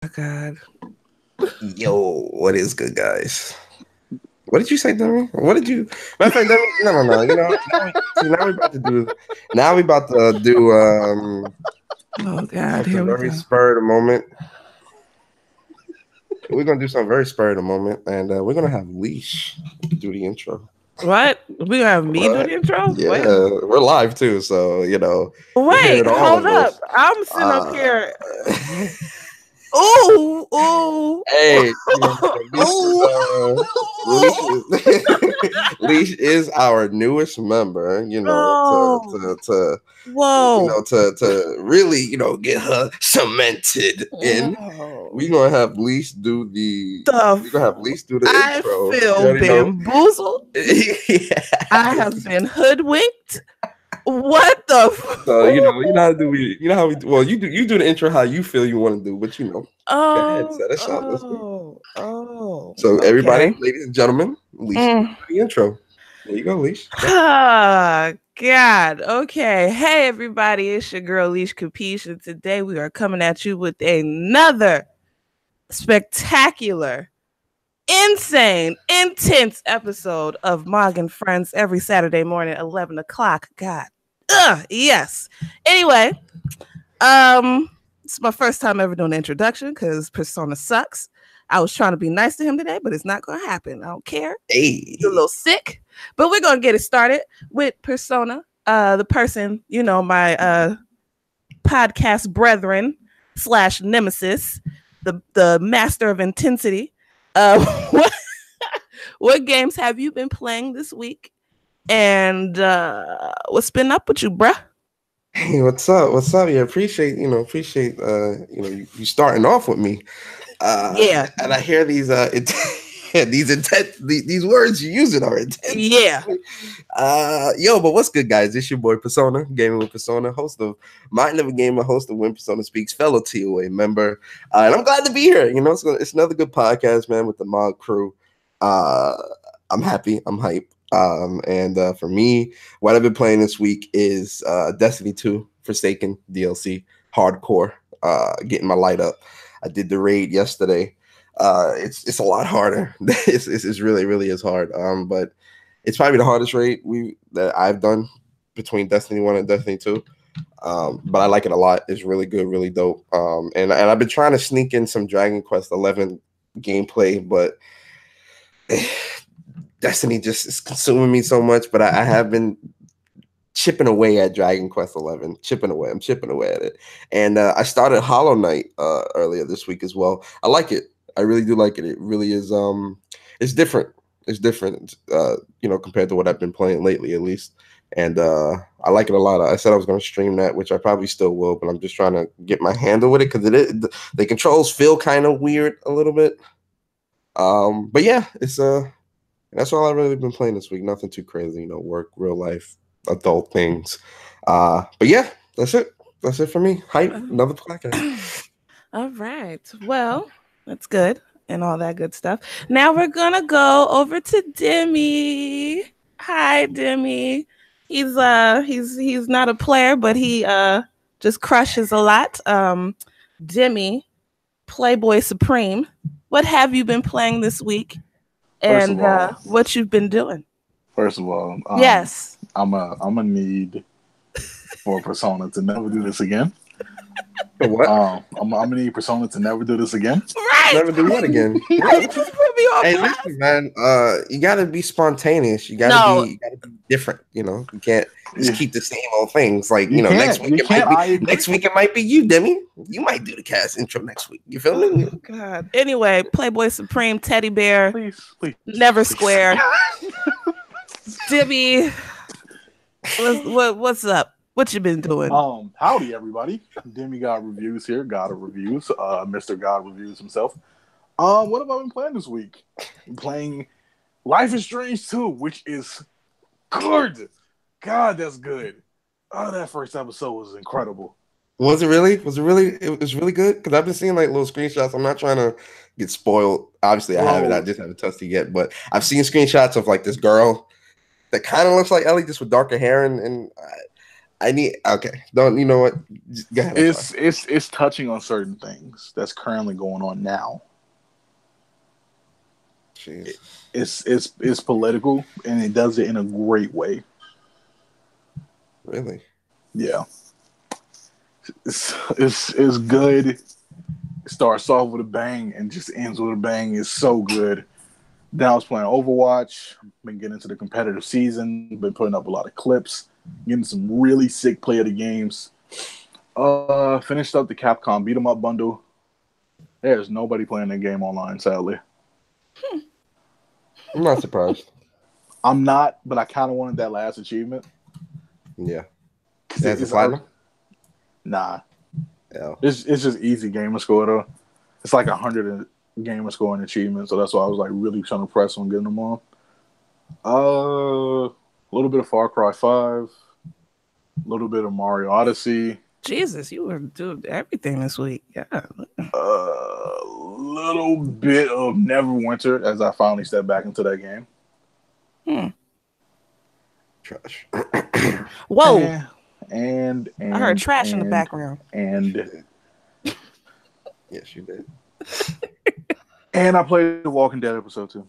Oh, God. Yo, what is good, guys? What did you say, Demi? What did you? Matter of fact, Demi, no. You know, now we about to do. Now we about to do Oh, God. Here something we very go. spur of the moment. We're gonna do something very spur of the moment, and we're gonna have Leash do the intro. What? We gonna have me do What? the intro? Yeah, Wait. we're live too, so you're Wait, hearing all hold of up. us. I'm sitting up Uh, here. Ooh, ooh. Hey, Leash is Ooh. Leash is Leash is our newest member. Oh. Whoa. To really get her cemented in. Oh. We're gonna have Leash do the The we're gonna have Leash do the I intro. You feel already know. bamboozled. Yeah. I have been hoodwinked. What the? So how do we you know how we do, well you do the intro how you feel you want to do, but go ahead, Oh, set us up. Let's go. oh, oh. So everybody, Okay. ladies and gentlemen, Leash is gonna Mm. do the intro. There you go, Leash. Ah, God. Okay. Hey, everybody. It's your girl, Leash Capiche. And today we are coming at you with another spectacular, insane, intense episode of Mog and Friends every Saturday morning, 11 o'clock. God. Yes. Anyway, it's my first time ever doing an introduction because Persona sucks. I was trying to be nice to him today, but it's not going to happen. I don't care. Hey. He's a little sick, but we're going to get it started with Persona, the person, my podcast brethren / nemesis, the master of intensity. What games have you been playing this week? And what's been up with you, bruh? Hey, what's up? What's up? Yeah, appreciate you starting off with me. Yeah. And I hear these these words you using are intense. Yeah. But what's good, guys? It's your boy Persona, Gaming with Persona, host of Mind of a Gamer, host of When Persona Speaks, fellow TOA member. And I'm glad to be here. It's another good podcast, man, with the Mod crew. I'm happy. I'm hyped. And for me, what I've been playing this week is Destiny 2 Forsaken DLC, hardcore, getting my light up. I did the raid yesterday. It's a lot harder. It's really, really is hard. But it's probably the hardest raid that I've done between Destiny 1 and Destiny 2. But I like it a lot. It's really good, really dope. And I've been trying to sneak in some Dragon Quest 11 gameplay, but Destiny just is consuming me so much. But I have been chipping away at Dragon Quest 11. I'm chipping away at it. And I started Hollow Knight earlier this week as well. I like it. I really do like it. It really is. It's different. It's different, compared to what I've been playing lately, at least. And I like it a lot. I said I was going to stream that, which I probably still will, but I'm just trying to get my handle with it because the controls feel kind of weird a little bit. But yeah, it's that's all I've really been playing this week. Nothing too crazy, work, real life, adult things. But yeah, that's it. That's it for me. Hype, another podcast. All right. Well, that's good and all that good stuff. Now we're gonna go over to Demi. Hi, Demi. He's not a player, but he just crushes a lot. Demi, Playboy Supreme. What have you been playing this week? And what you've been doing? First of all, yes, I'm a need for Persona to never do this again. What? I'm gonna need Persona to never do this again. Right? Never do what again? You just put me on. Hey, listen, man. You gotta be spontaneous. You gotta be different. You can't just keep the same old things. Like next week it might be you, Demi. You might do the cast intro next week. You feel me? Oh, God. Anyway, Playboy Supreme, Teddy Bear, please, Never Square. Demi, what's up? What you been doing? Howdy, everybody. Demi God Reviews here. God of Reviews. Mr. God Reviews himself. What have I been playing this week? I'm playing Life is Strange 2, which is good. God, that's good. Oh, that first episode was incredible. Was it really? It was really good? Because I've been seeing like little screenshots. I'm not trying to get spoiled. Obviously, I have it. I just haven't touched it yet. But I've seen screenshots of like this girl that kind of looks like Ellie, just with darker hair, and Okay. Don't you know what? Go ahead. It's touching on certain things that's currently going on now. Jeez. It's political, and it does it in a great way. Really? Yeah. It's good. It starts off with a bang and just ends with a bang. It's so good. Then I was playing Overwatch. Been getting into the competitive season. Been putting up a lot of clips. Getting some really sick play of the games. Finished up the Capcom beat 'em up bundle. There's nobody playing the game online, sadly. I'm not surprised. I'm not, but I kind of wanted that last achievement. Yeah. That's a platinum? Nah. Yeah. It's just easy gamer score though. It's like 100 gamer scoring achievements, so that's why I was like really trying to press on getting them on. A little bit of Far Cry 5, a little bit of Mario Odyssey. Jesus, you were doing everything this week. Yeah. A little bit of Neverwinter as I finally stepped back into that game. Trash. Whoa. And I heard trash in the background. And yes, you did. And I played the Walking Dead episode 2,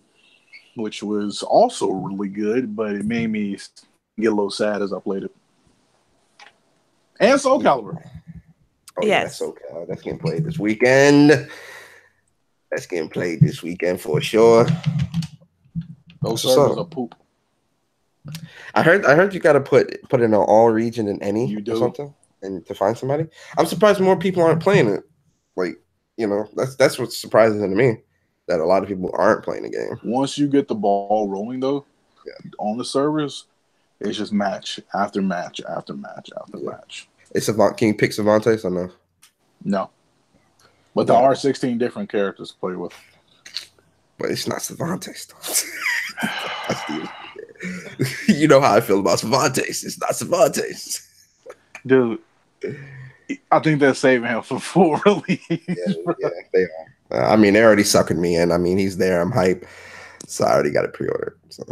which was also really good, but it made me get a little sad as I played it. And Soul Calibur. Oh, yes. Yeah, Soul Calibur. That's getting played this weekend. That's getting played this weekend for sure. Those servers are poop. I heard you got to put it in all region and any or something, and to find somebody. I'm surprised more people aren't playing it. Like, you know, that's what's surprising to me, that a lot of people aren't playing the game. Once you get the ball rolling, though, on the servers, it's just match after match after match after match. It's can you pick Cervantes or no? No, but there are 16 different characters to play with. But it's not Cervantes, though. You know how I feel about Cervantes. It's not Cervantes. Dude, I think they're saving him for full release. Yeah, they are. I mean, they're already sucking me in. I mean, he's there. I'm hype. So I already got it pre-ordered. So.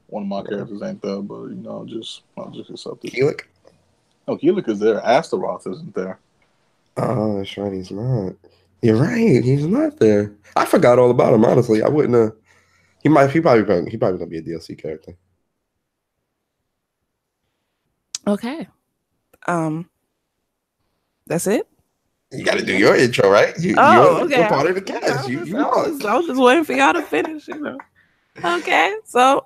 One of my characters ain't there, but, you know, I'll just accept it. Keelik? No, Keelik is there. Astaroth isn't there. Oh, that's right. He's not. You're right. He's not there. I forgot all about him, honestly. I wouldn't have. He probably gonna be a DLC character. Okay. That's it? You got to do your intro, right? Okay. You're part of the cast. I was just waiting for y'all to finish, you know. Okay. So,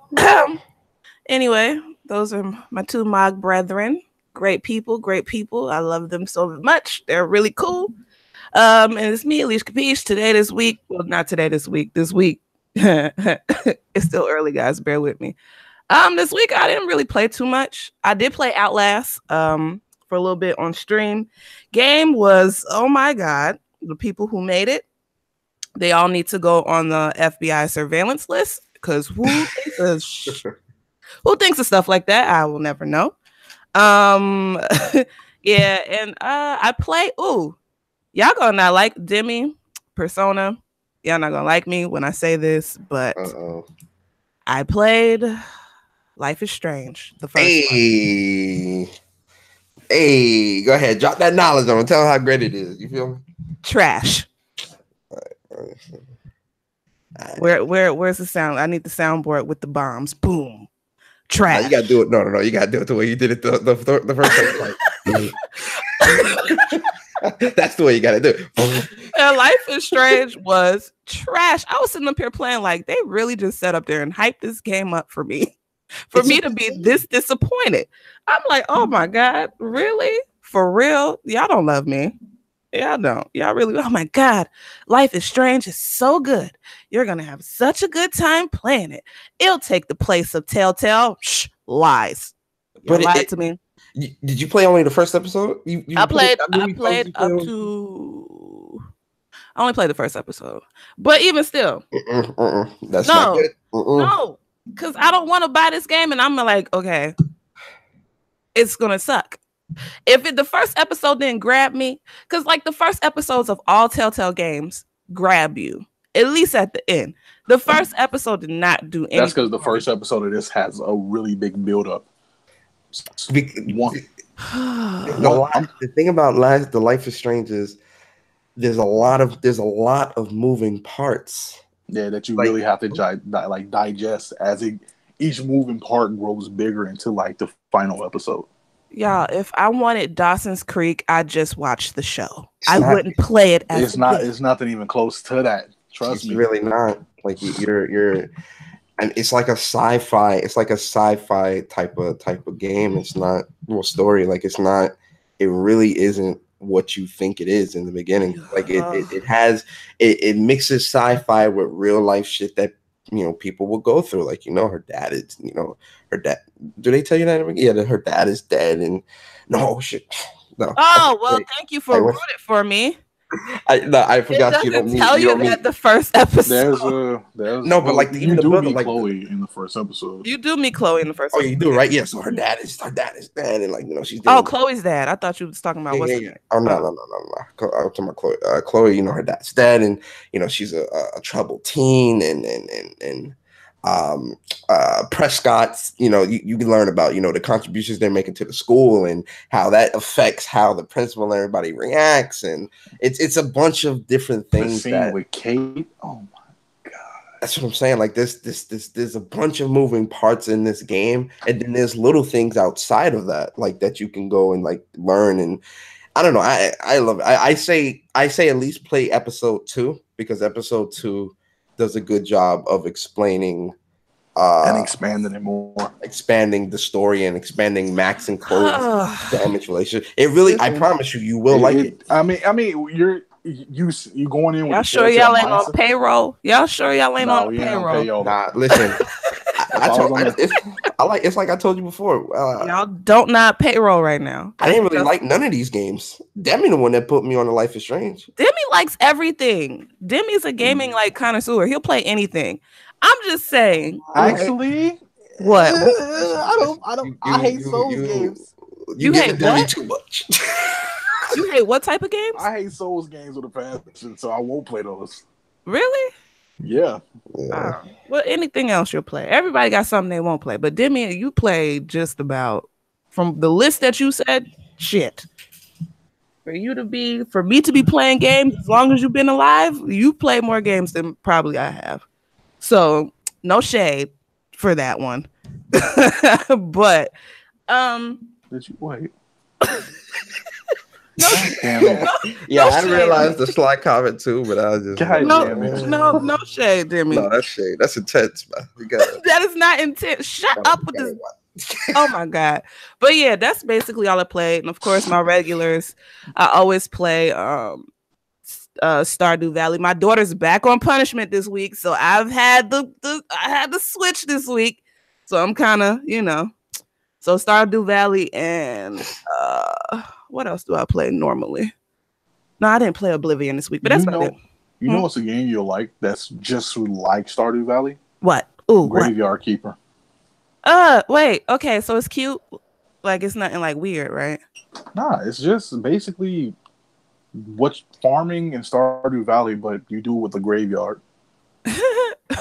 anyway, those are my two Mog brethren. Great people. I love them so much. They're really cool. And it's me, Alicia Capiche, this week. Well, not today, this week. This week. It's still early, guys. Bear with me. This week I didn't really play too much. I did play Outlast for a little bit on stream. Game was, oh my God, the people who made it, they all need to go on the FBI surveillance list, because who thinks of stuff like that? I will never know. Yeah, and I play, y'all gonna not like Demi, Persona. Y'all not gonna like me when I say this, but I played Life is Strange, the first one. Hey, go ahead. Drop that knowledge on him. Tell him how great it is. You feel me? Trash. Where's the sound? I need the soundboard with the bombs. Boom. Trash. You gotta do it. No. You gotta do it the way you did it the first time. That's the way you gotta do it. And Life is Strange was trash. I was sitting up here playing like they really just sat up there and hyped this game up for me. For me to be this disappointed. I'm like, oh my God, really? For real? Y'all don't love me. Y'all don't. Y'all really, oh my God. Life is Strange is so good. You're going to have such a good time playing it. It'll take the place of Telltale. Lies. But lied to me. Did you play only the first episode? I played up to... I only played the first episode. But even still. That's not good. No. Because I don't want to buy this game, and I'm like, okay, it's gonna suck. If the first episode didn't grab me, because like the first episodes of all Telltale games grab you, at least at the end. The first episode did not do anything. That's because the first episode of this has a really big build up. The thing about the Life is Strange is there's a lot of moving parts. Yeah, that you Like, really have to digest as each moving part grows bigger into like the final episode. Y'all, if I wanted Dawson's Creek, I'd just watch the show. I wouldn't play it as it's not. It's nothing even close to that. Trust me. It's really not. Like you're and it's like a sci-fi. It's like a sci-fi type of game. It's not real story. Like it's not. It really isn't what you think it is in the beginning. Like it mixes sci-fi with real life shit that people will go through. Like her dad is her dad. Do they tell you that? Yeah, that her dad is dead and no shit. No. Oh well, thank you for ruining it for me. I forgot you don't need. Tell you that the first episode. But like you do meet Chloe in the first episode. You do meet Chloe in the first. Oh, you do, right? Yeah. So her dad is dead, and like she's. Chloe's dad. I thought you was talking about what's. Yeah. Oh no. I'm talking about Chloe. Chloe, her dad's dead, and she's a troubled teen, and Prescott's, you can learn about, the contributions they're making to the school and how that affects how the principal and everybody reacts. And it's a bunch of different things. The scene with Kate. Oh my God. That's what I'm saying. Like there's a bunch of moving parts in this game. And then there's little things outside of that, like that you can go and like learn. And I don't know. I love it. I say at least play episode 2 because episode 2 does a good job of explaining and expanding it more, expanding the story and expanding Max and Chloe's damage relationship. It really, I promise you will like it. I mean, you going in with y'all sure y'all ain't on payroll? Y'all sure y'all ain't on payroll? Nah, listen. It's like I told you before. Y'all don't not payroll right now. I didn't really like none of these games. Demi the one that put me on the Life is Strange. Demi likes everything. Demi's a gaming connoisseur. He'll play anything. I'm just saying. Actually, what? I hate Souls games. You hate Demi too much. You hate what type of games? I hate Souls games with a passion, so I won't play those. Really? Yeah. Well, anything else you'll play. Everybody got something they won't play. But Demi, you play just about from the list that you said, shit. For me to be playing games as long as you've been alive, you play more games than probably I have. So no shade for that one. But did you wait? No, yeah, I realized the sly comment too, but I was just no shade, Demi. No, that's shade. That's intense, man. That is not intense. Shut up with this. Oh my God. But yeah, that's basically all I played. And of course, my regulars, I always play Stardew Valley. My daughter's back on punishment this week, so I've had I had the Switch this week. So I'm kind of, so Stardew Valley and what else do I play normally? No, I didn't play Oblivion this week, but that's about it. You know what's a game you'll like that's just like Stardew Valley? What? Ooh, Graveyard Keeper. Wait. Okay, so it's cute. Like it's nothing like weird, right? Nah, it's just basically what's farming in Stardew Valley, but you do it with a graveyard.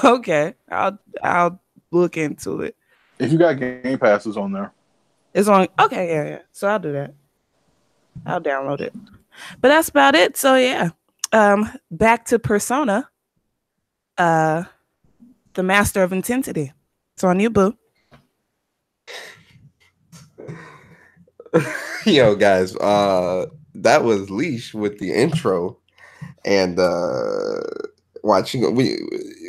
Okay, I'll look into it. If you got Game Passes on there, it's on. Okay, yeah. So I'll do that. I'll download it. But that's about it. So yeah, back to Persona. The Master of Intensity. It's on you, boo. Yo, guys, that was Leash with the intro, and watching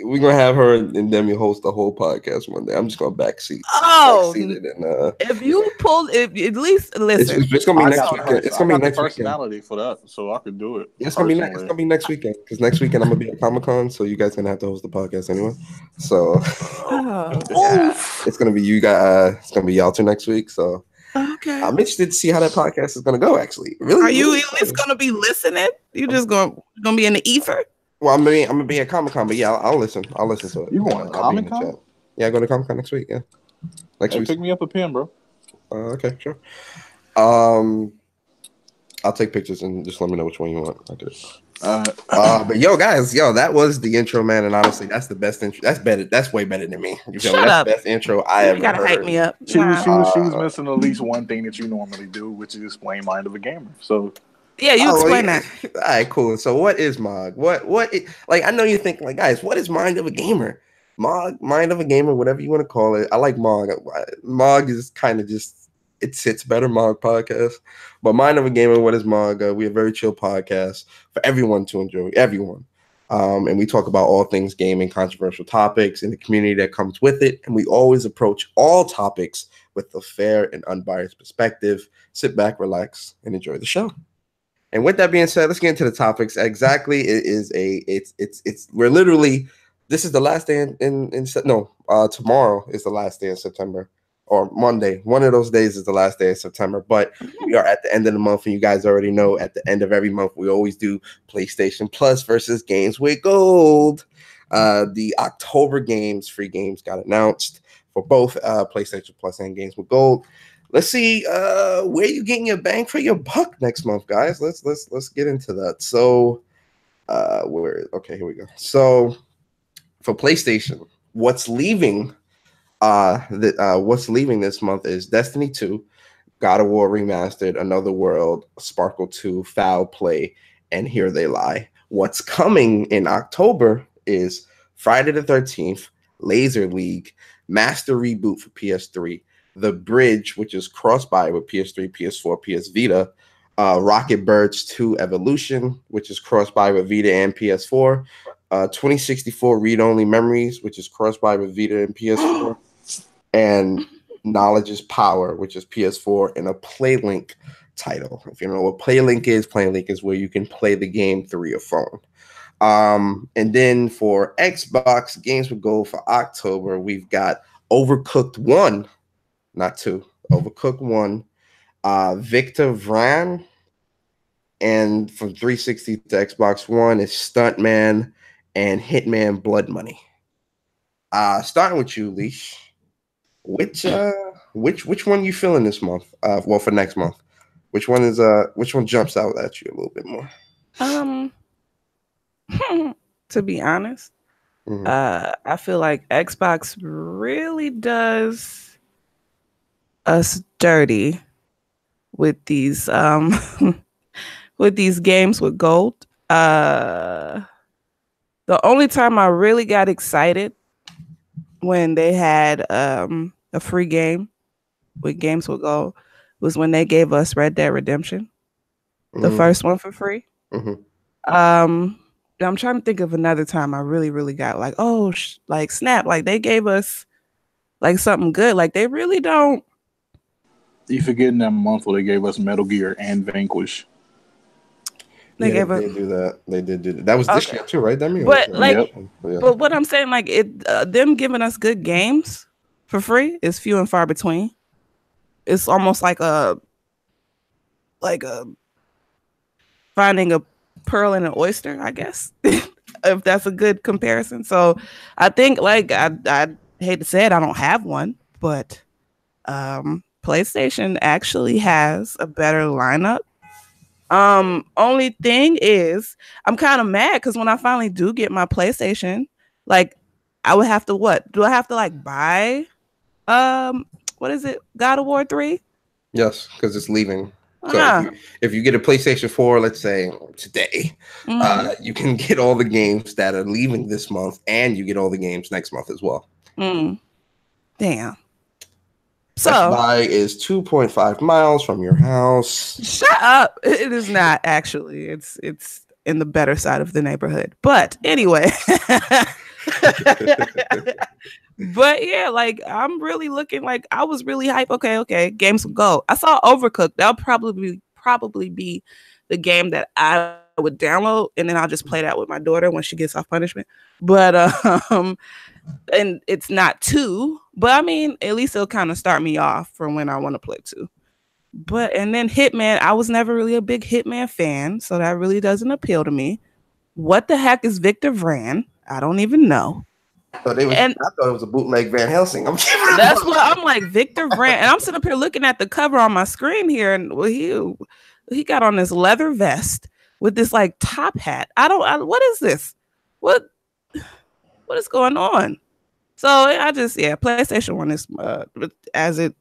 we're gonna have her and Demi host the whole podcast one day. I'm just gonna backseat it, and if you pull it, at least listen. It's gonna be next weekend. It's gonna be next personality for that, so I could do it. It's gonna be next weekend because next weekend I'm gonna be at Comic-Con, so you guys gonna have to host the podcast anyway. So it's gonna be you guys. It's gonna be y'all two next week. So. Okay. I'm interested to see how that podcast is going to go. Actually, really. Are you at least going to be listening? You just going to be in the ether? Well, I'm gonna be at Comic-Con, but yeah, I'll listen. I'll listen to it. You going to Comic-Con? Yeah, I go to Comic-Con next week. Yeah, next week. Pick me up a pen, bro. Okay, sure. I'll take pictures and just let me know which one you want. I do. But yo, guys, that was the intro, man. And honestly, that's the best intro. That's better. That's way better than me. You feel me? Shut That's up. the best intro I ever You gotta heard. hype me up. She was missing at least one thing that you normally do, which is explain Mind of a Gamer. So yeah, you explain that. All right, cool. So what is MOG? Like I know you think like, guys, what is Mind of a Gamer? MOG, Mind of a Gamer, whatever you want to call it. I like MOG. MOG is kind of just it sits better, MOG podcast. But Mind of a Gamer, what is MOG? We're a very chill podcast for everyone to enjoy, everyone. And we talk about all things gaming, controversial topics, and the community that comes with it. And we always approach all topics with a fair and unbiased perspective. Sit back, relax, and enjoy the show. And with that being said, let's get into the topics. Exactly, we're literally, this is the last day tomorrow is the last day in September, or Monday. One of those days is the last day of September, but we are at the end of the month, and you guys already know at the end of every month, we always do PlayStation Plus versus Games with Gold. The October games, free games got announced for both PlayStation Plus and Games with Gold. Let's see where you getting your bang for your buck next month, guys. Let's get into that. So, here we go. So, for PlayStation, what's leaving this month is Destiny 2, God of War Remastered, Another World, Sparkle 2, Foul Play, and Here They Lie. What's coming in October is Friday the 13th, Laser League, Master Reboot for PS3, The Bridge, which is cross-buy with PS3, PS4, PS Vita, Rocket Birds 2 Evolution, which is cross-buy with Vita and PS4, 2064 Read-Only Memories, which is cross-buy with Vita and PS4, and Knowledge is Power, which is PS4, and a PlayLink title. If you don't know what PlayLink is where you can play the game through your phone. And then for Xbox Games with Gold for October, we've got Overcooked 1. Not 2. Overcooked 1. Victor Vran. And from 360 to Xbox One is Stuntman and Hitman Blood Money. Starting with you, Leash. Which one you feeling this month? For next month. Which one jumps out at you a little bit more? To be honest, I feel like Xbox really does us dirty with these with these games with gold. The only time I really got excited when they had a free game with games with gold was when they gave us Red Dead Redemption, the first one for free. I'm trying to think of another time I really got like, like snap, like they gave us like something good. Like they really don't. You forgetting that month where they gave us Metal Gear and Vanquish. They did do that. They did do that. That was this year too, right? That means, but but what I'm saying, like them giving us good games for free is few and far between. It's almost like a finding a pearl in an oyster, I guess, if that's a good comparison. So I think like I hate to say it, I don't have one, but PlayStation actually has a better lineup. Only thing is I'm kind of mad because when I finally do get my PlayStation, like I would have to do I have to like buy what is it, God of War 3? Yes, because it's leaving. So if you get a PlayStation 4, let's say today, you can get all the games that are leaving this month, and you get all the games next month as well. Damn. So Best Buy is 2.5 miles from your house. Shut up. It is not actually. It's in the better side of the neighborhood. But anyway. But yeah, like I'm really looking like I was really hype. Okay. Games will go. I saw Overcooked. That'll probably be the game that I would download, and then I'll just play that with my daughter when she gets off punishment. But and it's not 2, but I mean, at least it'll kind of start me off from when I want to play 2. But and then Hitman, I was never really a big Hitman fan, so that really doesn't appeal to me. What the heck is Victor Vran? I don't even know. I thought it was a bootleg Van Helsing. That's what I'm like, Victor Vran. And I'm sitting up here looking at the cover on my screen here, and he got on this leather vest with this like top hat. What is this? What is going on? So PlayStation 1 is as it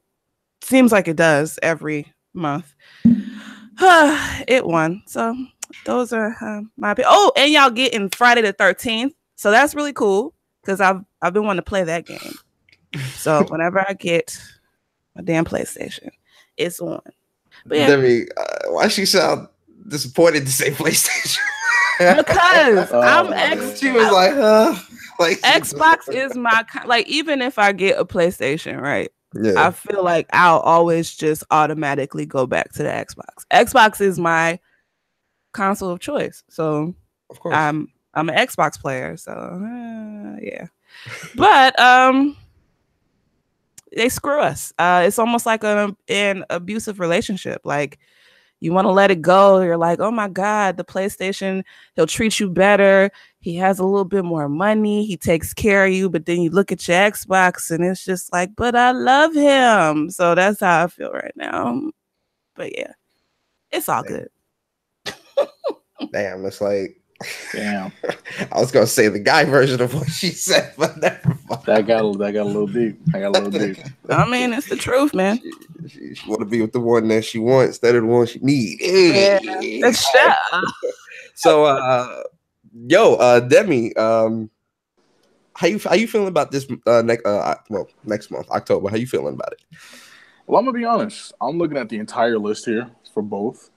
seems like it does every month. It won. So those are my opinion. Oh, and y'all getting Friday the 13th. So that's really cool because I've been wanting to play that game. So whenever I get a damn PlayStation, it's on. But yeah. Debbie, why she sound disappointed to say PlayStation? Because she was like Xbox is my like. Even if I get a PlayStation, right? Yeah. I feel like I'll always just automatically go back to the Xbox. Xbox is my console of choice, so of course I'm an Xbox player. So yeah, but they screw us. It's almost like an abusive relationship. Like you want to let it go. You're like, oh my God, the PlayStation, he'll treat you better. He has a little bit more money. He takes care of you. But then you look at your Xbox and it's just like, but I love him. So that's how I feel right now. But yeah, it's all good. Damn, it's like, damn. I was gonna say the guy version of what she said, but never mind. That got a little deep. I mean, it's the truth, man. She want to be with the one that she wants instead of the one she needs. Yeah, so, Demi, how you feeling about this next month, October? How you feeling about it? Well, I'm gonna be honest. I'm looking at the entire list here for both.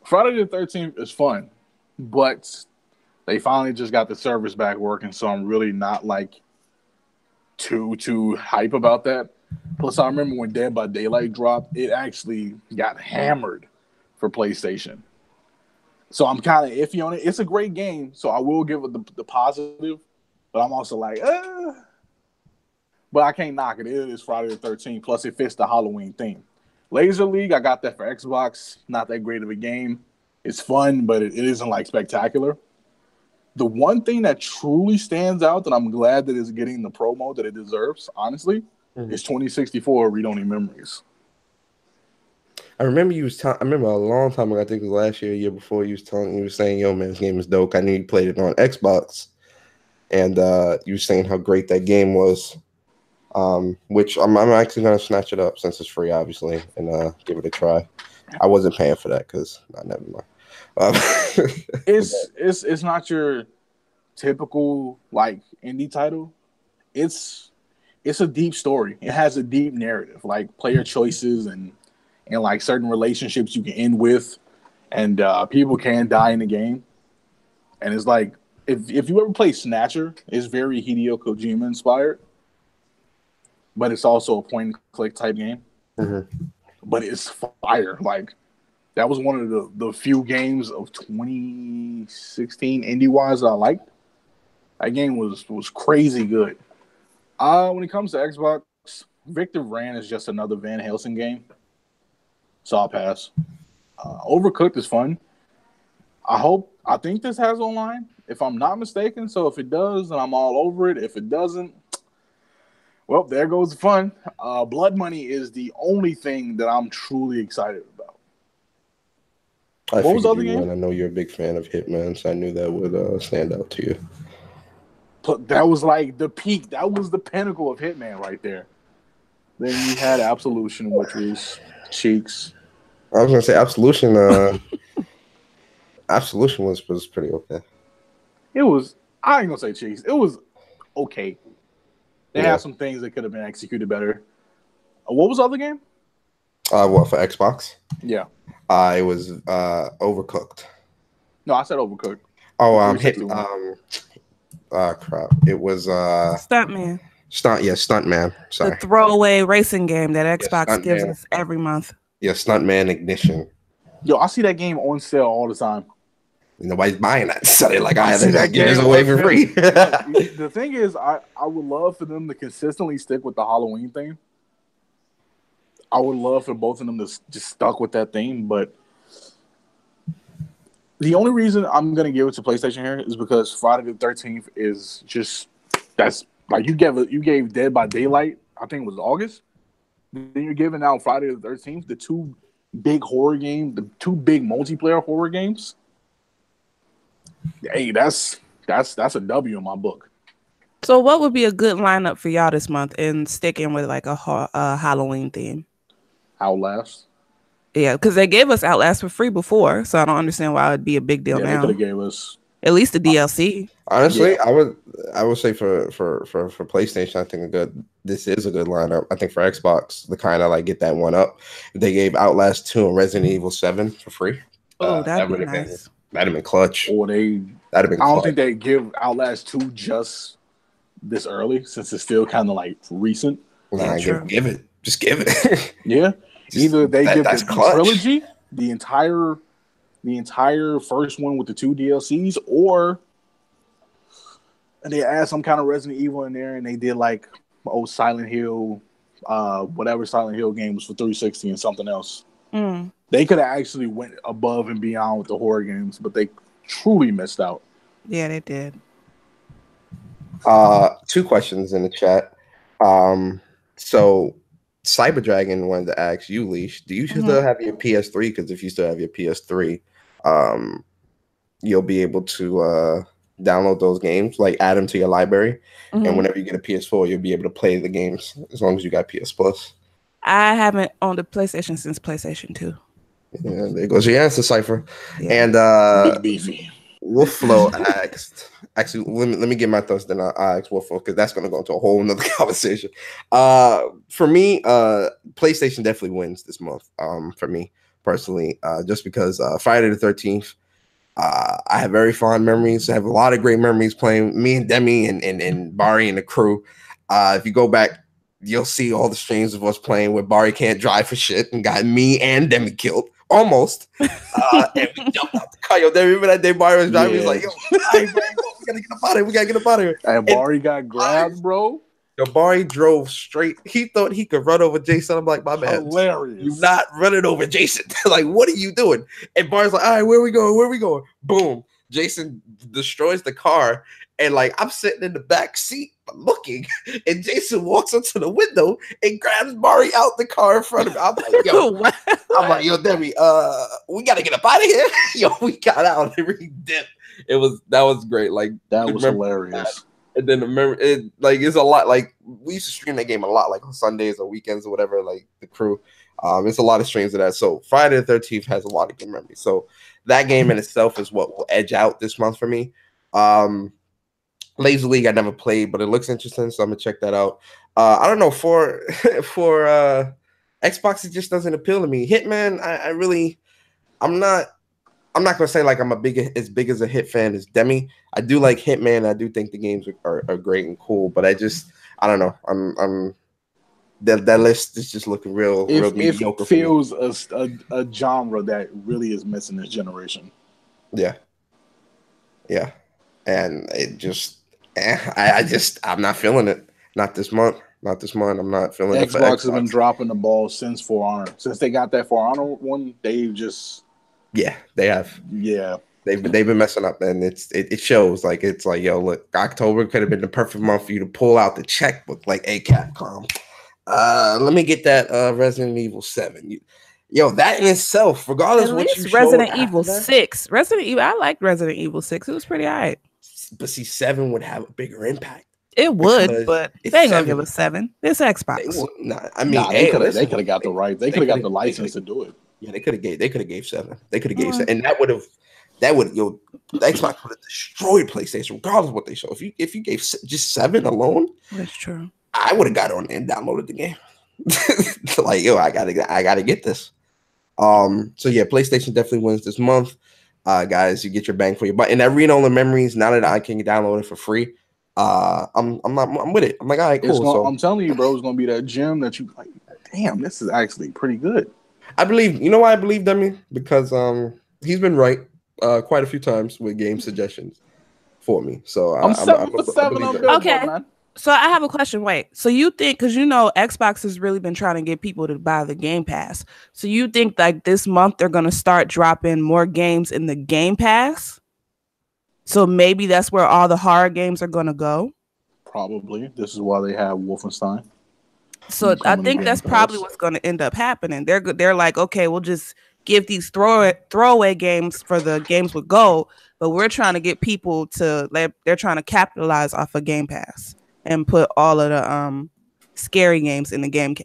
Friday the 13th is fun, but they finally just got the servers back working, so I'm really not like too hype about that. Plus, I remember when Dead by Daylight dropped, it actually got hammered for PlayStation. So I'm kind of iffy on it. It's a great game, so I will give it the positive, but I'm also like, but I can't knock it. It is Friday the 13th, plus it fits the Halloween theme. Laser League, I got that for Xbox. Not that great of a game. It's fun, but it isn't like spectacular. The one thing that truly stands out that I'm glad that it's getting the promo that it deserves, honestly, is 2064 Read Only Memories. I remember I remember a long time ago, I think it was last year, year before, you was saying, yo, man, this game is dope. I knew you played it on Xbox. And you were saying how great that game was. Which I'm actually gonna snatch it up since it's free, obviously, and give it a try. I wasn't paying for that because never mind. It's not your typical like indie title. It's a deep story. It has a deep narrative, like player choices and like certain relationships you can end with, and people can die in the game. And it's like if you ever play Snatcher, it's very Hideo Kojima inspired. But it's also a point and click type game. Mm-hmm. But it's fire. Like that was one of the few games of 2016 indie wise that I liked. That game was crazy good. When it comes to Xbox, Victor Ran is just another Van Helsing game. So I'll pass. Overcooked is fun. I think this has online, if I'm not mistaken. So if it does, then I'm all over it. If it doesn't, well, there goes the fun. Blood Money is the only thing that I'm truly excited about. What was the other game? I know you're a big fan of Hitman, so I knew that would stand out to you. But that was like the peak. That was the pinnacle of Hitman right there. Then you had Absolution, which was cheeks. I was gonna say Absolution. Absolution was pretty okay. It was. I ain't gonna say cheeks. It was okay. They have some things that could have been executed better. What was the other game? What, for Xbox? Yeah. It was Overcooked. No, I said Overcooked. Crap. It was Stuntman. Stuntman. Sorry. The throwaway racing game that Xbox gives us every month. Yeah, Stuntman Ignition. Yo, I see that game on sale all the time. Nobody's buying that. So they're like, I that game is away for free. The thing is, I would love for them to consistently stick with the Halloween theme. I would love for both of them to just stuck with that theme, but the only reason I'm gonna give it to PlayStation here is because Friday the 13th is just that's like you gave Dead by Daylight, I think it was August. Then you're giving out Friday the 13th, the two big horror games, the two big multiplayer horror games. Hey, that's a W in my book. So what would be a good lineup for y'all this month and sticking with like a Halloween theme? Outlast. Yeah, because they gave us Outlast for free before, so I don't understand why it would be a big deal Yeah, they could now. have gave us At least the DLC. Honestly, Yeah. I would say for PlayStation, I think this is a good lineup. I think for Xbox, the kind of like get that one up. If they gave Outlast 2 and Resident Evil 7 for free, Oh, that that'd be would have been nice. that'd have been clutch. Or they That'd have been I don't clutch. think they give Outlast 2 just this early since it's still kind of like recent. Nah, Yeah, true. give it. Just give it. Yeah. Either they give that's the clutch. trilogy, the entire first one with the 2 DLCs, or they add some kind of Resident Evil in there and they did like old Silent Hill, whatever Silent Hill game was for 360 and something else. Mm. They could have actually went above and beyond with the horror games, but they truly missed out. Yeah, they did. 2 questions in the chat. So Cyber Dragon wanted to ask you, Leash, do you still have your PS3? Because if you still have your PS3, you'll be able to download those games, like add them to your library, and whenever you get a PS4, you'll be able to play the games as long as you got PS Plus. I haven't owned a PlayStation since PlayStation 2. Yeah, there goes your answer, Cypher. Yeah. And Big beefy. Wolfflo asked, actually, let me get my thoughts, then I'll ask Wolfflo, because that's going to go into a whole nother conversation. For me, PlayStation definitely wins this month, for me personally, just because Friday the 13th, I have very fond memories. I have a lot of great memories playing me and Demi and Bari and the crew. If you go back, you'll see all the streams of us playing where Bari can't drive for shit and got me and Demi killed. Almost. And we jumped out the car. Yo, remember that day Bari was driving? He was like, yo, we gotta get up out of here. We gotta get up out of here. And Bari got grabbed, bro. Yo, Bari drove straight. He thought he could run over Jason. I'm like, my man, hilarious. You're not running over Jason. Like, what are you doing? And Bari's like, all right, where we going? Where we going? Boom. Jason destroys the car. And like, I'm sitting in the back seat looking, and Jason walks up to the window and grabs Bari out the car in front of me. I'm like, yo, Debbie, we gotta get up out of here. Yo, we got out and we dipped. That was great. Like, that was hilarious. That. And then it's a lot. Like, we used to stream that game a lot, like on Sundays or weekends or whatever. Like the crew, it's a lot of streams of that. So Friday the 13th has a lot of good memories. So that game in itself is what will edge out this month for me. Lazy League I never played, but it looks interesting, so I'm gonna check that out. I don't know, for Xbox, it just doesn't appeal to me. Hitman, I'm not gonna say like I'm as big as a Hit fan as Demi. I do like Hitman. I do think the games are great and cool, but I don't know. I'm that list is just looking real mediocre. It feels a genre that really is missing this generation. Yeah, and it just. I'm not feeling it. Not this month. I'm not feeling it. Xbox has been dropping the ball since For Honor. Since they got that For Honor one, they have. Yeah, they've been messing up, and it shows. Like, it's like, yo, look, October could have been the perfect month for you to pull out the checkbook. Like, hey, Capcom, let me get that Resident Evil 7. Yo, that in itself, regardless of what you showed, Resident Evil 6. I liked Resident Evil 6. It was pretty alright. But see, 7 would have a bigger impact. It would, but they ain't gonna give us 7. It's Xbox. They could have got the right. They could have got the license to do it. Yeah, they could have gave 7. They could have gave 7, and that would the Xbox would have destroyed PlayStation regardless of what they show. If you gave just 7 alone, that's true. I would have got on and downloaded the game. Like, yo, I gotta get this. So yeah, PlayStation definitely wins this month. Guys, you get your bang for your buck. And that read-only memories, now that I can download it for free, I'm with it. I'm like, all right, cool. I'm telling you, bro, it's gonna be that gem that you like. Damn, this is actually pretty good. I believe. You know why I believe Demi? Because he's been right quite a few times with game suggestions for me. So I'm 7 for 7 on Billboard, okay. Man. So I have a question. Wait, so you think, because Xbox has really been trying to get people to buy the Game Pass. So you think like this month they're going to start dropping more games in the Game Pass? So maybe that's where all the horror games are going to go? Probably. This is why they have Wolfenstein. So I think that's probably what's going to end up happening. They're like, okay, we'll just give these throwaway games for the games with gold. but we're trying to get people to they're trying to capitalize off of Game Pass and put all of the scary games in the Game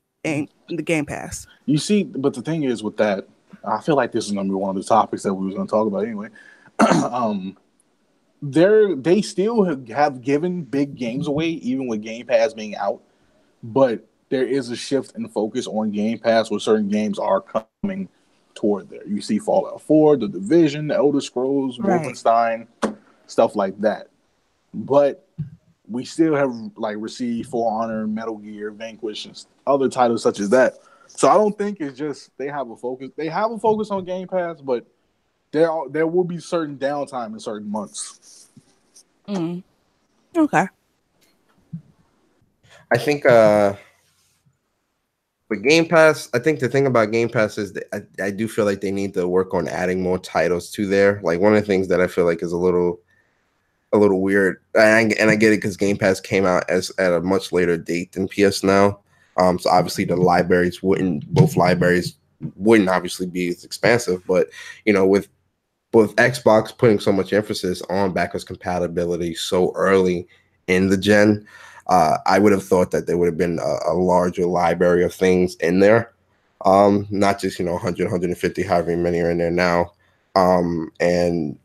Pass. You see, but the thing is with that, I feel like this is gonna be one of the topics that we was gonna talk about anyway. They still have given big games away, even with Game Pass being out. But there is a shift in focus on Game Pass where certain games are coming toward there. You see Fallout 4, The Division, The Elder Scrolls, Wolfenstein, stuff like that. But we still have received For Honor, Metal Gear, Vanquish, and other titles such as that. So I don't think it's just they have a focus. They have a focus on Game Pass, but there will be certain downtime in certain months. Okay. I think with Game Pass, I think the thing about Game Pass is that I do feel like they need to work on adding more titles to there. Like one of the things that I feel like is a little weird, and I get it because Game Pass came out at a much later date than PS Now. So obviously both libraries wouldn't obviously be as expansive, but with Xbox putting so much emphasis on backwards compatibility so early in the gen, I would have thought that there would have been a larger library of things in there, not just 100, 150, however many are in there now, and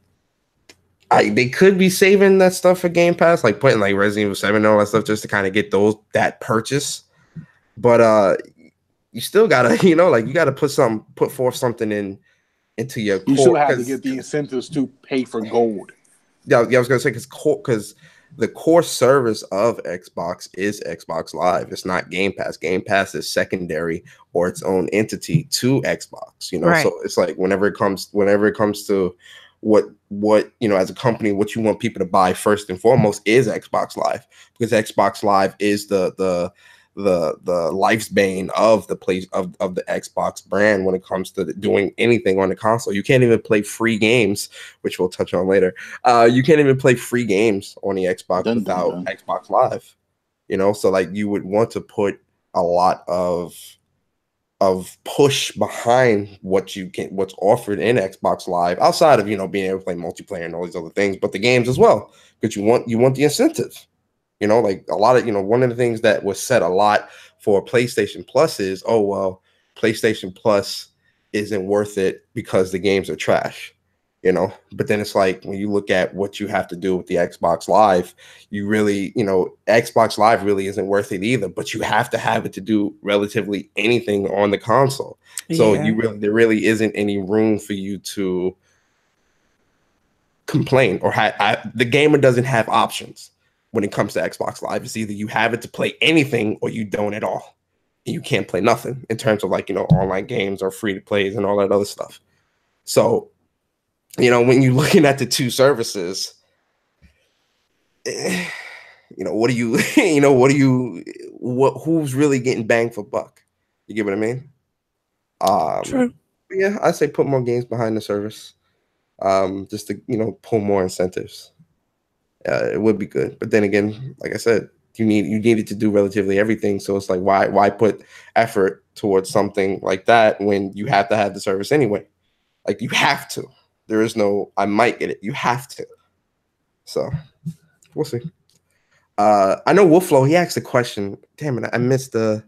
they could be saving that stuff for Game Pass, like putting like Resident Evil 7 and all that stuff just to kind of get that purchase. But you still gotta, you gotta put forth something into your core. You still have to get the incentives to pay for gold. Yeah, I was gonna say because the core service of Xbox is Xbox Live. It's not Game Pass. Game Pass is secondary or its own entity to Xbox. Right. So it's like whenever it comes to what as a company, what you want people to buy first and foremost is Xbox Live, because Xbox Live is the life's bane of the Xbox brand when it comes to doing anything on the console. You can't even play free games, which we'll touch on later. You can't even play free games on the Xbox without Xbox Live. So like you would want to put a lot of push behind what's offered in Xbox Live, outside of being able to play multiplayer and all these other things, but the games as well, because you want the incentive. Like a lot of one of the things that was said a lot for PlayStation Plus is, oh well, PlayStation Plus isn't worth it because the games are trash. But then it's like when you look at what you have to do with the Xbox Live, you really, Xbox Live really isn't worth it either, but you have to have it to do relatively anything on the console. Yeah. So there really isn't any room for you to complain, or the gamer doesn't have options when it comes to Xbox Live. It's either you have it to play anything or you don't at all. And you can't play nothing in terms of online games or free to plays and all that other stuff. So when you're looking at the two services, who's really getting bang for buck? You get what I mean? True. Yeah, I say put more games behind the service, just to pull more incentives. It would be good, but then again, like I said, you needed to do relatively everything. So it's like, why put effort towards something like that when you have to have the service anyway? Like you have to. There is no, I might get it. You have to. So we'll see. I know Wolflow, he asked a question. Damn it, I missed the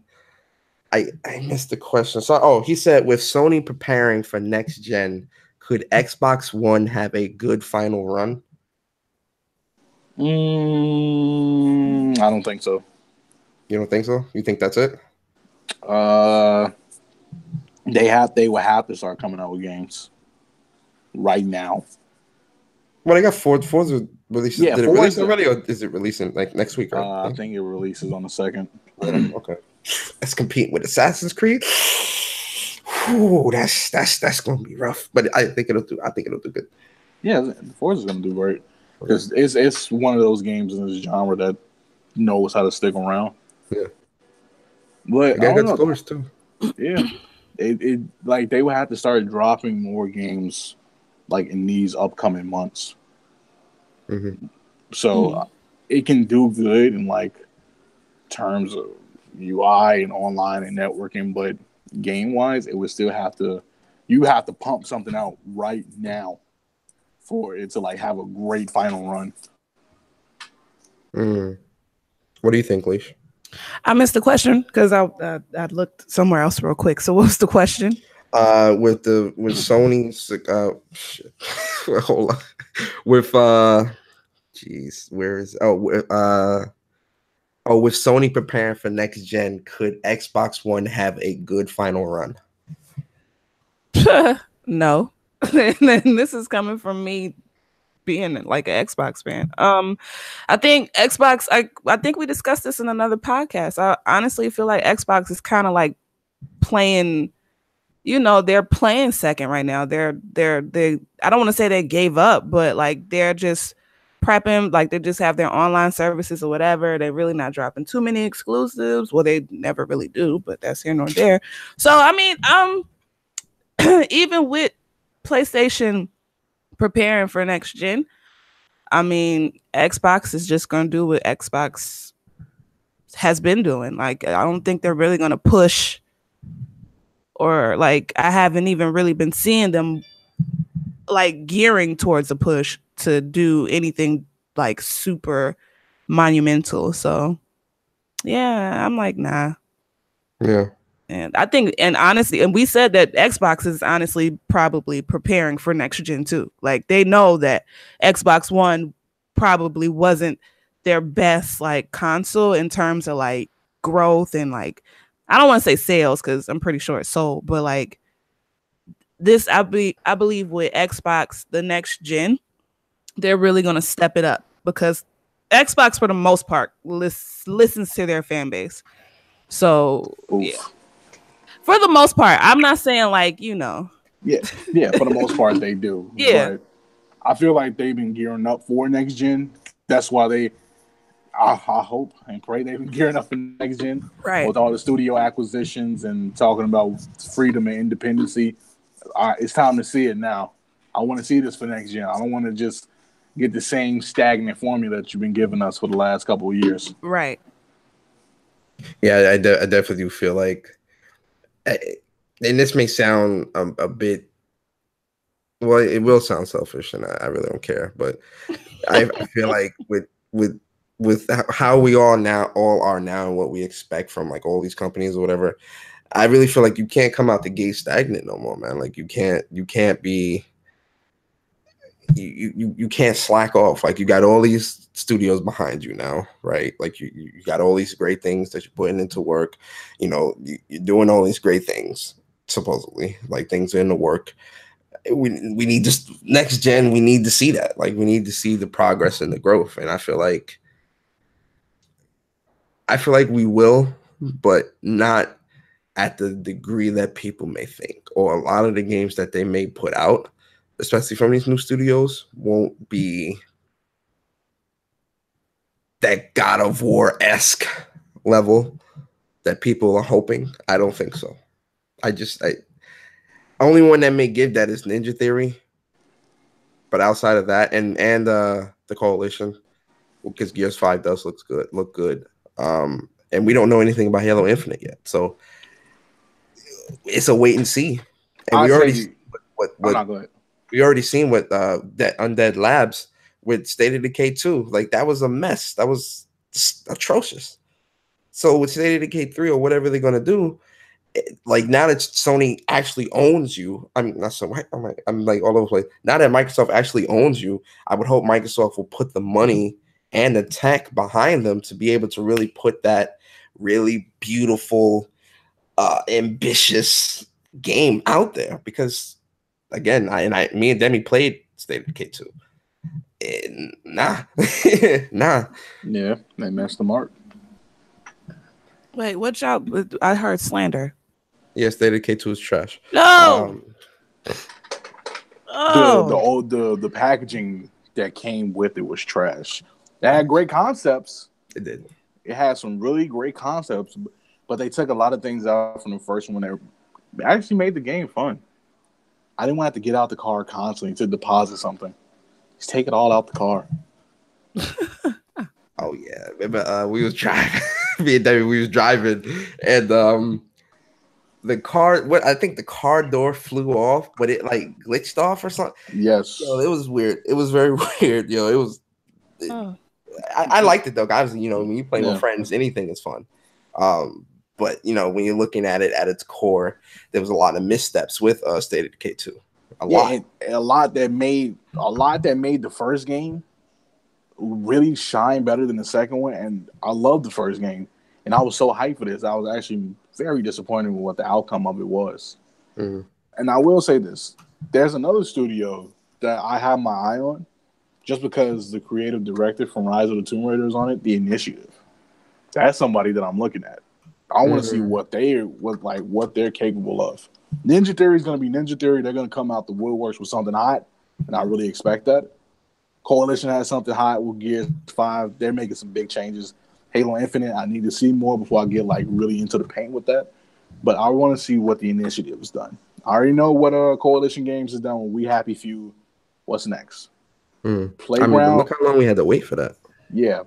question. So he said, with Sony preparing for next gen, could Xbox One have a good final run? I don't think so. You don't think so? You think that's it? They will have to start coming out with games right now. Well, they got Forza releases. Yeah, did it release already, or is it releasing like next week? I think it releases on the 2nd. Okay, let's compete with Assassin's Creed. Ooh, that's gonna be rough, but I think it'll do good. Yeah, Forza's gonna do great because it's one of those games in this genre that knows how to stick around. Yeah, but I got scores too. Yeah, it like they would have to start dropping more games like in these upcoming months. Mm-hmm. So it can do good in like terms of UI and online and networking, but game wise, it would still have to. You have to pump something out right now for it to like have a great final run. What do you think, Leash? I missed the question because I looked somewhere else real quick. So what was the question? With Sony's shit. Hold on. With jeez, where is with Sony preparing for next gen, could Xbox One have a good final run? No. And this is coming from me being like an Xbox fan. I think Xbox, I think we discussed this in another podcast. I honestly feel like Xbox is kind of like playing, they're playing second right now. They I don't want to say they gave up, but like they're just prepping, like they just have their online services or whatever. They're really not dropping too many exclusives. Well, they never really do, but that's here nor there. So I mean, even with PlayStation preparing for next gen, I mean, Xbox is just going to do what Xbox has been doing. Like, I don't think they're really going to push, or like, I haven't even really been seeing them like gearing towards a push to do anything like super monumental. So, yeah, I'm like, nah. Yeah. And I think, and honestly, and we said that Xbox is honestly probably preparing for next gen too. Like they know that Xbox One probably wasn't their best like console in terms of like growth and like, I don't want to say sales because I'm pretty sure it sold, but like this, I believe with Xbox, the next gen, they're really going to step it up because Xbox for the most part listens to their fan base. So yeah. For the most part, I'm not saying like, Yeah, for the most part they do. Yeah. But I feel like they've been gearing up for next gen. That's why I hope and pray they've been gearing up for next gen. Right. With all the studio acquisitions and talking about freedom and independency. It's time to see it now. I want to see this for next gen. I don't want to just get the same stagnant formula that you've been giving us for the last couple of years. Right. Yeah, I definitely do feel like, and this may sound a bit, well, it will sound selfish, and I really don't care, but I feel like with how we all are now and what we expect from like all these companies or whatever, I really feel like you can't come out the gate stagnant no more, man. Like you can't be, you can't slack off. Like you got all these studios behind you now, right? Like you got all these great things that you're putting into work. You're doing all these great things, supposedly, like things are in the work. We need this next gen. We need to see that. Like we need to see the progress and the growth. And I feel like we will, but not at the degree that people may think, or a lot of the games that they may put out, especially from these new studios, won't be that God of War-esque level that people are hoping. I don't think so. Only one that may give that is Ninja Theory. But outside of that, and the Coalition, because Gears 5 does look good. And we don't know anything about Halo Infinite yet. So it's a wait and see. And we already seen what that Undead Labs with State of Decay 2. Like that was a mess. That was atrocious. So with State of Decay 3 or whatever they're gonna do, like now that Sony actually owns you, I mean not so I'm like all over the place. Now that Microsoft actually owns you, I would hope Microsoft will put the money and the tech behind them to be able to really put that really beautiful, ambitious game out there. Because again, me and Demi played State of Decay 2. Nah. Yeah, they missed the mark. Wait, what y'all? I heard slander. Yeah, State of Decay 2 is trash. No. The packaging that came with it was trash. It had great concepts. It did. It had some really great concepts, but they took a lot of things out from the first one. They actually made the game fun. I didn't want to have to get out the car constantly to deposit something. Just take it all out the car. Oh yeah, remember we was driving. Me and David, we was driving, and the car. What I think the car door flew off, but it like glitched off or something. Yo, Yes. it was weird. It was very weird. Yo, it was. Oh. I liked it though, guys. You know, when you play with Yeah. friends, anything is fun. But you know, when you're looking at it at its core, there was a lot of missteps with State of Decay 2. A Yeah, lot. and a lot that made the first game really shine better than the second one. And I loved the first game, and I was so hyped for this. I was actually very disappointed with what the outcome of it was. Mhm. And I will say this: there's another studio that I have my eye on, just because the creative director from Rise of the Tomb Raider is on it. The Initiative. That's somebody that I'm looking at. I want to see Mhm. what they're capable of. Ninja Theory is going to be Ninja Theory. They're going to come out the woodworks with something hot, and I really expect that. Coalition has something hot with Gears 5. They're making some big changes. Halo Infinite, I need to see more before I get like really into the paint with that. But I want to see what the Initiative has done. I already know what Coalition Games has done with We Happy Few. What's next? I mean, but Playground, look how long we had to wait for that. yeah.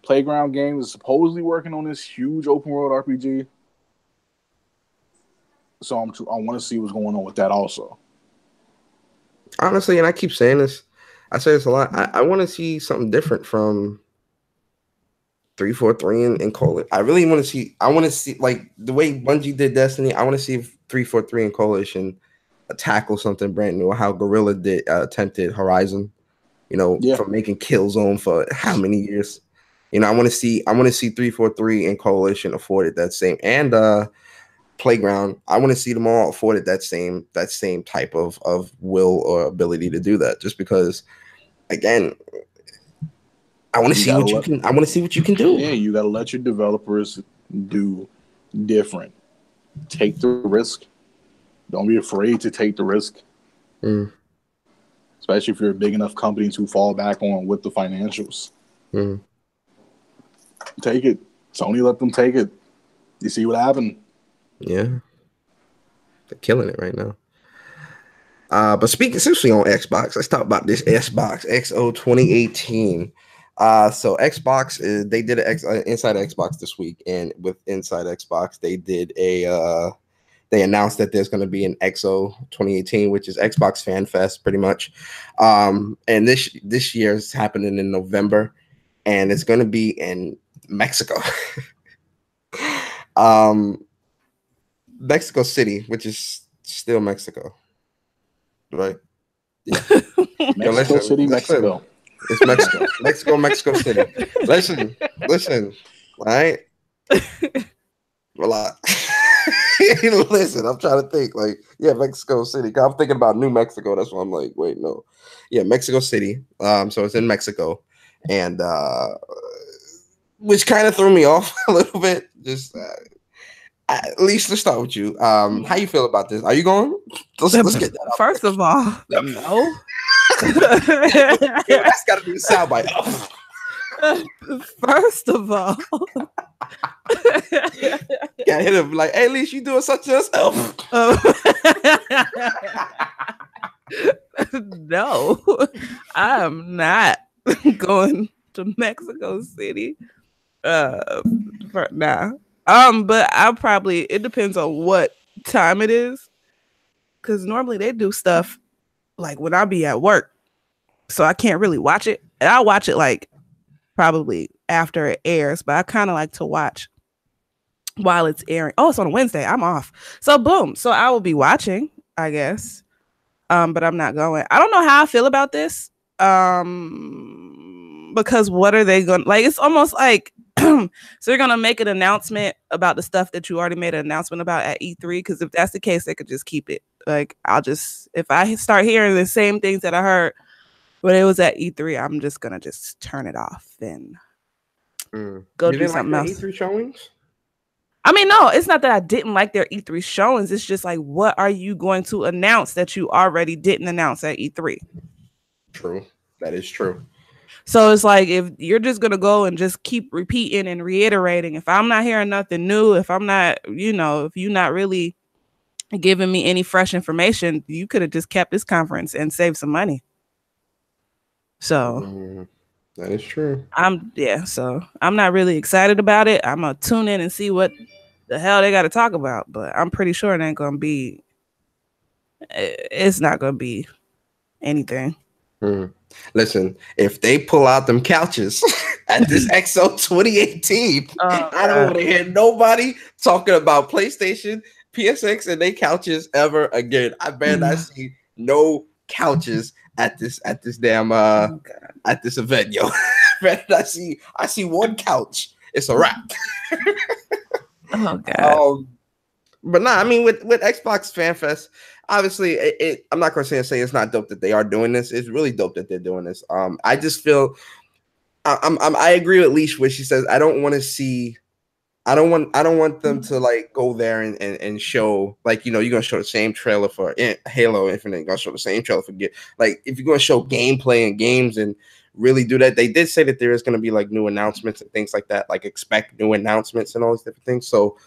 Playground Games is supposedly working on this huge open world RPG. So I want to see what's going on with that also. Honestly, and I keep saying this, I say this a lot. I want to see something different from 343 and Coalition. I really want to see. I want to see like the way Bungie did Destiny. I want to see if 343 and Coalition tackle something brand new. Or how Gorilla did attempted Horizon. You know, Yeah, from making Killzone for how many years. You know, I want to see 343 and Coalition afforded that same and Playground. I want to see them all afforded that same type of will or ability to do that. Just because, again, I want to you see gotta what you let can. I want to see what you can do. yeah you gotta let your developers do different. Take the risk. Don't be afraid to take the risk, Mm, especially if you're a big enough company to fall back on with the financials. mm, Take it. Sony let them take it. You see what happened? yeah, they're killing it right now. But speaking especially on Xbox, let's talk about this Xbox XO2018. So Xbox is they did an Inside Xbox this week, and with Inside Xbox, they did they announced that there's going to be an XO 2018, which is Xbox Fan Fest, pretty much. And this year is happening in November, and it's going to be in Mexico. um, Mexico City, which is still Mexico, right? Yeah. Yo, Mexico City, listen. Mexico. It's Mexico City. Listen. All right, relax. Listen, I'm trying to think. Like, yeah, Mexico City. I'm thinking about New Mexico. That's why I'm like, wait, no. Yeah, Mexico City. So it's in Mexico, and which kind of threw me off a little bit. Just at least let's start with you. How you feel about this? Are you going? Let's get that out. First of all, no. That's got to be the soundbite. First of all, Yeah, hit him like, hey, at least you doing such as no, I'm not going to Mexico City. Nah. But it depends on what time it is, because normally they do stuff like when I be at work, so I can't really watch it. And I watch it like probably after it airs, but I kind of like to watch while it's airing. Oh, it's on a Wednesday. I'm off. So boom. So I will be watching, I guess. But I'm not going. I don't know how I feel about this. Because what are they going like? It's almost like so you're gonna make an announcement about the stuff that you already made an announcement about at E3. Because if that's the case, they could just keep it. Like if I start hearing the same things that I heard when it was at E3, I'm just gonna just turn it off and go you do didn't something like else. E3 showings? I mean, no, it's not that I didn't like their E3 showings. It's just like, what are you going to announce that you already didn't announce at E3? True. That is true. So it's like, if you're just going to go and just keep repeating and reiterating, if I'm not hearing nothing new, if I'm not, if you're not really giving me any fresh information, you could have just kept this conference and saved some money. So that is true. So I'm not really excited about it. I'm going to tune in and see what the hell they got to talk about. But I'm pretty sure it ain't gonna be. It's not gonna be anything. Listen, if they pull out them couches at this XO 2018, I don't want to hear nobody talking about PlayStation, PSX, and they couches ever again. I bet I see no couches at this damn at this event, yo. I see one couch. It's a wrap. Oh god. But nah, I mean with Xbox Fan Fest, obviously I'm not gonna say it's not dope that they are doing this. It's really dope that they're doing this. I just feel I agree with Leash where she says I don't want them to like go there and show like you're gonna show the same trailer for Halo Infinite, you're gonna show the same trailer for like if you're gonna show gameplay and games and really do that. They did say that there is gonna be like new announcements and things like that, like expect new announcements and all these different things. So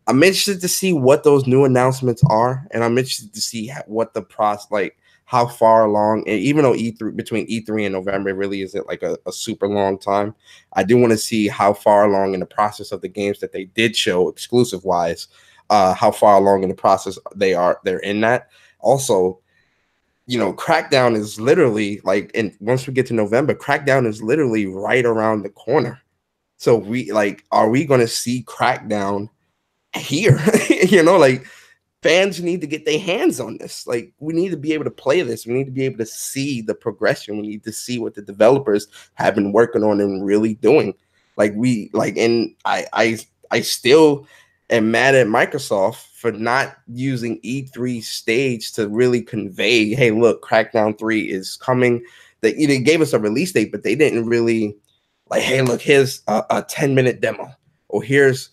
I'm interested to see what those new announcements are, and I'm interested to see what the process, like how far along. And even though between E3 and November really isn't like a super long time, I do want to see how far along in the process of the games that they did show exclusive wise, how far along in the process they're in that. Also, Crackdown is literally like, and once we get to November, Crackdown is literally right around the corner. So are we going to see Crackdown here? Like fans need to get their hands on this. Like we need to be able to play this. We need to be able to see the progression. We need to see what the developers have been working on and really doing. And I still am mad at Microsoft for not using E3 stage to really convey, hey, look, Crackdown 3 is coming. They gave us a release date, but they didn't really like, hey, look, here's a 10-minute demo, or here's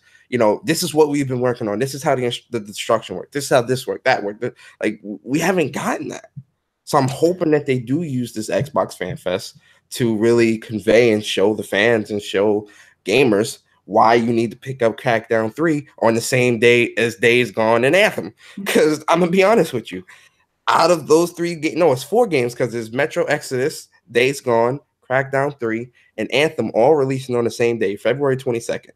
this is what we've been working on. This is how the destruction worked. This is how this worked, that worked. Like, we haven't gotten that. So I'm hoping that they do use this Xbox Fan Fest to really convey and show the fans and show gamers why you need to pick up Crackdown 3 on the same day as Days Gone and Anthem. Because I'm going to be honest with you. Out of those three games, no, it's 4 games because there's Metro Exodus, Days Gone, Crackdown 3, and Anthem all releasing on the same day, February 22nd.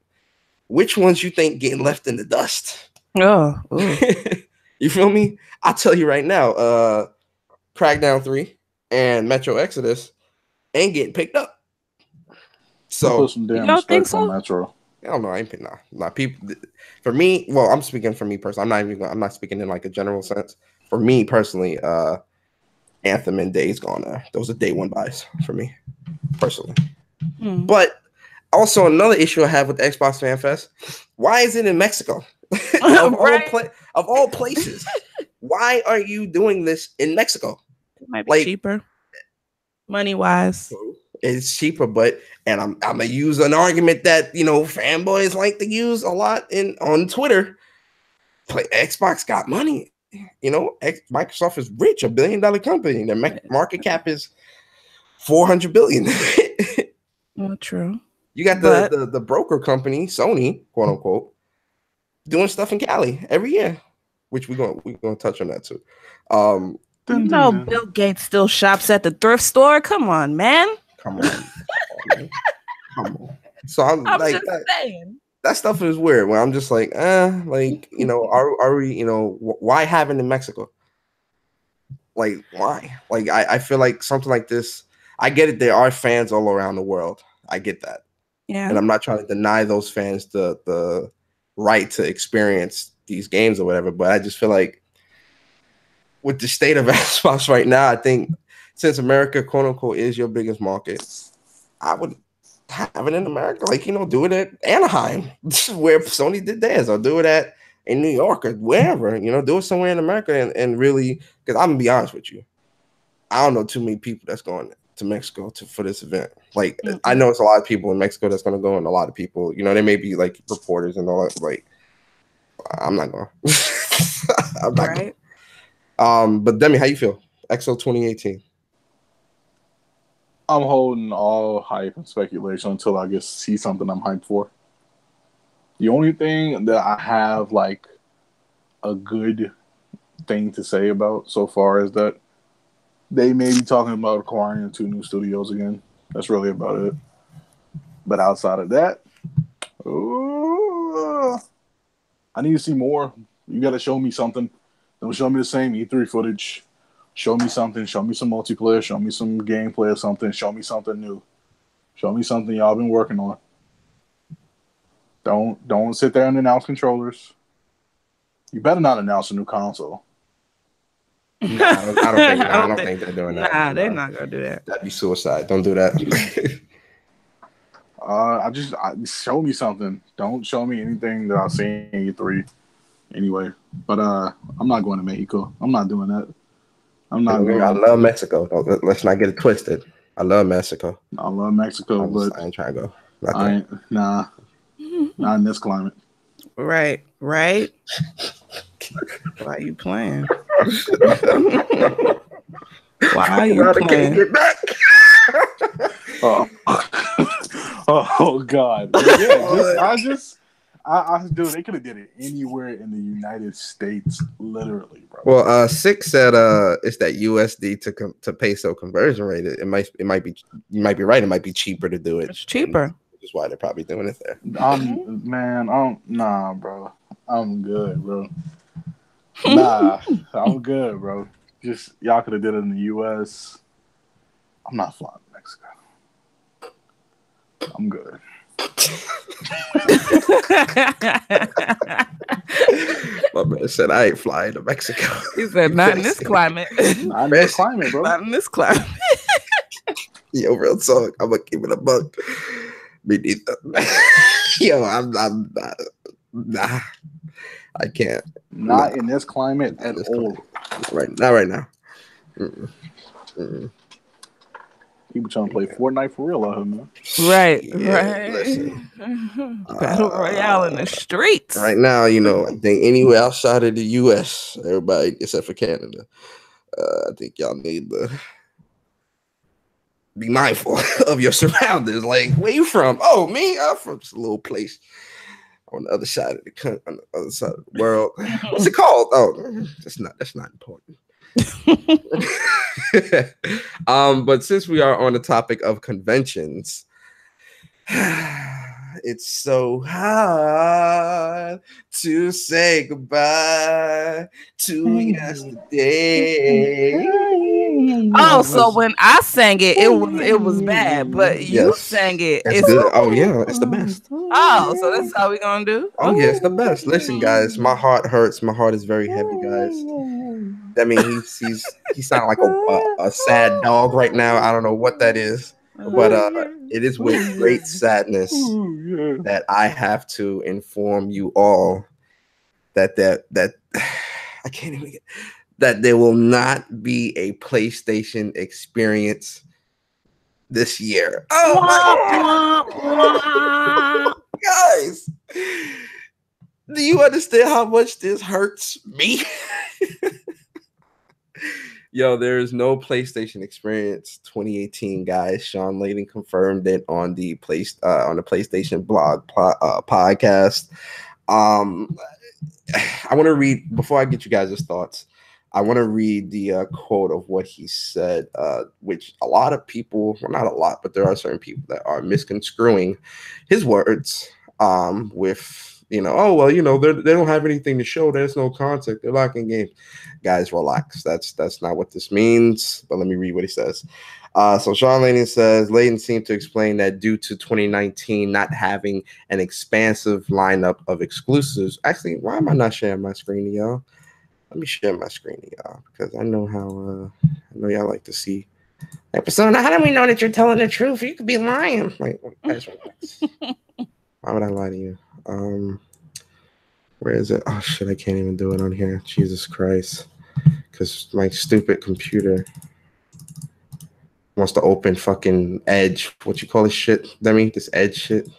Which ones you think getting left in the dust? Oh, you feel me? I'll tell you right now, Crackdown 3 and Metro Exodus ain't getting picked up. So put some damn respect on Metro. I don't know. I ain't picking nah. People, for me, well, I'm speaking for me personally. I'm not speaking in like a general sense. For me personally, Anthem and Days Gone, those are day one buys for me personally. But also, another issue I have with the Xbox Fan Fest, why is it in Mexico? of all places, why are you doing this in Mexico? It might be cheaper, money-wise. It's cheaper, and I'm gonna use an argument that fanboys like to use a lot on Twitter. Xbox got money. Microsoft is rich, $1 billion company. Their market cap is $400 billion. Well, true. You got the broker company, Sony, quote unquote, doing stuff in Cali every year, which we're gonna touch on that too. Bill Gates still shops at the thrift store. Come on, man. Come on. So I'm like just saying. That stuff is weird. Where I'm just like, are we, why have it in Mexico? Like, why? Like, I feel like something like this. I get it. There are fans all around the world. I get that. Yeah. And I'm not trying to deny those fans the right to experience these games or whatever, but I just feel like with the state of Xbox right now, I think since America, quote unquote, is your biggest market, I would have it in America. Like, do it at Anaheim, where Sony did theirs, or do it in New York or wherever, do it somewhere in America and really, because I'm gonna be honest with you, I don't know too many people that's going to Mexico for this event. Like, I know it's a lot of people in Mexico that's going to go, and a lot of people, there may be like reporters and all that. Like, I'm not going. I'm not going. But Demi, how you feel? XO 2018. I'm holding all hype and speculation until I see something I'm hyped for. The only thing that I have like a good thing to say about so far is that they may be talking about acquiring 2 new studios again. That's really about it. But outside of that, I need to see more. You got to show me something. Don't show me the same E3 footage. Show me something. Show me some multiplayer. Show me some gameplay or something. Show me something new. Show me something y'all been working on. Don't sit there and announce controllers. You better not announce a new console. No, I don't think they're doing that. Nah, they're not gonna do that. That'd be suicide. Don't do that. I show me something. Don't show me anything that I've seen in E3. Anyway, but I'm not going to Mexico. I'm not doing that. I'm not. I love Mexico. Let's not get it twisted. I love Mexico. I love Mexico, but I ain't trying to go. Not in this climate. Right. Why are you playing? Why are you playing? Get back. Oh God! Yeah, dude, they could have did it anywhere in the United States, literally, bro. Well, Six said it's that USD to peso conversion rate. It might be, you might be right. It might be cheaper to do it. It's cheaper. Which is why they're probably doing it there. Nah, bro. I'm good, bro. Nah, I'm good, bro. Just y'all could have did it in the US. I'm not flying to Mexico. I'm good. My man said I ain't flying to Mexico. He said not in this climate. Not in this climate, bro. Not in this climate. Yo, real talk. I'm gonna keep it a buck. Me neither. Yo, I'm not. Nah, I can't. Not in this climate at all. Not right now. People trying to play Fortnite for real out here, man. Right. Battle Royale in the streets. Right now, I think anywhere outside of the US, everybody except for Canada, I think y'all need to be mindful of your surroundings. Like, where you from? Oh, me? I'm from this little place on the other side of the country, on the other side of the world. What's it called? Oh, that's not important. But since we are on the topic of conventions, it's so hard to say goodbye to yesterday. Oh, so when I sang it, it was bad, but you sang it. It's good. Oh yeah, it's the best. Oh, so that's how we gonna do? Oh yeah, it's the best. Listen, guys, my heart hurts. My heart is very heavy, guys. I mean, he sounds like a sad dog right now. I don't know what that is, but it is with great sadness that I have to inform you all that I can't even get that there will not be a PlayStation experience this year. Oh my guys, do you understand how much this hurts me? Yo, there is no PlayStation experience 2018, guys. Sean Layden confirmed it on the PlayStation blog podcast. I want to read, before I get you guys' thoughts, I want to read the quote of what he said, which a lot of people, well, not a lot, but there are certain people that are misconstruing his words with, they don't have anything to show. There's no content. They're locking games. Guys, relax. That's not what this means. But let me read what he says. So Sean Layden says, Layden seemed to explain that due to 2019 not having an expansive lineup of exclusives. Actually, why am I not sharing my screen to y'all? Let me share my screen to y'all because I know how I know y'all like to see. Hey, Persona, how do we know that you're telling the truth? You could be lying. Like, guys, relax. Why would I lie to you? Where is it? Oh shit, I can't even do it on here. Jesus Christ. Because my stupid computer wants to open fucking Edge. What you call this shit, Demi? This Edge shit.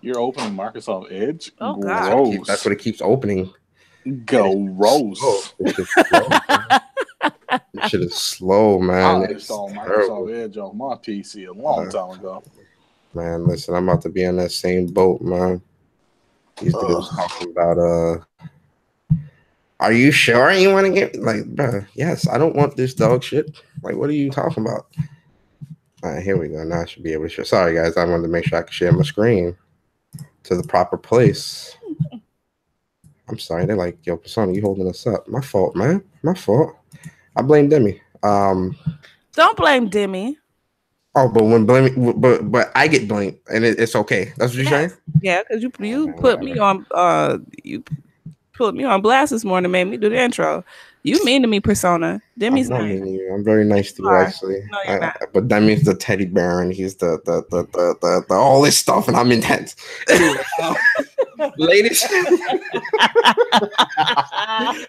You're opening Microsoft Edge? Oh God. That's what it keeps opening. Gross. This shit is slow, man. I installed Microsoft Edge on my PC a long time ago. Man, listen, I'm about to be on that same boat, man. These dudes talking about are you sure you want to get bruh, yes, I don't want this dog shit. Like, what are you talking about? All right, here we go. Now I should be able to share. Sorry guys, I wanted to make sure I could share my screen to the proper place. I'm sorry. They're like, yo, Persona, you holding us up. My fault, man. My fault. I blame Demi. Don't blame Demi. Oh, but when blaming, but I get blamed, and it's okay. That's what you're saying. Yeah, because you Oh, you man, put me on you put me on blast this morning, made me do the intro. You mean to me, Persona. Demi's I'm not nice. mean to you. I'm very nice to You you, are. actually. No, you're not. But that means the teddy bear, and he's the all this stuff, and I'm intense. Anyway, ladies.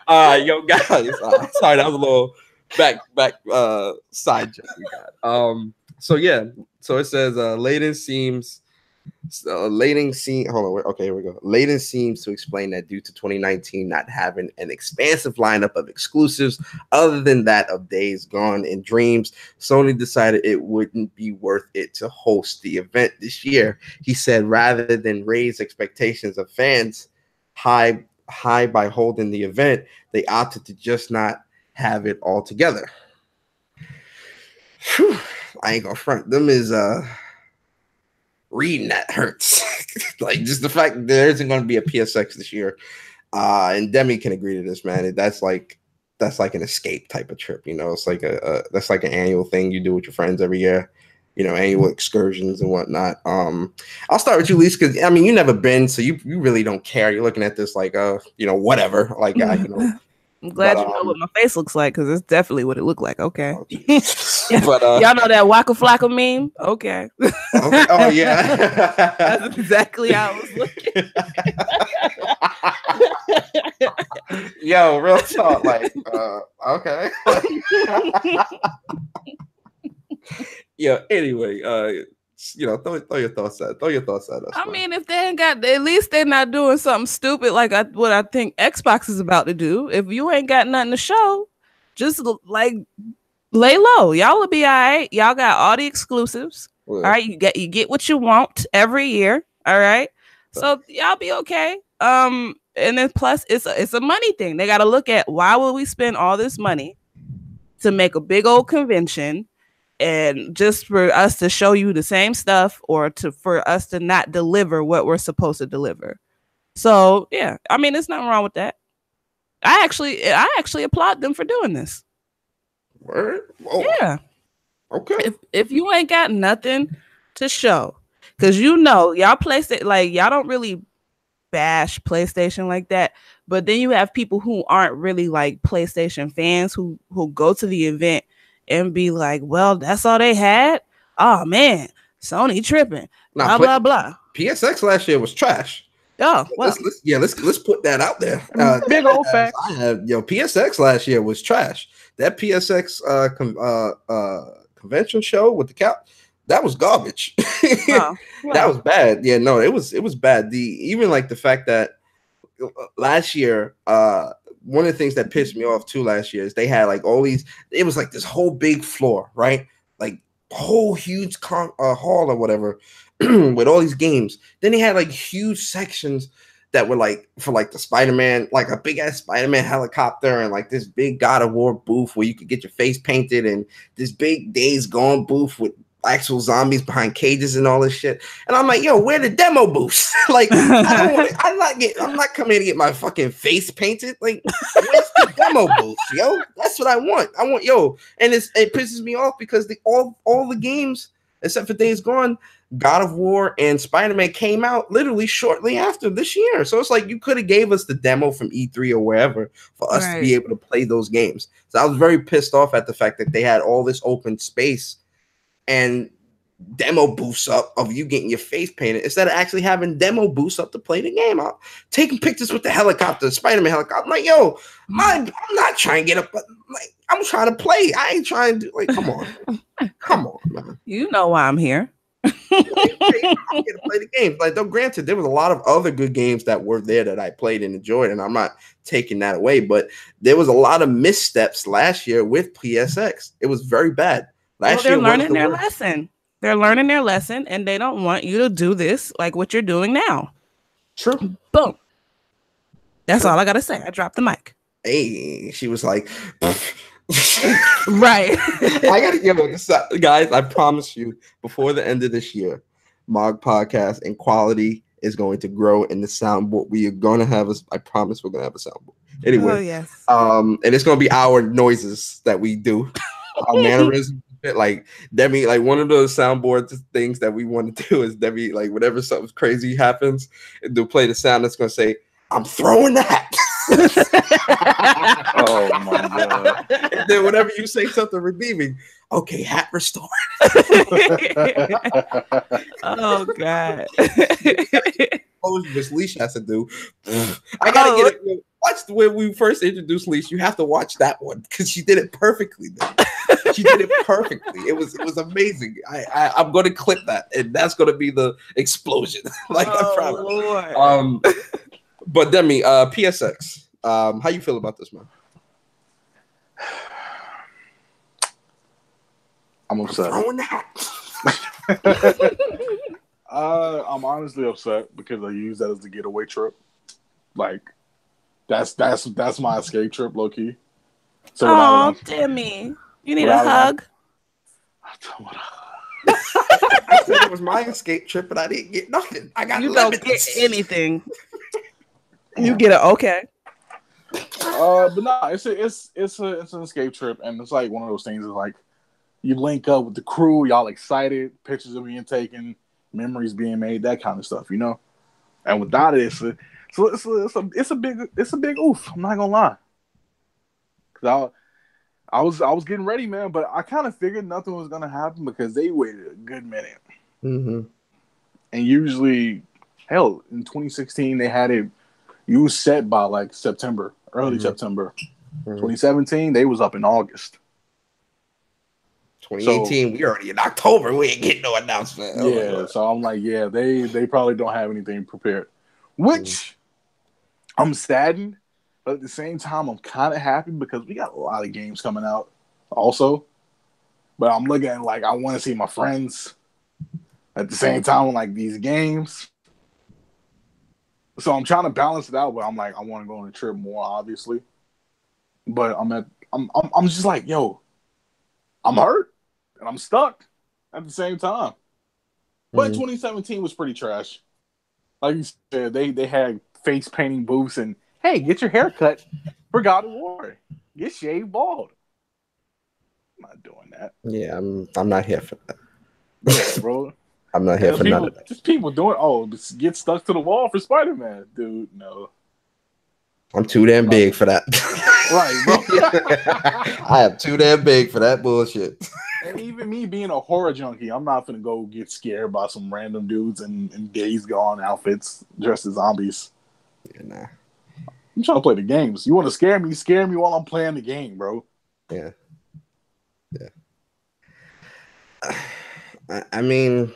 Yo, guys. Sorry, that was a little back side joke we got. So yeah, so it says Layden seems. Hold on. Okay, here we go. Layden seems to explain that due to 2019 not having an expansive lineup of exclusives other than that of Days Gone and Dreams, Sony decided it wouldn't be worth it to host the event this year. He said rather than raise expectations of fans high by holding the event, they opted to just not have it all together. Whew, I ain't gonna front. Them is reading that hurts. Like just the fact that there isn't going to be a PSX this year, and Demi can agree to this, man. That's like an escape type of trip, you know. It's like that's like an annual thing you do with your friends every year, you know, annual excursions and whatnot. I'll start with you, Lisa, because I mean you never been, so you really don't care. You're looking at this like you know, whatever. Like you know. I'm glad you know what my face looks like because it's definitely what it looked like. Okay. But y'all know that Waka Flocka meme? Okay. Okay. Oh yeah. That's exactly how I was looking. Yo, real talk. Like, okay. Yeah. Anyway, you know, throw your thoughts at. Throw your thoughts at us. I mean, if they ain't got, at least they're not doing something stupid like what I think Xbox is about to do. If you ain't got nothing to show, just like lay low. Y'all will be all right. Y'all got all the exclusives. All right, you get what you want every year. All right, so y'all be okay. And then plus it's a money thing. They got to look at why would we spend all this money to make a big old convention and just for us to show you the same stuff or for us to not deliver what we're supposed to deliver. So yeah, I mean, there's nothing wrong with that. I actually applaud them for doing this. Word? Whoa. Yeah. Okay. If you ain't got nothing to show, because you know y'all PlayStation, like y'all don't really bash PlayStation like that, but then you have people who aren't really like PlayStation fans who go to the event and be like, well, that's all they had. Oh man, Sony tripping. Blah blah blah. PSX last year was trash. Oh well, let's put that out there. Big old facts. PSX last year was trash. That PSX convention show with the cap, that was garbage. That was bad. Yeah, no, it was bad. Even like the fact that last year, one of the things that pissed me off too last year is they had like all these. It was like this whole big floor, right? Like whole huge hall or whatever with all these games. Then they had like huge sections that were like for like the Spider-Man, like a big ass Spider-Man helicopter and like this big God of War booth where you could get your face painted and this big Days Gone booth with actual zombies behind cages and all this shit. And I'm like, yo, where the demo booths? Like, I'm not coming here to get my fucking face painted. Like, where's the demo booth, yo? That's what I want. And it pisses me off because all the games except for Days Gone, God of War and Spider-Man came out literally shortly after this year. So it's like you could have gave us the demo from E3 or wherever for us to be able to play those games. So I was very pissed off at the fact that they had all this open space and demo booths up of you getting your face painted instead of actually having demo booths up to play the game out. Taking pictures with the helicopter, Spider-Man helicopter. I'm like, yo, I'm not trying to get up, but like I'm trying to play. I ain't trying to come on, man. You know why I'm here. I'm here to play the games. Like, though, granted, there was a lot of other good games that were there that I played and enjoyed, and I'm not taking that away. But there was a lot of missteps last year with PSX. It was very bad. They're learning their lesson. They're learning their lesson, and they don't want you to do this like what you're doing now. True. Boom. That's all I gotta say. I dropped the mic. Hey, she was like, right. I gotta give this guys. I promise you, before the end of this year, Mog Podcast and quality is going to grow in the soundboard. We are going to have I promise we're going to have a soundboard. Anyway, oh, yes. And it's going to be our noises that we do, our mannerisms. Like Demi, like one of the soundboard things that we want to do is Demi, like whenever something crazy happens, they'll play the sound that's going to say, "I'm throwing the hat." Oh my god! And then whenever you say something redeeming, okay, hat restored. Oh god! This Leash has to do. I gotta get it. Watch when we first introduced Leash. You have to watch that one because she did it perfectly. She did it perfectly. It was amazing. I'm gonna clip that, and that's gonna be the explosion. Like I promise. Lord. But Demi, PSX. How you feel about this, man? I'm upset. Throwing that. I'm honestly upset because I use that as the getaway trip. Like, that's my escape trip, low key. So oh, Demi, you need a hug. I said it was my escape trip, but I didn't get nothing. I got you don't get anything. You get it, okay. But no, it's an escape trip, and it's like one of those things. Is like you link up with the crew, y'all excited, pictures are being taken, memories being made, that kind of stuff, you know. And without it, it's a big oof. I'm not gonna lie, because I was getting ready, man, but I kind of figured nothing was gonna happen because they waited a good minute. Mm-hmm. And usually, hell, in 2016 they had it. You was set by like September, early September. 2017, they was up in August. 2018, we already in October. We ain't getting no announcement. Yeah, so I'm like, yeah, they probably don't have anything prepared. Which I'm saddened, but at the same time, I'm kind of happy because we got a lot of games coming out also. But I'm looking at like I want to see my friends at the same time like these games. So I'm trying to balance it out, but I'm like, I want to go on a trip more, obviously. But I'm just like, yo, I'm hurt and I'm stuck at the same time. But 2017 was pretty trash. Like you said, they had face painting booths and hey, get your hair cut for God of War. Get shaved bald. I'm not doing that. Yeah, I'm not here for that. Yeah, bro. I'm not here for none of that. Just people doing, get stuck to the wall for Spider-Man. Dude, no. I'm too damn big for that. Right, bro. I am too damn big for that bullshit. And even me being a horror junkie, I'm not going to go get scared by some random dudes in Days Gone outfits dressed as zombies. Yeah, nah. I'm trying to play the games. You want to scare me? Scare me while I'm playing the game, bro. Yeah. I mean,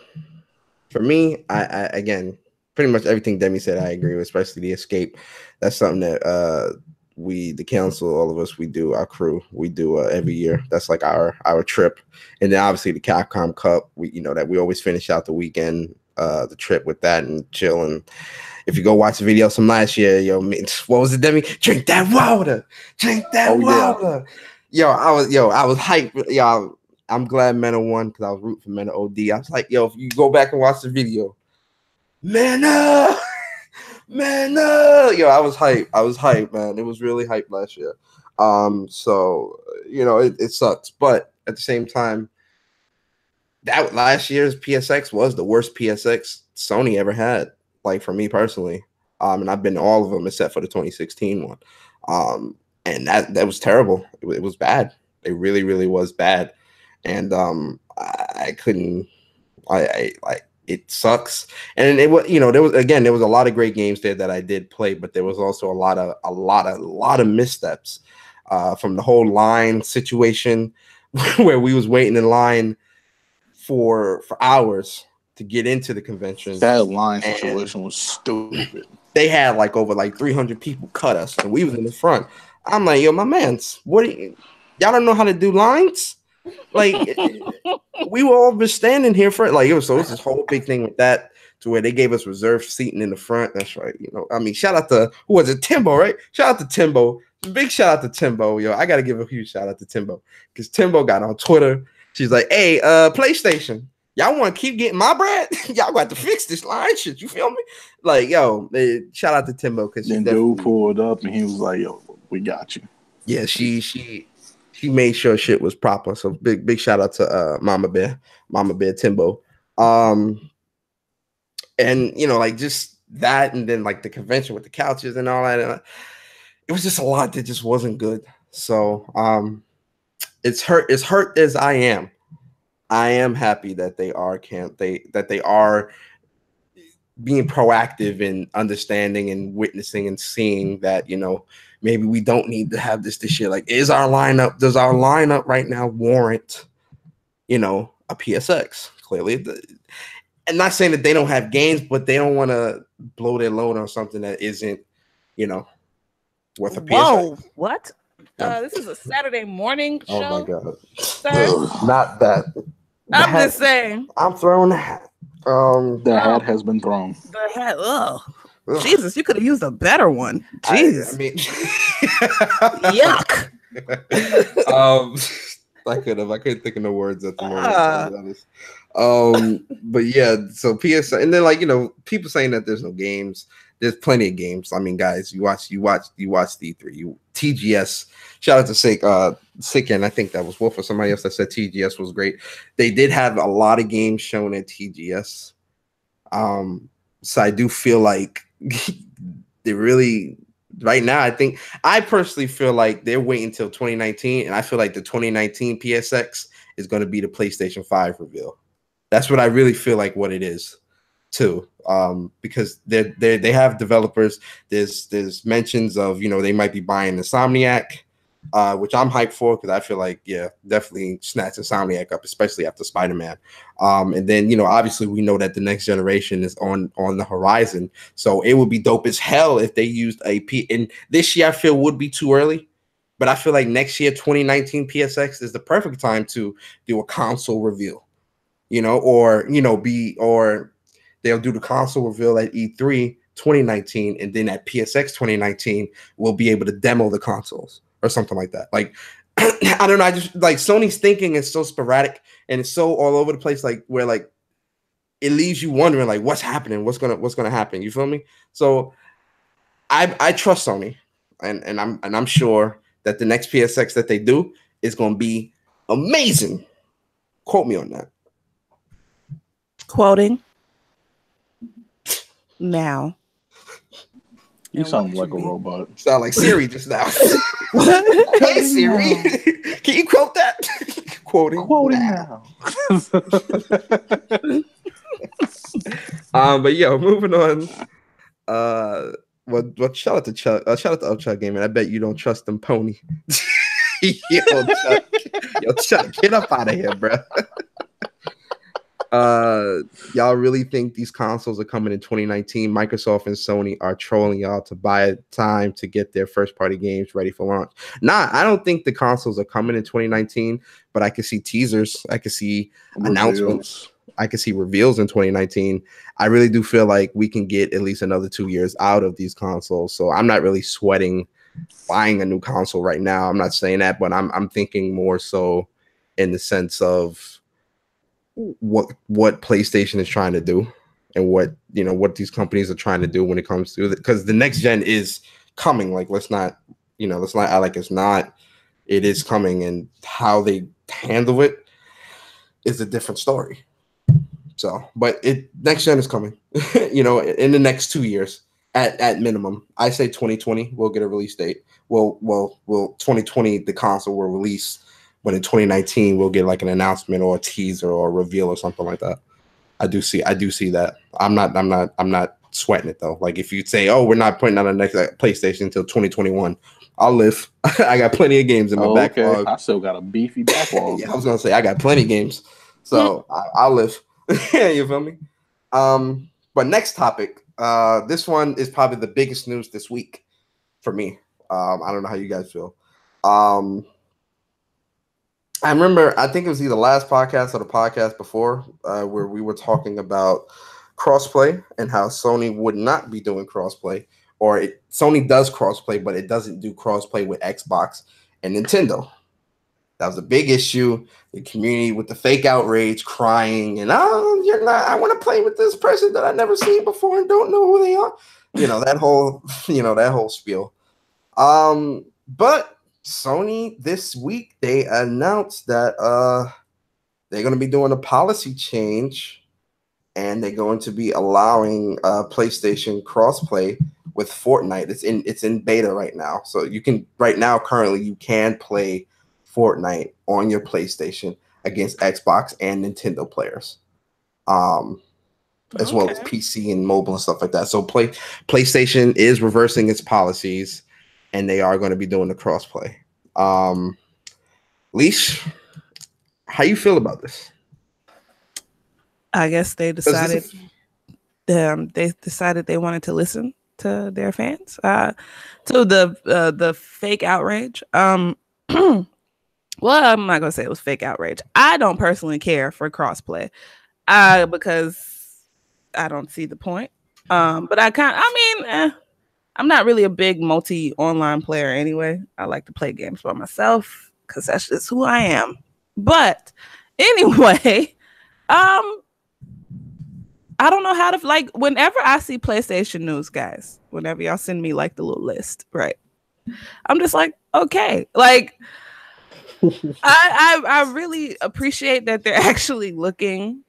for me, I again, pretty much everything Demi said, I agree with, especially the escape. That's something that the council, all of us, we do, our crew, we do every year. That's like our trip. And then obviously the Capcom Cup, that we always finish out the weekend, the trip with that and chill. And if you go watch the video from last year, what was it, Demi? Drink that water. Drink that water. Yeah. I was hyped. Yo, I'm glad Mena won because I was rooting for Mena OD. I was like, yo, if you go back and watch the video, Mena. Yo, I was hyped, man. It was really hyped last year. So it sucks, but at the same time, that last year's PSX was the worst PSX Sony ever had. Like for me personally, and I've been to all of them except for the 2016 one. And that was terrible. It was bad. It really, really was bad. And I couldn't. It sucks. And it was, there was a lot of great games there that I did play, but there was also a lot of missteps from the whole line situation where we was waiting in line for hours to get into the convention. That line situation was stupid. They had over 300 people cut us, and we was in the front. I'm like, yo, my mans, y'all don't know how to do lines? We were all just standing here for it was this whole big thing with that to where they gave us reserved seating in the front. That's right. Shout out to who was it? Timbo, right? Shout out to Timbo. Big shout out to Timbo. Yo, I gotta give a huge shout out to Timbo because Timbo got on Twitter. She's like, hey, PlayStation, y'all want to keep getting my bread? Y'all got to fix this line shit. You feel me? Like, yo, shout out to Timbo because she dude pulled up and he was like, "Yo, we got you." Yeah, she made sure shit was proper. So big shout out to Mama Bear Timbo. And like just that, and then like the convention with the couches and all that. It was just a lot that just wasn't good. So it's hurt as I am. I am happy that they are being proactive in understanding and witnessing and seeing that, maybe we don't need to have this year. Like, does our lineup right now warrant, a PSX? Clearly, and not saying that they don't have games, but they don't want to blow their load on something that isn't, worth a PSX. Whoa, what? This is a Saturday morning show. Oh my god, sir. Not that. I'm just saying. I'm throwing the hat. The hat has been thrown. The hat. Ugh. Jesus, you could have used a better one. Jesus. I mean, yuck. I couldn't think of no words at the moment. But yeah, so PS, and then people saying that there's no games. There's plenty of games. I mean, guys, you watch D3, TGS. Shout out to Sick, and I think that was Wolf or somebody else that said TGS was great. They did have a lot of games shown at TGS. So I do feel like they really right now. I personally feel like they're waiting until 2019, and I feel like the 2019 PSX is going to be the PlayStation 5 reveal. That's what I really feel like what it is too. Because they have developers. There's mentions of they might be buying Insomniac, which I'm hyped for because I feel like definitely snatch Insomniac up, especially after Spider-Man. And then obviously we know that the next generation is on the horizon, so it would be dope as hell if they used a P. And this year I feel would be too early, but I feel like next year 2019 PSX is the perfect time to do a console reveal, or they'll do the console reveal at E3 2019, and then at PSX 2019, we'll be able to demo the consoles or something like that. Like, I don't know. I just like Sony's thinking is so sporadic and it's so all over the place. Like where like it leaves you wondering like what's happening, what's gonna happen. You feel me? So I trust Sony, and I'm sure that the next PSX that they do is gonna be amazing. Quote me on that. Quoting. Now. You sound like a robot. Sound like Siri just now. Hey Siri, can you quote that? Quoting now. But moving on. Well, shout out to Upchuck Gaming. I bet you don't trust them pony. Chuck, get up out of here, bro. Y'all really think these consoles are coming in 2019? Microsoft and Sony are trolling y'all to buy time to get their first party games ready for launch. I don't think the consoles are coming in 2019, but I can see teasers, I can see announcements, I can see reveals in 2019. I really do feel like we can get at least another 2 years out of these consoles. So I'm not really sweating buying a new console right now. I'm not saying that, but I'm thinking more so in the sense of what PlayStation is trying to do and what these companies are trying to do when it comes to it, because the next gen is coming. Like let's not act like it's not. It is coming, and how they handle it is a different story. So, but next gen is coming. In the next 2 years at minimum. I say 2020 we'll get a release date. Well 2020 the console will release. But in 2019, we'll get like an announcement or a teaser or a reveal or something like that. I do see that. I'm not sweating it though. Like if you say, "Oh, we're not putting out a next PlayStation until 2021," I'll live. I got plenty of games in my backlog. I still got a beefy backlog. Yeah, I was gonna say I got plenty of games, so I'll live. You feel me? But next topic. This one is probably the biggest news this week for me. I don't know how you guys feel. I remember, I think it was either last podcast or the podcast before, where we were talking about crossplay and how Sony would not be doing crossplay, or Sony does crossplay, but it doesn't do crossplay with Xbox and Nintendo. That was a big issue. The community with the fake outrage, crying, and oh, you're not. I want to play with this person that I've never seen before and don't know who they are. That whole, that whole spiel. But Sony this week they announced that they're going to be doing a policy change, and they're going to be allowing PlayStation crossplay with Fortnite. It's in beta right now, so you can currently you can play Fortnite on your PlayStation against Xbox and Nintendo players, as well as PC and mobile and stuff like that. So PlayStation is reversing its policies, and they are going to be doing the crossplay. Leash, how you feel about this? I guess they decided they wanted to listen to their fans, to the fake outrage. Well, I'm not gonna say it was fake outrage. I don't personally care for crossplay, because I don't see the point. But I'm not really a big multi-online player anyway. I like to play games by myself because that's just who I am. But anyway, I don't know how to, whenever I see PlayStation news, guys, whenever y'all send me the little list, right? I'm just like, okay, I really appreciate that they're actually looking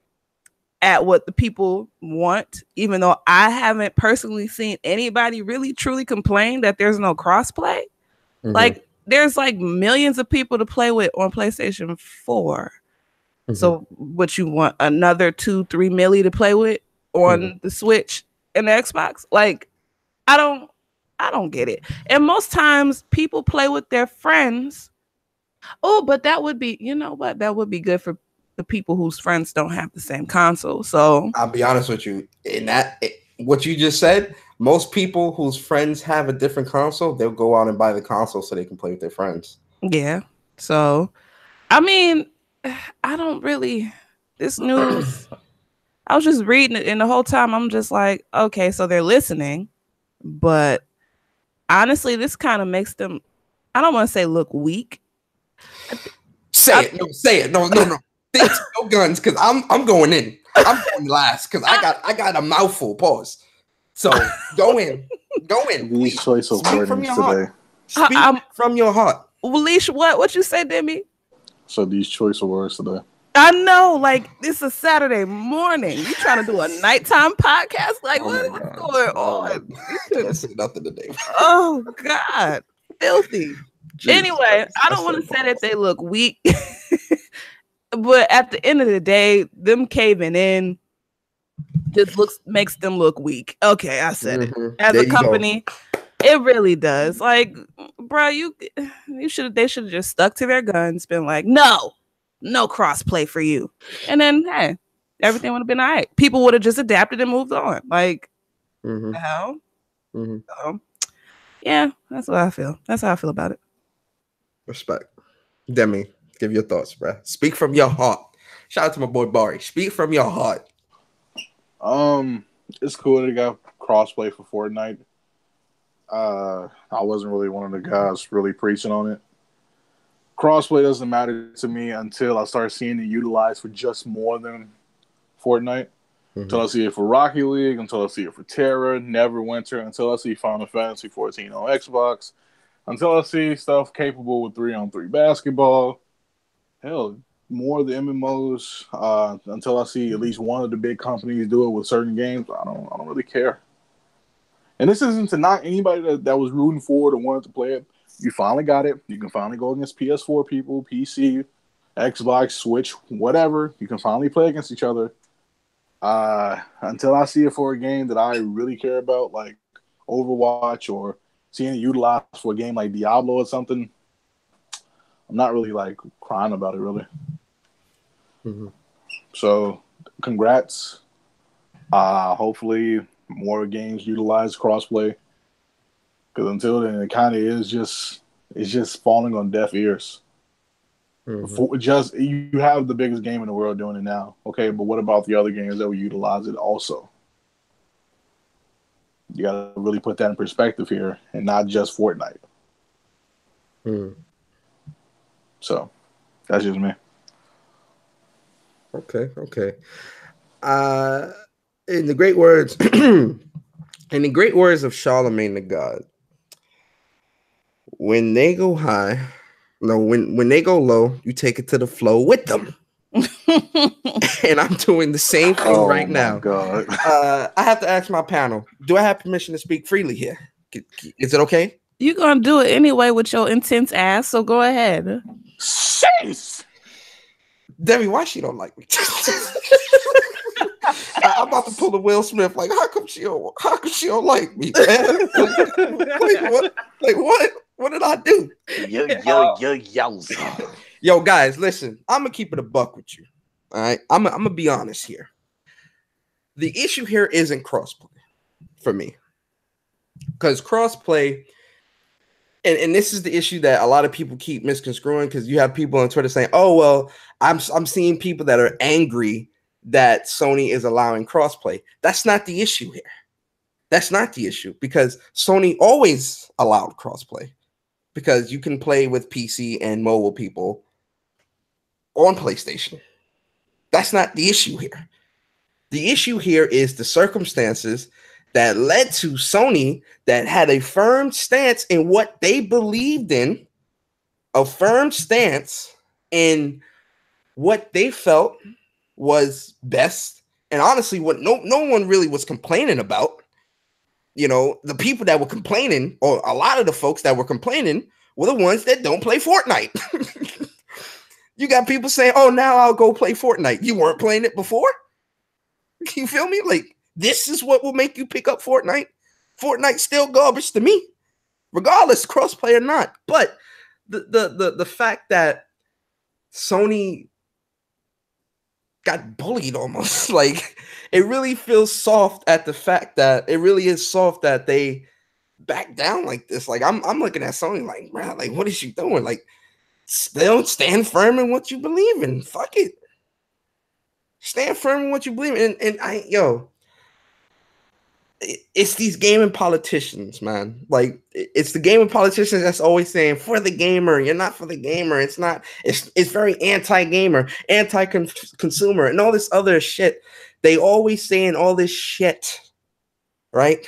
at what the people want, even though I haven't personally seen anybody really truly complain that there's no crossplay. Mm-hmm. There's millions of people to play with on PlayStation 4. Mm-hmm. So what you want, another 2-3 milli to play with on the Switch and the Xbox? I don't get it. And most times people play with their friends. Oh, but that would be, that would be good for the people whose friends don't have the same console. So I'll be honest with you, what you just said, most people whose friends have a different console, they'll go out and buy the console so they can play with their friends. Yeah. So, I don't really, this news, I was just reading it, and the whole time I'm just like, okay, so they're listening, but honestly, this kind of makes them, I don't want to say look weak. Say it. No. No guns, because I'm going in. I'm going last because I got a mouthful. Pause. So go in. These choice of words today. Speak from your heart. Leash, what you say, Demi? So these choice of words today. I know, this is Saturday morning. You trying to do a nighttime podcast? What's going on? Can't say nothing today. Oh God, filthy. Jesus anyway, Christ. I don't want to say that they look weak, but at the end of the day, them caving in just makes them look weak. Okay, I said it. As there a company, it really does. Bro, they should have just stuck to their guns, been like, no crossplay for you, and then hey, everything would have been all right. People would have just adapted and moved on. The hell. So, yeah, that's what I feel. That's how I feel about it. Respect. Demi, give your thoughts, bro. Speak from your heart. Shout out to my boy Barry. Speak from your heart. It's cool they got crossplay for Fortnite. I wasn't really one of the guys really preaching on it. Crossplay doesn't matter to me until I start seeing it utilized for just more than Fortnite. Until I see it for Rocket League, until I see it for Terra, Neverwinter, until I see Final Fantasy 14 on Xbox. Until I see stuff capable with 3-on-3 basketball, hell, more of the MMOs. Until I see at least one of the big companies do it with certain games, I don't really care. And this isn't to knock anybody that was rooting for it or wanted to play it. You finally got it. You can finally go against PS4 people, PC, Xbox, Switch, whatever. You can finally play against each other. Until I see it for a game that I really care about, like Overwatch or seeing it utilized for a game like Diablo or something, I'm not really crying about it, really. So, congrats. Hopefully, more games utilize crossplay. Because until then, it kind of is just falling on deaf ears. You have the biggest game in the world doing it now, okay? But what about the other games that will utilize it also? You got to really put that in perspective here, and not just Fortnite. So, That's just me. Okay. In the great words, in the great words of Charlemagne the God, when they go high, no, when they go low, you take it to the flow with them. And I'm doing the same thing right now. God. I have to ask my panel, do I have permission to speak freely here? Is it okay? You're going to do it anyway with your intense ass, so go ahead. Jeez. Debbie, why she don't like me? I'm about to pull a Will Smith. Like, how come she don't like me, man? What did I do? Yo, guys, listen. I'm gonna keep it a buck with you. All right, I'm gonna be honest here. The issue here isn't crossplay for me, because crossplay, and this is the issue that a lot of people keep misconstruing, because you have people on Twitter saying, "Oh, well, I'm seeing people that are angry that Sony is allowing crossplay." That's not the issue here. That's not the issue, because Sony always allowed crossplay, because you can play with PC and mobile people on PlayStation. That's not the issue here. The issue here is the circumstances that led to Sony that had a firm stance in what they believed in, a firm stance in what they felt was best, and honestly, what no one really was complaining about. You know, the people that were complaining, or a lot of the folks that were complaining, were the ones that don't play Fortnite. You got people saying, "Oh, now I'll go play Fortnite." You weren't playing it before. You feel me? Like, this is what will make you pick up Fortnite. Fortnite's still garbage to me, regardless crossplay or not. But the fact that Sony got bullied almost, like, it really feels soft at the fact that it really is soft that they back down like this. Like, I'm looking at Sony like, man, like, what is she doing? Like, still stand firm in what you believe in. Fuck it. Stand firm in what you believe in. And it's these gaming politicians, man. Like, it's the gaming politicians that's always saying, for the gamer. You're not for the gamer. It's not. It's very anti-gamer, anti-consumer, and all this other shit. They always saying all this shit, right,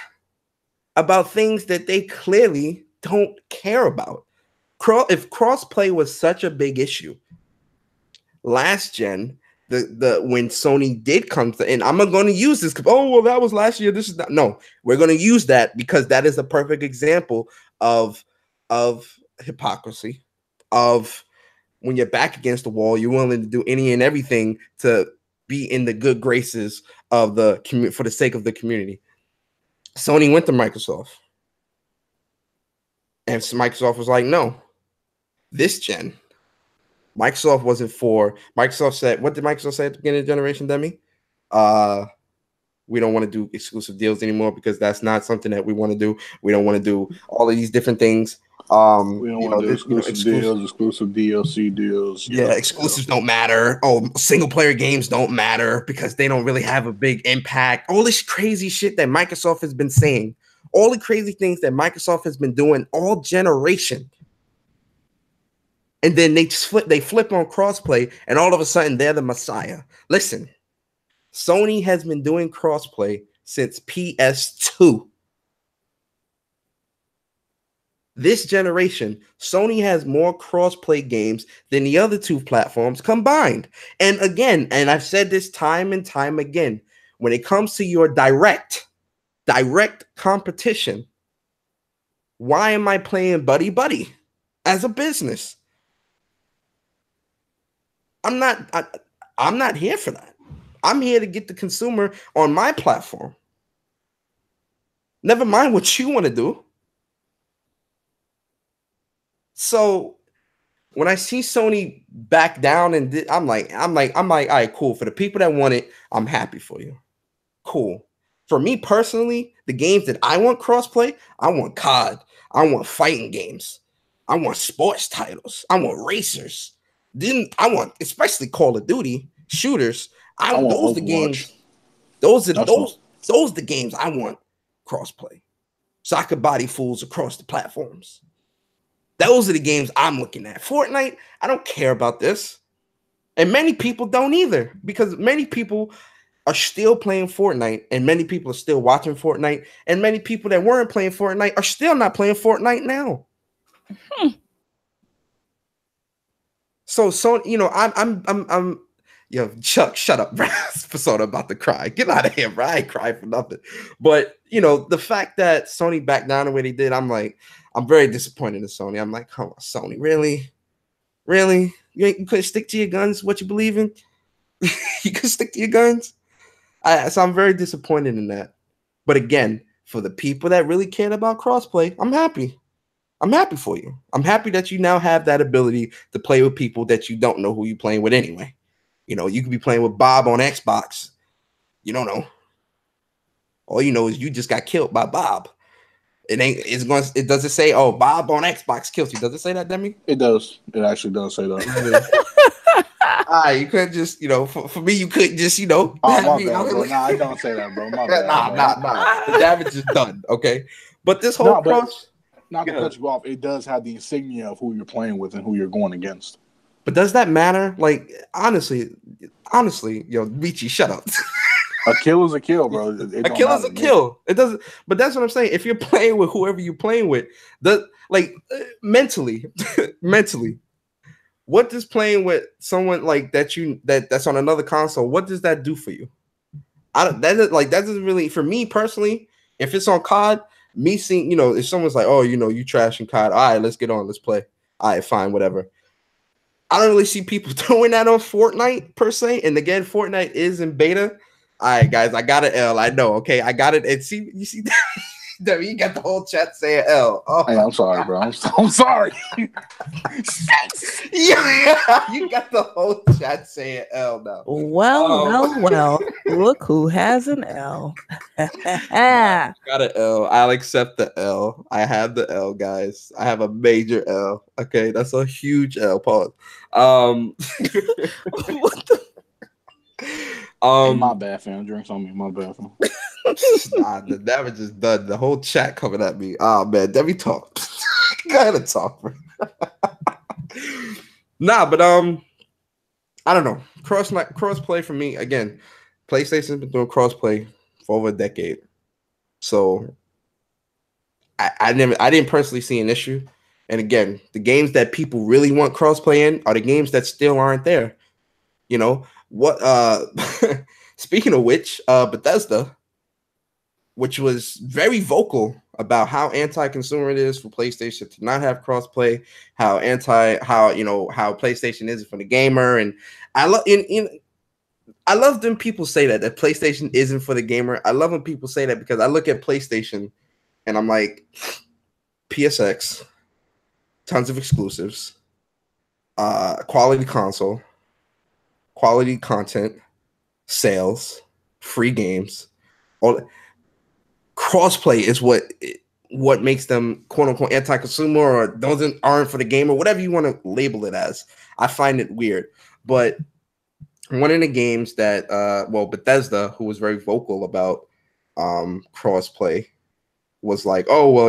about things that they clearly don't care about. If crossplay was such a big issue last gen, when Sony did come to, and I'm not going to use this because, oh, well, that was last year. This is not. No, we're going to use that because that is a perfect example of hypocrisy, of when you're back against the wall, you're willing to do any and everything to be in the good graces of the community for the sake of the community. Sony went to Microsoft, and Microsoft was like, no, this gen. Microsoft wasn't for. Microsoft said, what did Microsoft say at the beginning of the generation, Demi? We don't want to do exclusive deals anymore because that's not something that we want to do. We don't want to do all of these different things. We don't want to do exclusive deals, exclusive DLC deals. Yeah, exclusives don't matter. Oh, single player games don't matter because they don't really have a big impact. All this crazy shit that Microsoft has been saying, all the crazy things that Microsoft has been doing all generation. And then they flip on crossplay, and all of a sudden they're the messiah. Listen, Sony has been doing crossplay since PS2. This generation, Sony has more crossplay games than the other two platforms combined. And again, and I've said this time and time again, when it comes to your direct competition, why am I playing Buddy Buddy as a business? I'm not here for that. I'm here to get the consumer on my platform. Never mind what you want to do. So when I see Sony back down, and I'm like, all right, cool. For the people that want it, I'm happy for you. Cool. For me personally, the games that I want crossplay, I want COD. I want fighting games. I want sports titles. I want racers. Then I want, especially Call of Duty shooters. Those the games. Those are the games I want crossplay, so I could body fools across the platforms. Those are the games I'm looking at. Fortnite, I don't care about this. And many people don't either, because many people are still playing Fortnite, and many people are still watching Fortnite, and many people that weren't playing Fortnite are still not playing Fortnite now. So I'm yo, Chuck, shut up, bro. Persona about to cry. Get out of here, bro. I ain't crying for nothing. But the fact that Sony backed down the way they did, I'm very disappointed in Sony. I'm like, come on, Sony, really? Really? You couldn't stick to your guns, what you believe in? You could stick to your guns. So I'm very disappointed in that. But again, for the people that really cared about crossplay, I'm happy. I'm happy for you. I'm happy that you now have that ability to play with people that you don't know who you're playing with anyway. You could be playing with Bob on Xbox. You don't know. All you know is you just got killed by Bob. It doesn't say, oh, Bob on Xbox kills you. Does it say that, Demi? It does. It actually does say that. You couldn't just, for me, you couldn't just, Oh, my bad, bro. Nah, I don't say that, bro. My bad. Nah. The damage is done, okay? But this whole not to cut you off, it does have the insignia of who you're playing with and who you're going against. But does that matter? Like, honestly, Michi, shut up. A kill is a kill, bro. A kill is a kill. It doesn't. But that's what I'm saying. If you're playing with whoever you're playing with, mentally, what does playing with someone like that's on another console? What does that do for you? That doesn't really, for me personally. If it's on COD, me seeing, if someone's like, oh, you trashing COD, all right, let's get on, let's play. All right, fine, whatever. I don't really see people doing that on Fortnite per se. And again, Fortnite is in beta. All right, guys, I got an L. I know, okay, I got it. And you see that you got the whole chat saying L. Oh, hey, I'm sorry, bro. I'm sorry. Yeah, you got the whole chat saying L now. Well. Look who has an L. Got an L. I'll accept the L. I have the L, guys. I have a major L. Okay, that's a huge L. Pause. What the? Hey, my bad, fam. Drinks on me. My bad, fam. Nah, the damage is done. The whole chat coming at me. Oh man, let me talk. Go ahead and talk, bro. Nah, but I don't know. Crossplay for me, again, PlayStation's been doing crossplay for over a decade. So I didn't personally see an issue. And again, the games that people really want crossplay in are the games that still aren't there. What speaking of which, Bethesda, which was very vocal about how anti-consumer it is for PlayStation to not have crossplay, how PlayStation isn't for the gamer, and I love them people say that PlayStation isn't for the gamer. I love when people say that because I look at PlayStation and I'm like, PSX, tons of exclusives, quality console, quality content, sales, free games, all. Crossplay is what makes them quote unquote anti-consumer, or aren't for the game, or whatever you want to label it as. I find it weird. But one of the games that Bethesda, who was very vocal about crossplay, was like, oh well,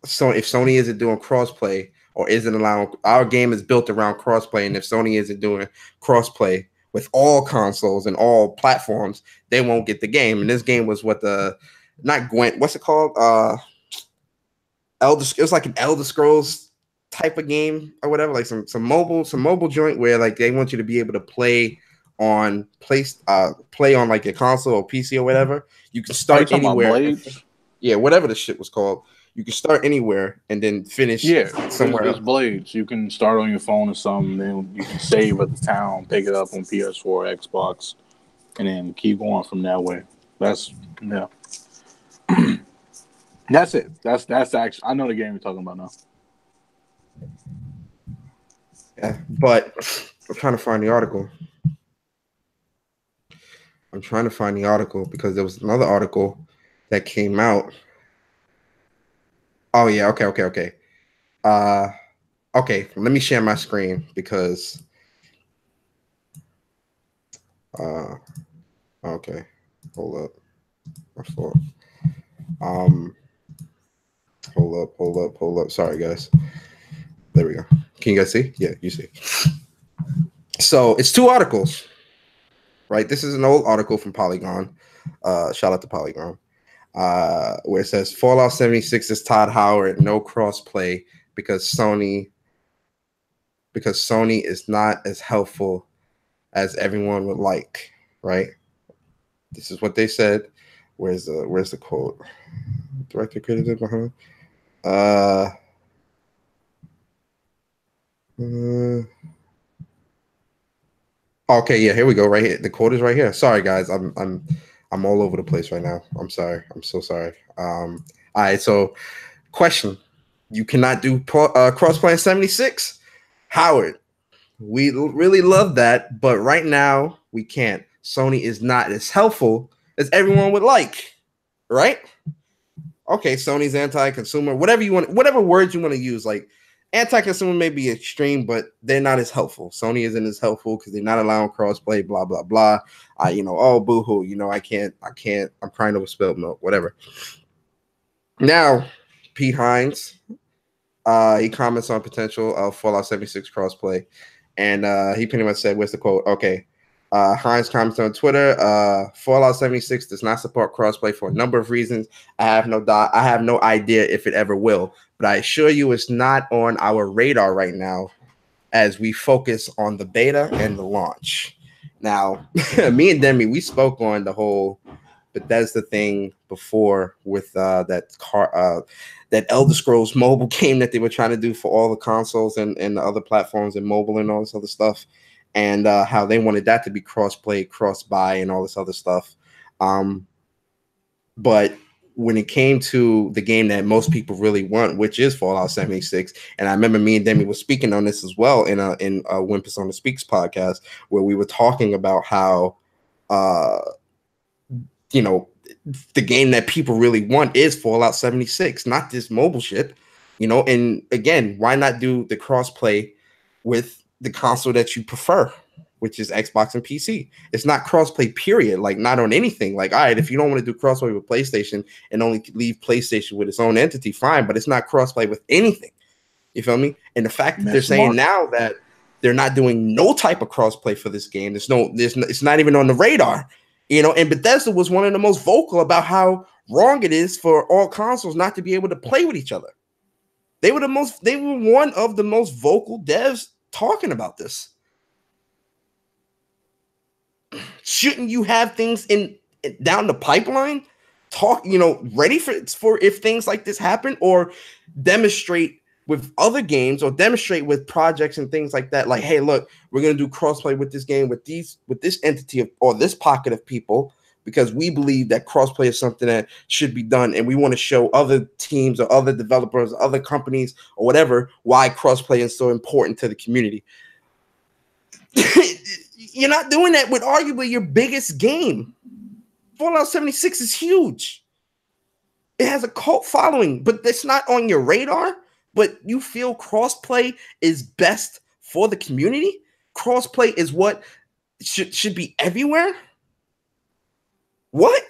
so if Sony isn't doing crossplay or isn't allowing, our game is built around crossplay, and if Sony isn't doing crossplay with all consoles and all platforms, they won't get the game. And this game was what's it called? It was like an Elder Scrolls type of game or whatever, like some mobile joint where like they want you to be able to play on like a console or PC or whatever. You can start anywhere. Yeah, whatever the shit was called. You can start anywhere and then finish somewhere else. Blades. You can start on your phone or something, then you can save at the town, pick it up on PS4, Xbox, and then keep going from that way. That's That's it. That's actually, I know the game you're talking about now. Yeah, but I'm trying to find the article. Because there was another article that came out. Oh yeah, okay. Okay, let me share my screen because okay. Hold up. My fault. Hold up. Sorry, guys. There we go. Can you guys see? Yeah, you see. So it's 2 articles, right? This is an old article from Polygon. Shout out to Polygon. Where it says Fallout 76 is Todd Howard, no crossplay because Sony is not as helpful as everyone would like, right? This is what they said. Where's the quote? Director created behind. Okay, yeah, here we go. Right here, the quote is right here. Sorry, guys, I'm all over the place right now. I'm sorry. I'm so sorry. All right, so question: you cannot do crossplay in 76, Howard. We really love that, but right now we can't. Sony is not as helpful as everyone would like, right? Okay, Sony's anti-consumer, whatever words you want to use. Like anti-consumer may be extreme, but they're not as helpful. Sony isn't as helpful because they're not allowing crossplay. Blah blah blah. Oh boohoo. I can't. I'm crying over spilled milk. Whatever. Now, Pete Hines, he comments on potential of Fallout 76 crossplay, and he pretty much said, "Where's the quote?" Okay. Hines comments on Twitter, Fallout 76 does not support crossplay for a number of reasons. I have no idea if it ever will, but I assure you it's not on our radar right now as we focus on the beta and the launch. Now, me and Demi, we spoke on the whole Bethesda thing before with that Elder Scrolls mobile game that they were trying to do for all the consoles and the other platforms and mobile and all this other stuff. And how they wanted that to be cross-play, cross-buy, and all this other stuff. But when it came to the game that most people really want, which is Fallout 76, and I remember me and Demi were speaking on this as well in When Persona Speaks podcast, where we were talking about how, the game that people really want is Fallout 76, not this mobile shit. And again, why not do the cross-play with the console that you prefer, which is Xbox and PC? It's not crossplay, period. Like, not on anything. Like, all right, if you don't want to do crossplay with PlayStation and only leave PlayStation with its own entity, fine, but it's not crossplay with anything. You feel me? And the fact that they're saying now that they're not doing no type of crossplay for this game, it's not even on the radar. And Bethesda was one of the most vocal about how wrong it is for all consoles not to be able to play with each other. They were one of the most vocal devs talking about this. Shouldn't you have things down the pipeline, ready for if things like this happen, or demonstrate with other games or demonstrate with projects and things like that? Like, hey, look, we're going to do crossplay with this game with this entity or this pocket of people because we believe that crossplay is something that should be done, and we want to show other teams or other developers, or other companies or whatever, why crossplay is so important to the community. You're not doing that with arguably your biggest game. Fallout 76 is huge. It has a cult following, but it's not on your radar. But you feel crossplay is best for the community? Crossplay is what should be everywhere? What?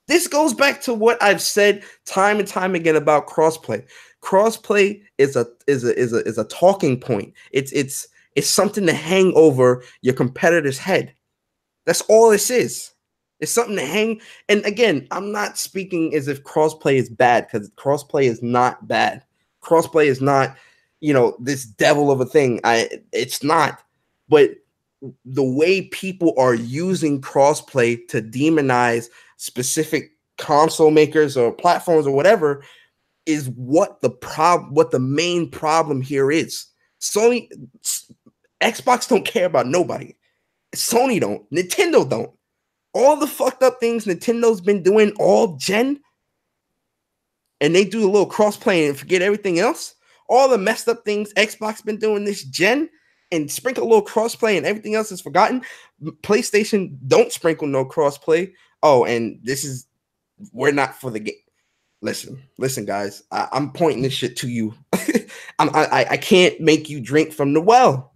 This goes back to what I've said time and time again about crossplay. Crossplay is a talking point. It's something to hang over your competitor's head. That's all this is. It's something to hang. And again, I'm not speaking as if crossplay is bad, because crossplay is not bad. Crossplay is not, this devil of a thing. It's not. But the way people are using crossplay to demonize specific console makers or platforms or whatever is what the main problem here is. Xbox don't care about nobody. Sony don't. Nintendo don't. All the fucked up things Nintendo's been doing all gen, and they do a little crossplay and forget everything else. All the messed up things Xbox been doing this gen and sprinkle a little crossplay and everything else is forgotten. PlayStation don't sprinkle no crossplay. Oh, and we're not for the game. Listen, guys. I'm pointing this shit to you. I can't make you drink from the well,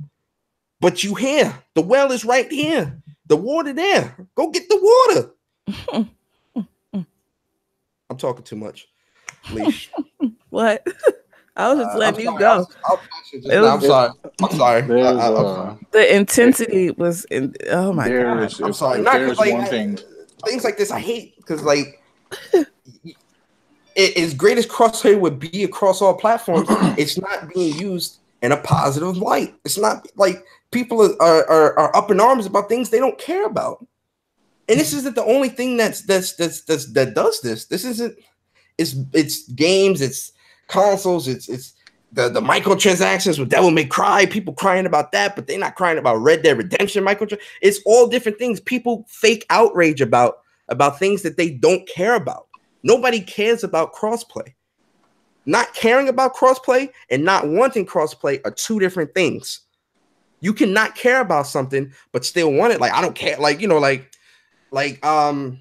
but you here. The well is right here. The water there. Go get the water. I'm talking too much. Leash. What? I was just letting you sorry, go. I'm sorry. I'm sorry. There's I'm sorry. The intensity was in. Oh my there god! is I'm sorry. if Not there's because like one thing. things like this I hate because like as great as crosshair would be across all platforms, it's not being used in a positive light. It's not like people are up in arms about things they don't care about. And this isn't the only thing that does this. This isn't. It's games. It's consoles. It's the microtransactions with Devil May Cry. People crying about that, but they're not crying about Red Dead Redemption microtransactions. It's all different things. People fake outrage about things that they don't care about. Nobody cares about crossplay. Not caring about crossplay and not wanting crossplay are two different things. You cannot care about something but still want it. Like I don't care. Like I'm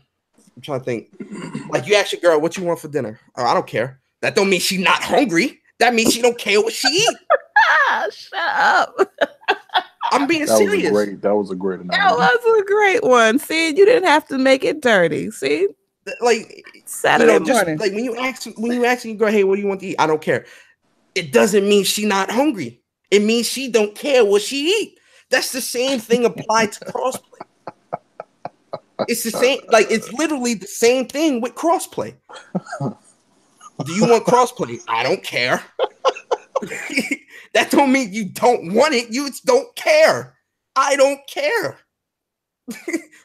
trying to think. Like you ask your girl what you want for dinner. Oh, I don't care. That don't mean she's not hungry. That means she don't care what she eat. Shut up. I'm being serious. That was a great analogy. That was a great one. See, you didn't have to make it dirty. See, like Saturday just morning. like when you ask your girl, hey, what do you want to eat? I don't care. It doesn't mean she not hungry. It means she don't care what she eat. That's the same thing applied to crossplay. It's the same, like it's literally the same thing with crossplay. Do you want crossplay? I don't care. That don't mean you don't want it. You just don't care. I don't care.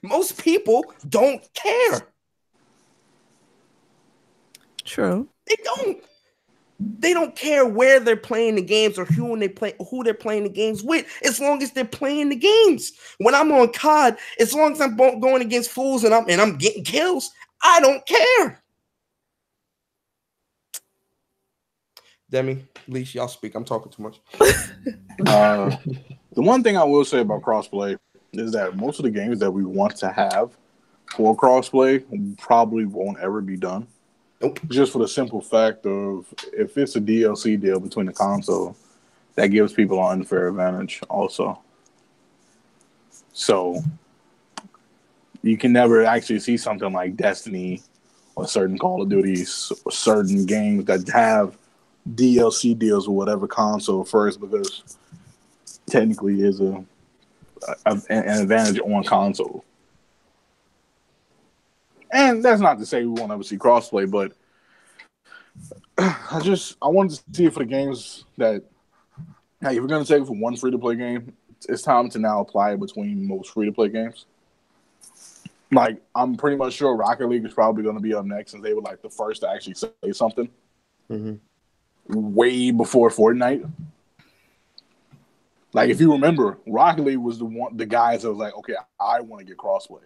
Most people don't care. True. They don't. They don't care where they're playing the games or who they're playing the games with, as long as they're playing the games. When I'm on COD, as long as I'm going against fools and I'm getting kills, I don't care. Demi, Leash, y'all speak. I'm talking too much. The one thing I will say about crossplay is that most of the games that we want to have for crossplay probably won't ever be done. Nope. Just for the simple fact of if it's a DLC deal between the console, that gives people an unfair advantage also. So you can never actually see something like Destiny or certain Call of Duties or certain games that have DLC deals with whatever console first, because technically is an advantage on console. And that's not to say we won't ever see crossplay, but I wanted to see it for the games that, hey, if we're going to take it for one free-to-play game, it's time to now apply it between most free-to-play games. Like, I'm pretty much sure Rocket League is probably going to be up next, since they were like the first to actually say something. Mm-hmm. Way before Fortnite. Like, if you remember, Rocket League was the guys that was like, okay, I want to get crossplay.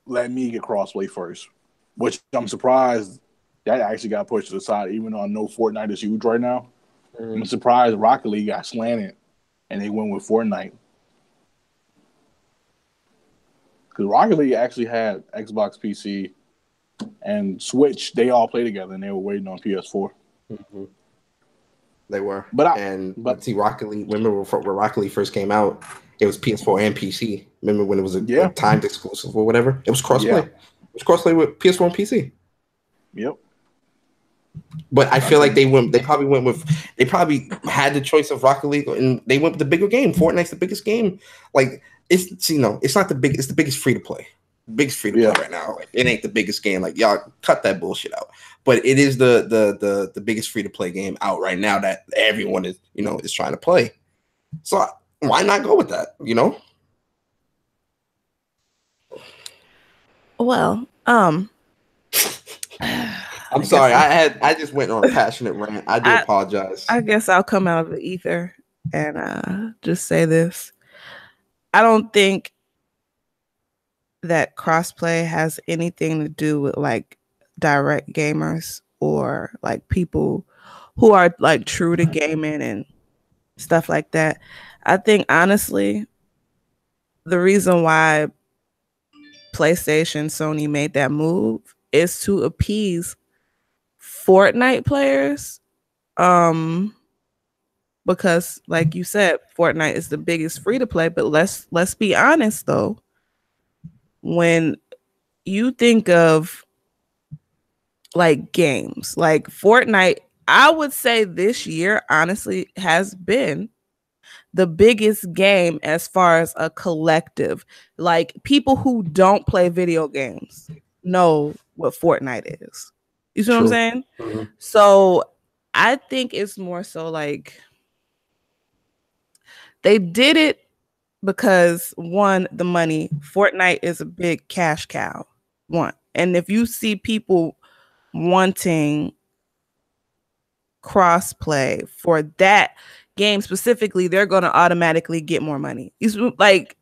Let me get crossplay first. Which I'm surprised that actually got pushed to the side, even though I know Fortnite is huge right now. I'm surprised Rocket League got slanted and they went with Fortnite. Because Rocket League actually had Xbox, PC, and Switch. They all play together, and they were waiting on PS4. Mm-hmm. They were. But see, Rocket League, remember when Rocket League first came out, it was PS4 and PC. Remember when it was a timed exclusive or whatever? It was crossplay. Yeah. It was crossplay with PS4 and PC. Yep. But I feel like they probably had the choice of Rocket League, and they went with the bigger game. Fortnite's the biggest game. Like it's not the biggest. It's the biggest free to play. Biggest free to play right now. Like, it ain't the biggest game. Like, y'all cut that bullshit out. But it is the biggest free to play game out right now that everyone is is trying to play. So why not go with that? Well, I'm sorry. I just went on a passionate rant. I do apologize. I guess I'll come out of the ether and just say this. I don't think that crossplay has anything to do with like direct gamers or like people who are like true to gaming and stuff like that. I think honestly, the reason why PlayStation, Sony made that move is to appease Fortnite players. Because like you said, Fortnite is the biggest free to play, but let's be honest though. When you think of like games. Like Fortnite, I would say this year honestly has been the biggest game as far as a collective. Like people who don't play video games know what Fortnite is. You see what I'm True. saying? So I think it's more so like they did it because one, the money. Fortnite is a big cash cow. One. And if you see people wanting crossplay for that game specifically, they're going to automatically get more money. Like,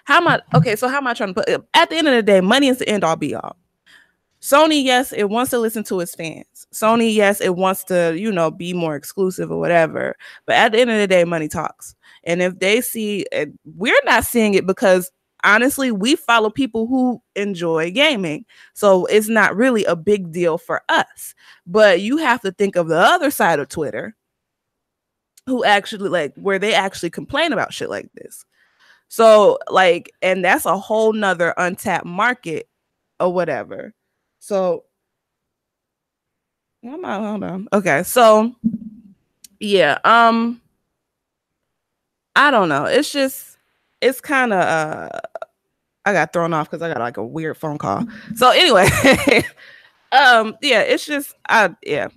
how am I? Okay, so how am I trying to put? At the end of the day, money is the end all be all. Sony, yes, it wants to listen to its fans. Sony, yes, it wants to, be more exclusive or whatever. But at the end of the day, money talks. And if they see, we're not seeing it because honestly, we follow people who enjoy gaming. So it's not really a big deal for us. But you have to think of the other side of Twitter who actually where they actually complain about shit like this. So and that's a whole nother untapped market or whatever. So hold on. Okay, so yeah, I don't know. It's kind of I got thrown off because I got like a weird phone call. So anyway, yeah, it's just yeah.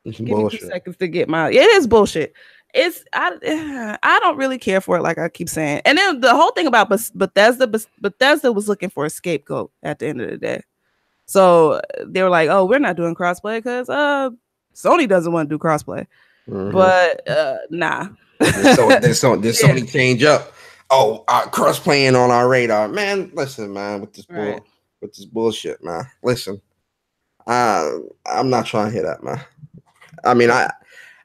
It's Give me 2 bullshit. seconds to get my. It is bullshit. I don't really care for it, like I keep saying. And then the whole thing about Bethesda was looking for a scapegoat at the end of the day. So they were like, "Oh, we're not doing crossplay because Sony doesn't want to do crossplay." But nah. There's Sony change up. Oh, cross playing on our radar, man. Listen, man, with this bullshit, man. Listen, I'm not trying to hear that, man. I mean, I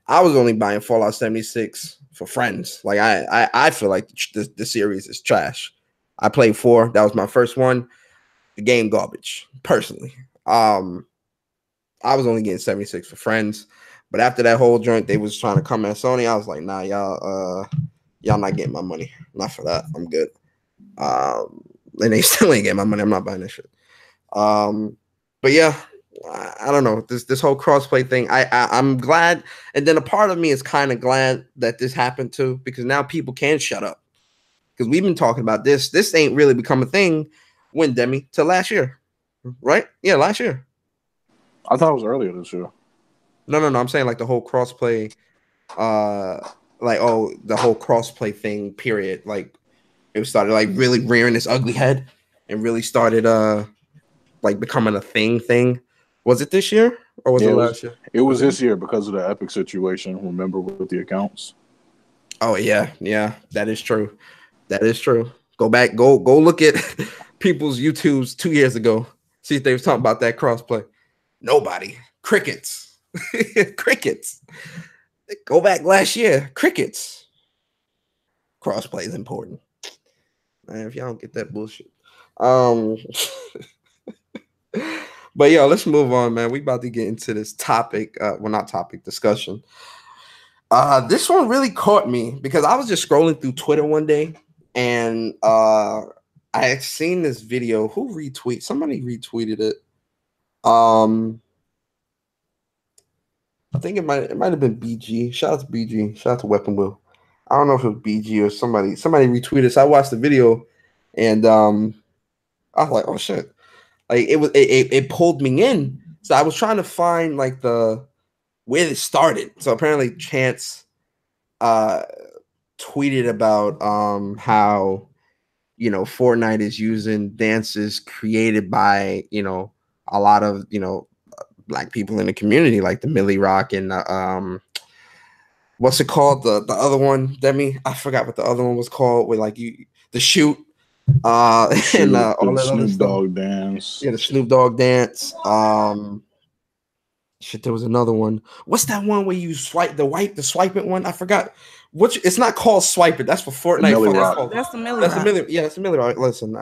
was only buying Fallout 76 for friends. Like I feel like the series is trash. I played 4. That was my first one. The game garbage, personally. I was only getting 76 for friends. But after that whole joint, they was trying to come at Sony. I was like, nah, y'all not getting my money. Not for that. I'm good. And they still ain't getting my money. I'm not buying this shit. But yeah, I don't know. This whole crossplay thing. I'm glad. And then a part of me is kind of glad that this happened too, because now people can shut up. Because we've been talking about this. This ain't really become a thing when Demi till last year. Right? Yeah, last year. I thought it was earlier this year. No. I'm saying like the whole crossplay, the whole crossplay thing. Period. Like it started like really rearing its ugly head, and really started like becoming a thing. Was it this year or was it last year? It was this year because of the Epic situation. Remember with the accounts? Oh yeah, that is true. That is true. Go back, go look at people's YouTubes 2 years ago. See if they was talking about that crossplay. Nobody. Crickets. Crickets. Go back last year. Crickets. Crossplay is important. Man, if y'all don't get that bullshit. But yo, let's move on, man. We about to get into this topic. Not topic, discussion. This one really caught me because I was just scrolling through Twitter one day, and I had seen this video. Who retweeted? Somebody retweeted it. I think it might have been BG. Shout out to BG. Shout out to Weapon Will. I don't know if it was BG or somebody. Somebody retweeted. So I watched the video, and I was like, "Oh shit!" Like it pulled me in. So I was trying to find like where it started. So apparently Chance tweeted about how Fortnite is using dances created by a lot of Black people in the community, like the Millie Rock and what's it called, the other one, Demi? I forgot what the other one was called, with like the shoot and all that other Snoop stuff. Dogg dance. Yeah, the Snoop Dogg dance. Shit, there was another one. What's that one where you swipe the swipe it one? I forgot. It's not called Swipe It. That's for Fortnite. That's the Millie Rock. Yeah, it's the Millie Rock. Listen,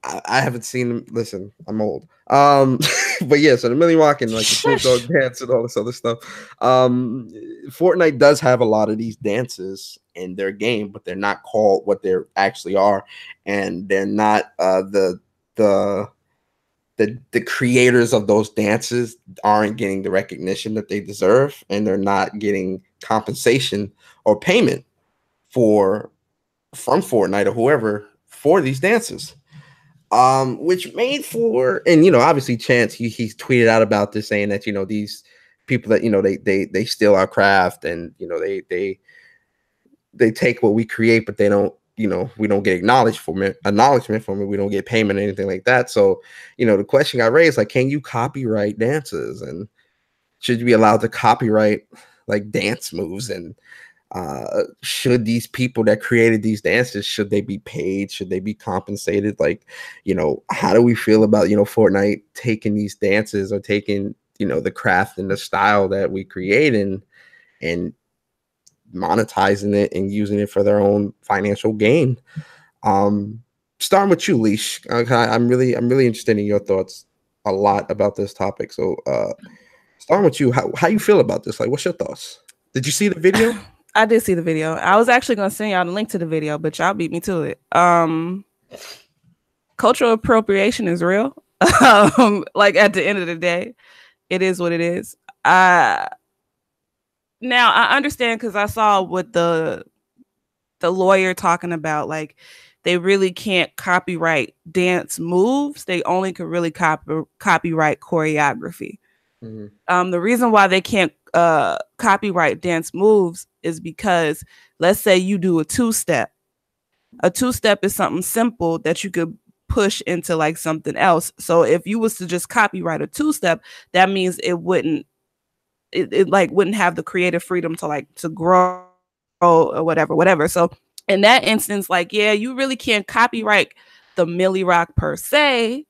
I haven't seen them. Listen, I'm old. But yeah, so the Millie Rock and like the Snoop Dogg dance and all this other stuff. Fortnite does have a lot of these dances in their game, but they're not called what they actually are, and they're not the the creators of those dances aren't getting the recognition that they deserve, and they're not getting compensation or payment from Fortnite or whoever for these dances. Which made for, and obviously Chance he's tweeted out about this, saying that these people that they steal our craft, and they take what we create, but they don't, we don't get acknowledgement from it. We don't get payment or anything like that. So, the question got raised, like, can you copyright dances, and should you be allowed to copyright like dance moves? And should these people that created these dances, should they be paid? Should they be compensated? Like, how do we feel about, Fortnite taking these dances, or taking, the craft and the style that we create, and monetizing it and using it for their own financial gain? Starting with you, Leash. I'm really interested in your thoughts a lot about this topic. So starting with you, how you feel about this? Like, what's your thoughts? Did you see the video? I did see the video. I was actually going to send y'all the link to the video, but y'all beat me to it. Cultural appropriation is real. Like, at the end of the day, it is what it is. Now I understand, because I saw what the lawyer talking about, like, they really can't copyright dance moves. They only can really copyright choreography. Mm-hmm. The reason why they can't copyright dance moves is because, let's say you do a two-step. A two-step is something simple that you could push into like something else. So if you was to just copyright a two-step, that means it wouldn't have the creative freedom to grow or whatever. So in that instance, like, yeah, you really can't copyright the Millie Rock per se,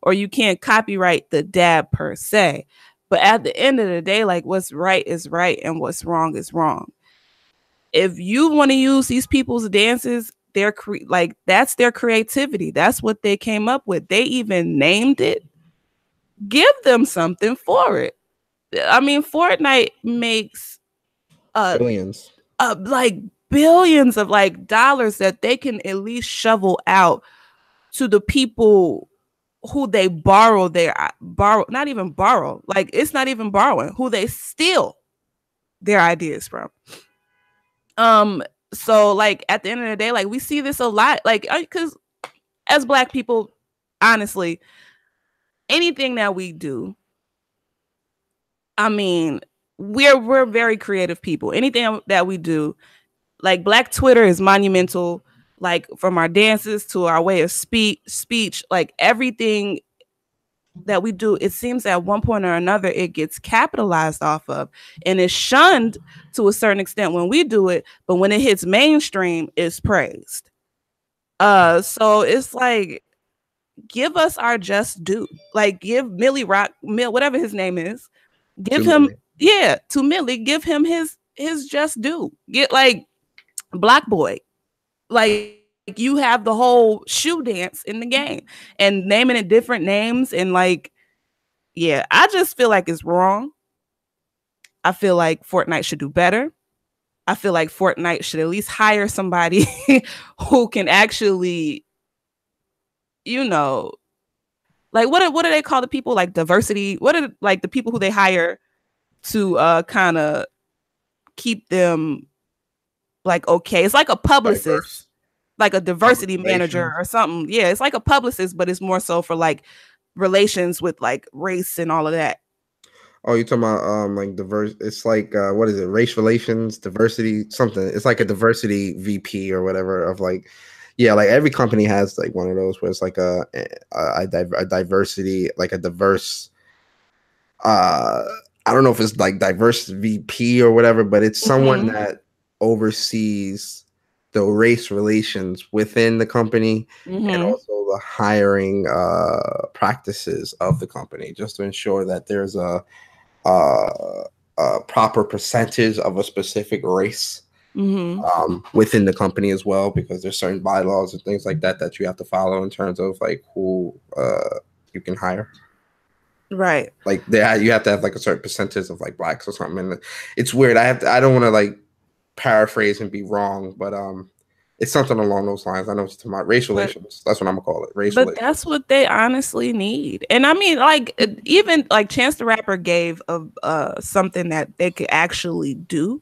or you can't copyright the dab per se. But at the end of the day, like, what's right is right and what's wrong is wrong. If you want to use these people's dances, that's their creativity. That's what they came up with. They even named it. Give them something for it. I mean, Fortnite makes billions of like dollars that they can at least shovel out to the people who they not even borrow, like, it's not even borrowing, who they steal their ideas from. So, like, at the end of the day, like, we see this a lot, like, because as Black people, honestly, anything that we do, I mean, we're very creative people. Anything that we do, like, Black Twitter is monumental, like, from our dances to our way of speech, like, everything that we do, it seems at one point or another it gets capitalized off of, and it's shunned to a certain extent when we do it, but when it hits mainstream, it's praised. So it's like, give us our just due. Like, give Millie Rock, whatever his name is, give him to Millie, give him his just due. Get, like, Black Boy, like, you have the whole shoe dance in the game and naming it different names, and like, yeah, I just feel like it's wrong. I feel like Fortnite should do better. I feel like Fortnite should at least hire somebody who can actually, like, what do they call the people, like, diversity? What are, like, the people who they hire to kind of keep them, like, okay? It's like a publicist. Diverse. Like a diversity manager or something. Yeah, it's like a publicist, but it's more so for, like, relations with, like, race and all of that. Oh, you're talking about like diverse? It's like what is it? Race relations, diversity, something. It's like a diversity VP or whatever of, like, yeah, like every company has like one of those where it's like a diversity, like a diverse. I don't know if it's like diverse VP or whatever, but it's someone that oversees the race relations within the company, and also the hiring practices of the company, just to ensure that there's a proper percentage of a specific race within the company as well, because there's certain bylaws and things like that you have to follow in terms of, like, who you can hire. Right. Like, you have to have like a certain percentage of, like, Blacks or something. And it's weird. I don't want to, like, paraphrase and be wrong, but It's something along those lines. I know what you're talking about. Race relations. That's what I'm gonna call it. Race But relations. that's what they honestly need. And I mean, like, even like Chance the Rapper gave something that they could actually do.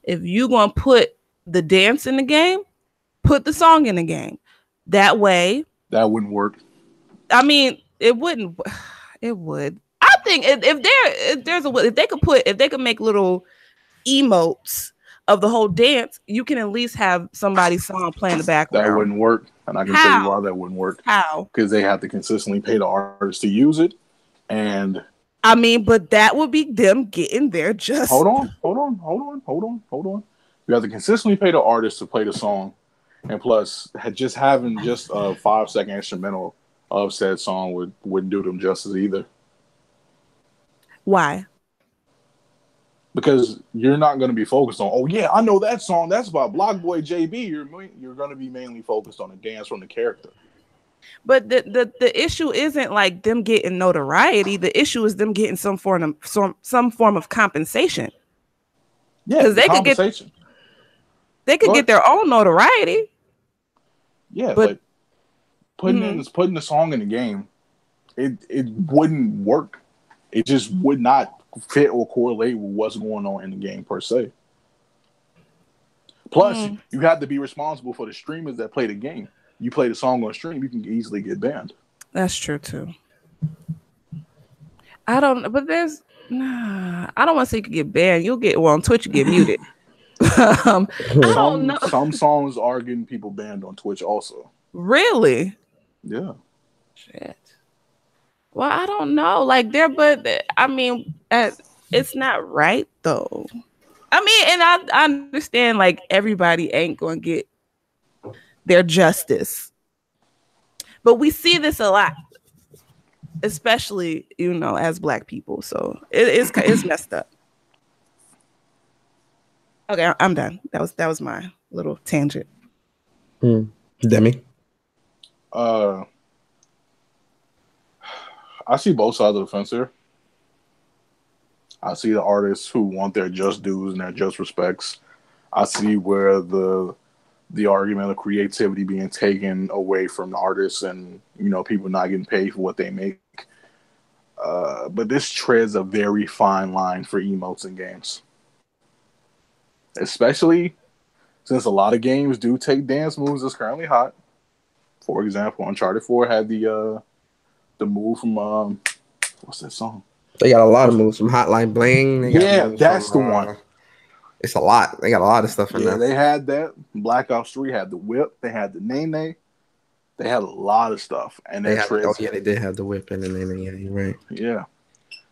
If you gonna put the dance in the game, put the song in the game. That way, that wouldn't work. I mean, it wouldn't. It would. I think if they could make little emotes of the whole dance, you can at least have somebody's song play in the background. That wouldn't work, and I can tell you why that wouldn't work. How? Because they have to consistently pay the artist to use it, and I mean, but that would be them getting their just. Hold on. You have to consistently pay the artist to play the song, and plus, just having just a 5-second instrumental of said song wouldn't do them justice either. Why? Because you're not going to be focused on, oh yeah, I know that song. That's about Block Boy JB. You're going to be mainly focused on the dance from the character. But the issue isn't like them getting notoriety. The issue is them getting some form of compensation. Yeah, because they could get their own notoriety. Yeah, but putting the song in the game, it wouldn't work. It just would not fit or correlate with what's going on in the game per se. Plus, you have to be responsible for the streamers that play the game. You play the song on stream, you can easily get banned. That's true too. I don't want to say you could get banned. On Twitch you get muted. I don't know. Some songs are getting people banned on Twitch also. Really? Yeah. Shit. Well, I don't know. I mean, it's not right though. I mean, and I understand like everybody ain't gonna get their justice, but we see this a lot, especially as Black people. So it's messed up. Okay, I'm done. That was my little tangent. Demi. I see both sides of the fence here. I see the artists who want their just dues and their just respects. I see where the argument of creativity being taken away from the artists and people not getting paid for what they make. But this treads a very fine line for emotes in games, especially since a lot of games do take dance moves that's currently hot. For example, Uncharted 4 had the move from what's that song? They got a lot of moves from Hotline Bling. That's the one. It's a lot. They got a lot of stuff in there. They had that. Black Ops 3 had the whip. They had the Nene. They had a lot of stuff. And they did have the whip and the Nene. Yeah, you're right. Yeah.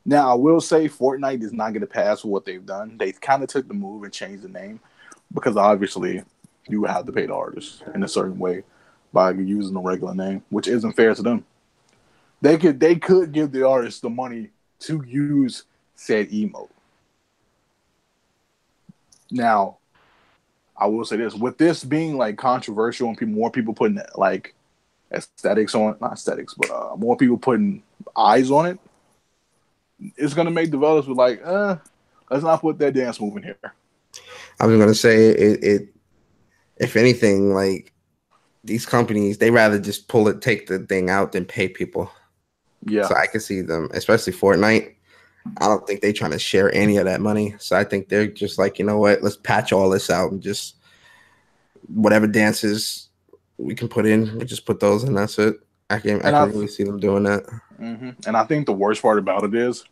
Now, I will say Fortnite is not going to pass for what they've done. They kind of took the move and changed the name because obviously you have to pay the artist in a certain way by using the regular name, which isn't fair to them. They could give the artist the money to use said emote. Now, I will say this: with this being like controversial and more people putting like aesthetics on it, not aesthetics, but more people putting eyes on it, it's gonna make developers be like, let's not put that dance move in here. I was gonna say it. If anything, like these companies, they rather just take the thing out than pay people. Yeah. So I can see them, especially Fortnite. I don't think they're trying to share any of that money. So I think they're just like, you know what? Let's patch all this out and just whatever dances we can put in, we just put those and that's it. I can really see them doing that. Mm-hmm. And I think the worst part about it is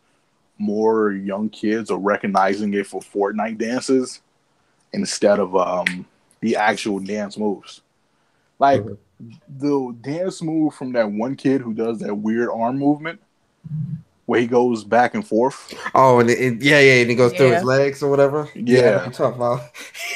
more young kids are recognizing it for Fortnite dances instead of the actual dance moves. Like the dance move from that one kid who does that weird arm movement where he goes back and forth. Oh, and and he goes through his legs or whatever. Yeah, I'm talking about.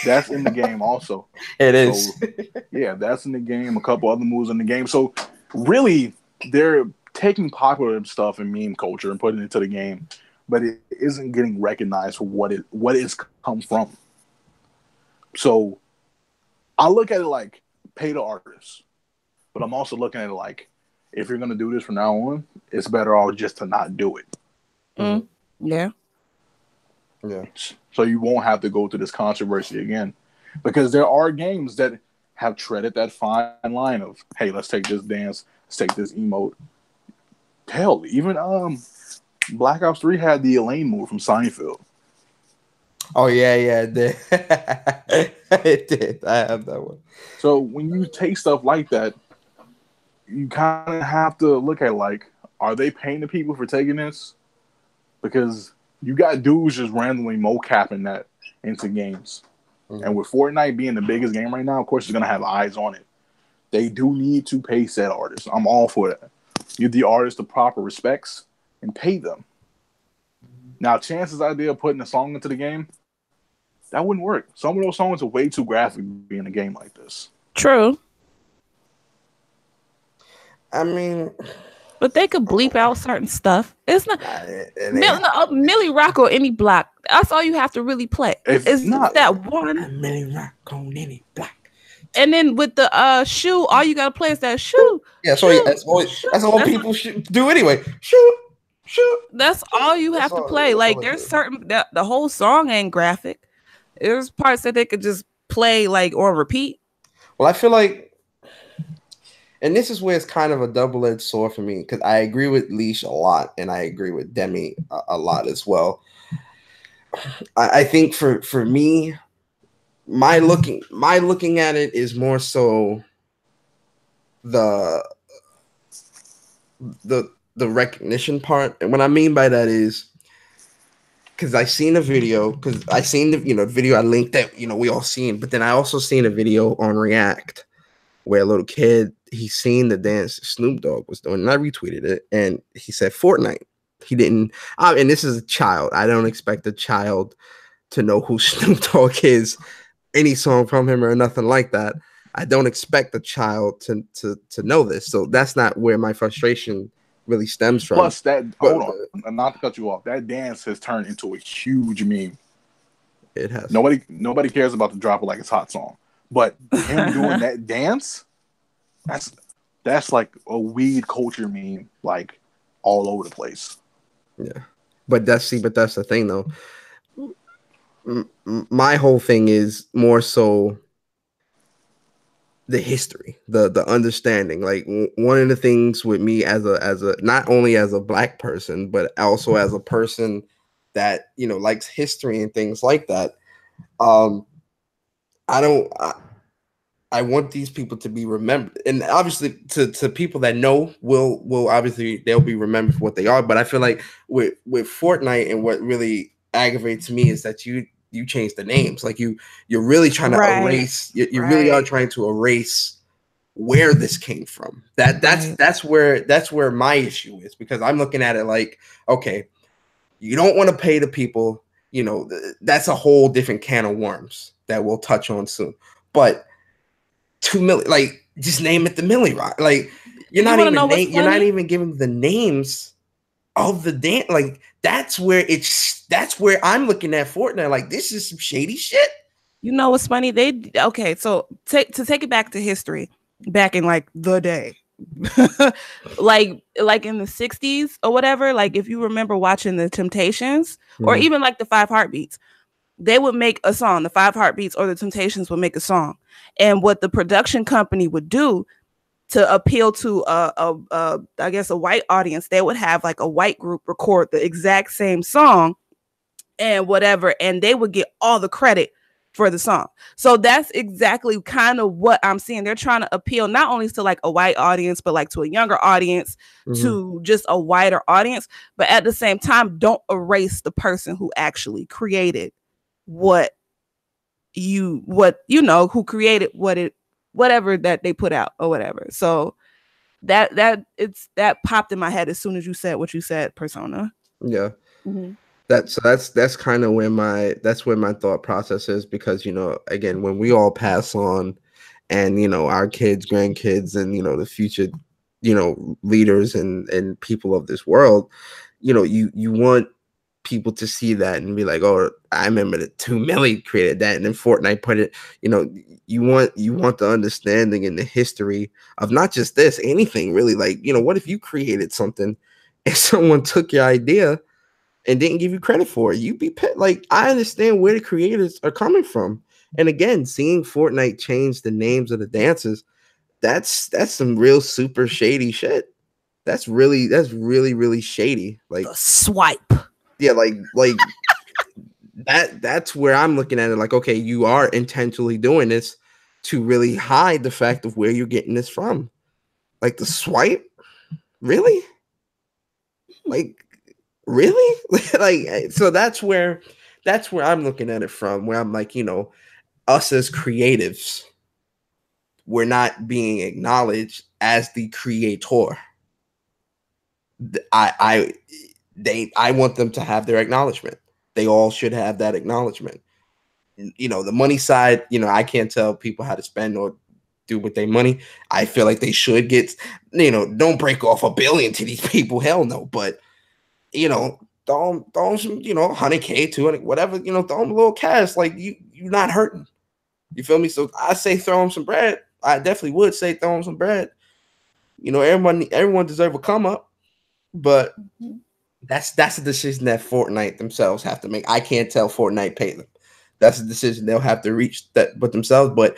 That's in the game also. It is. So, that's in the game. A couple other moves in the game. So really, they're taking popular stuff in meme culture and putting it into the game, but it isn't getting recognized for what it's come from. So I look at it like pay the artists, but I'm also looking at it like if you're going to do this from now on, it's better off just to not do it. Yeah. So you won't have to go through this controversy again, because there are games that have treaded that fine line of, hey, let's take this dance, let's take this emote. Hell, even Black Ops 3 had the Elaine move from Seinfeld. Oh yeah, it did. It did. I have that one. So when you take stuff like that, you kind of have to look at, like, are they paying the people for taking this? Because you got dudes just randomly mocapping that into games. Mm-hmm. And with Fortnite being the biggest game right now, of course, it's going to have eyes on it. They do need to pay said artists. I'm all for that. Give the artists the proper respects and pay them. Now, Chance's idea of putting a song into the game, that wouldn't work. Some of those songs are way too graphic to be in a game like this. True. I mean, but they could bleep out certain stuff. It's not Millie Rock or any block. That's all you have to really play. It's not that one. Millie Rock on any block. And then with the shoe, all you gotta play is that shoe. Yeah, so that's all people should do anyway. Shoot. That's all you have to play. Like there's certain the whole song ain't graphic. There's parts that they could just play like or repeat. Well, I feel like, and this is where it's kind of a double-edged sword for me, because I agree with Leash a lot, and I agree with Demi a lot as well. I think for me, my looking at it is more so the recognition part, and what I mean by that is, because I seen the video, the video I linked that we all seen, but then I also seen a video on React where a little kid, he seen the dance Snoop Dogg was doing, and I retweeted it, and he said Fortnite. He didn't, and this is a child. I don't expect a child to know who Snoop Dogg is, any song from him or nothing like that. I don't expect a child to know this, so that's not where my frustration really stems from. Plus, hold on, not to cut you off, that dance has turned into a huge meme. It has. Nobody cares about the Drop It Like It's Hot song, but him doing that dance, that's like a weed culture meme, like all over the place. Yeah, but that's the thing though. My whole thing is more so the history, the understanding. Like one of the things with me as a not only as a Black person, but also as a person that likes history and things like that. I want these people to be remembered, and obviously to people that know will obviously they'll be remembered for what they are. But I feel like with Fortnite, and what really aggravates me is that you change the names. Like you're really trying to erase. You really are trying to erase where this came from. That's where my issue is, because I'm looking at it like, okay, you don't want to pay the people. That's a whole different can of worms that we'll touch on soon. But 2 million, like, just name it the Millie Rock. Like you're not even giving the names of the dance. Like that's where I'm looking at Fortnite. Like this is some shady shit. You know what's funny? So to take it back to history, back in like the day, like in the 60s or whatever. Like if you remember watching the Temptations, or even like the 5 Heartbeats, they would make a song. The 5 Heartbeats or the Temptations would make a song, and what the production company would do to appeal to I guess a white audience, they would have like a white group record the exact same song and whatever, and they would get all the credit for the song. So that's exactly kind of what I'm seeing. They're trying to appeal not only to like a white audience, but like to a younger audience, to just a wider audience. But at the same time, don't erase the person who actually created who created whatever that they put out or whatever. So that popped in my head as soon as you said what you said, Persona. Yeah. That's kind of where my thought process is, because again, when we all pass on, and our kids, grandkids, and the future leaders and people of this world, you want people to see that and be like, oh, I remember the 2 million created that, and then Fortnite put it. You want the understanding and the history of not just this, anything really. Like, what if you created something and someone took your idea and didn't give you credit for it? You'd be pissed. Like, I understand where the creators are coming from, And again, seeing Fortnite change the names of the dances, that's some real super shady shit. That's really really shady. Like The swipe. yeah, like that's where I'm looking at it. Like, okay, you are intentionally doing this to really hide the fact of where you're getting this from. Like the swipe, really? Like, really? Like, so that's where I'm looking at it from. Where I'm like, us as creatives, we're not being acknowledged as the creator. I want them to have their acknowledgement. They all should have that acknowledgement. The money side, I can't tell people how to spend or do with their money. I feel like they should get, don't break off $1 billion to these people. Hell no. But, throw them some, 100K, 200, whatever, throw them a little cash. Like you're not hurting. You feel me? So I say throw them some bread. I definitely would say throw them some bread. Everyone deserves a come up, but that's a decision that Fortnite themselves have to make. I can't tell Fortnite pay them. That's a decision they'll have to reach that with themselves. But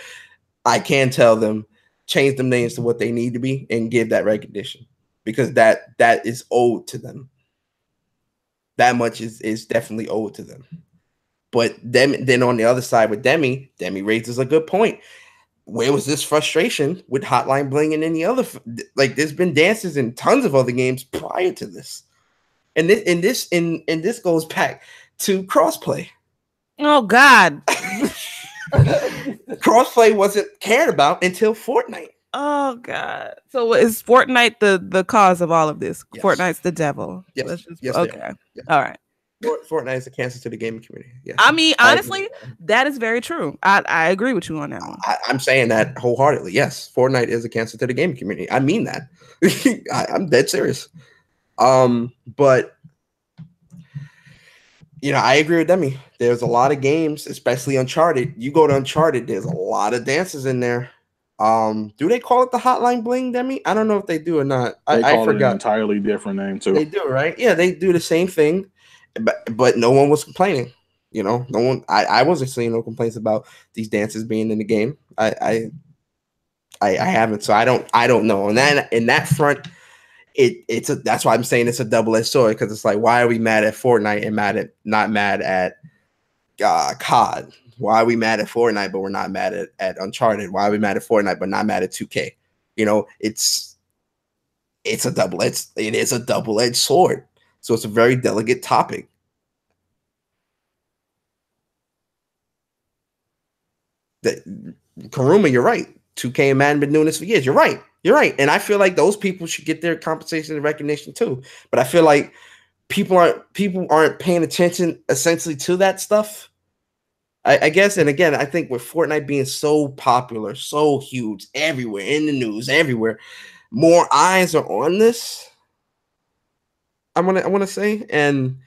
I can tell them change them names to what they need to be and give that recognition, because that is owed to them. That much is definitely owed to them. But then on the other side with Demi raises a good point. Where was this frustration with Hotline Bling and any other? Like, there's been dances in tons of other games prior to this, and this goes back to crossplay. Oh God. Crossplay wasn't cared about until Fortnite. Oh God. So is Fortnite the cause of all of this? Yes. Fortnite's the devil. Yes. Okay. Yes. All right. Fortnite is a cancer to the gaming community. Yes. I mean, honestly, that is very true. I agree with you on that one. I'm saying that wholeheartedly. Yes, Fortnite is a cancer to the gaming community. I mean that. I'm dead serious. But I agree with Demi. There's a lot of games, especially Uncharted. You go to Uncharted, there's a lot of dances in there. Do they call it the Hotline Bling, Demi? I don't know if they do or not. They call it forgot. an entirely different name too. They do, right? Yeah, they do the same thing, but no one was complaining. No one. I wasn't seeing no complaints about these dances being in the game. I haven't, so I don't know. And then in that front, that's why I'm saying it's a double-edged sword, because it's like, why are we mad at Fortnite and not mad at COD? Why are we mad at Fortnite but we're not mad at Uncharted? Why are we mad at Fortnite but not mad at 2K? It is a double-edged sword. So it's a very delicate topic. Karuma, you're right. 2K and Madden been doing this for years. You're right. And I feel like those people should get their compensation and recognition too. But I feel like people aren't paying attention essentially to that stuff. I guess, and again, I think with Fortnite being so popular, so huge, everywhere, in the news, everywhere, more eyes are on this. I want to say, and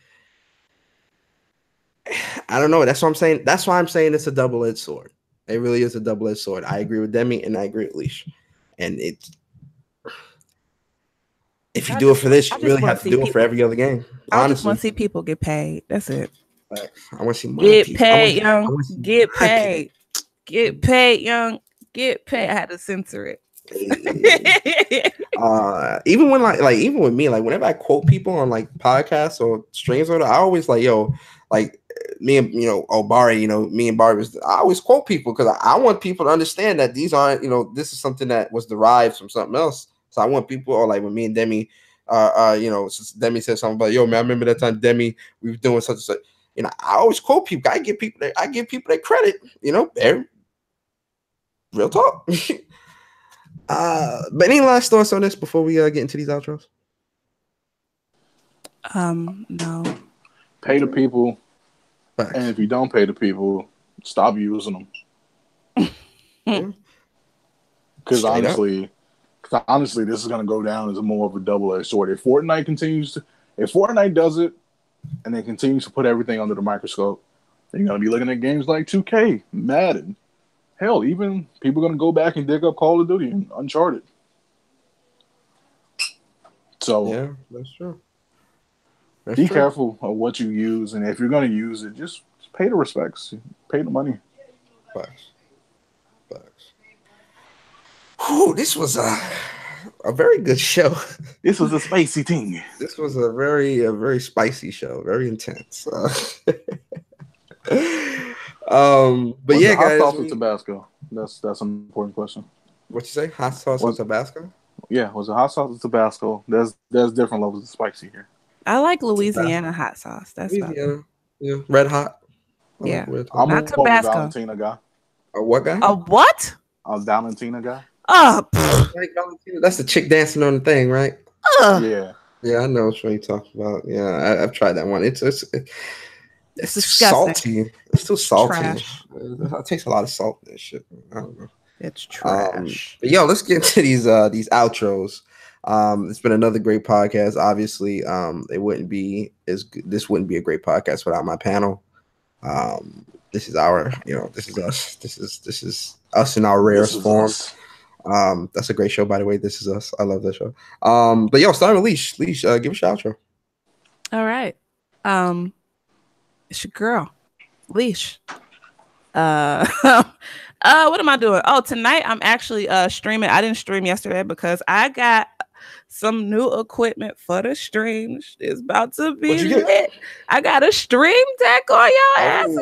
I don't know. That's what I'm saying. That's why I'm saying it's a double-edged sword. It really is a double-edged sword. I agree with Demi and I agree with Leash. And if you do it for this, you really have to do it for every other game. I just want to see people get paid. That's it. I want to see money. Get paid, young. Get paid. Get paid, young. Get paid. I had to censor it. Even when even with me, like whenever I quote people on like podcasts or streams, or I always like, like me and Obari, me and Bari I always quote people because I want people to understand that these aren't, this is something that was derived from something else. So I want people, or like when me and Demi, Demi said something about, man, I remember that time Demi, we were doing such and such. I always quote people. I give people their credit. Real talk. But any last thoughts on this before we get into these outros? No. Pay the people, and if you don't pay the people, stop using them. Because honestly, this is gonna go down as more of a double-edged sword. If Fortnite does it, and they continue to put everything under the microscope, then you're gonna be looking at games like 2K, Madden. Hell, even people are going to go back and dig up Call of Duty and Uncharted. So, yeah, that's true. Be careful of what you use, and if you're going to use it, just pay the respects, pay the money. Facts. Facts. Whew, this was a very good show. This was a spicy thing. This was a very spicy show, very intense. But Was yeah, it hot guys. sauce or Tabasco? That's an important question. What you say? Hot sauce or Tabasco? Yeah, was it hot sauce or Tabasco? There's different levels of spicy here. I like Louisiana hot sauce. That's about it. Louisiana. Yeah, red hot. I Yeah. like red hot. I'm Not more of a Tabasco. Valentina guy. A what guy? A what? A Valentina guy. Oh, Like Valentina. That's the chick dancing on the thing, right? Yeah. Yeah, I know what you're talking about. Yeah, I've tried that one. It's disgusting. salty. It's too salty. Trash. It takes a lot of salt in this shit. I don't know. It's trash. But yo, let's get into these outros. It's been another great podcast. Obviously, it wouldn't be this wouldn't be a great podcast without my panel. This is our, this is us. This is us in our rarest form. That's a great show, by the way. This is us. I love that show. But yo, starting with Leash. Leash, give us your outro. All right. It's your girl, Leash. What am I doing? Oh, tonight I'm actually streaming. I didn't stream yesterday because I got some new equipment for the stream. It's about to be lit. I got a stream deck on y'all asses.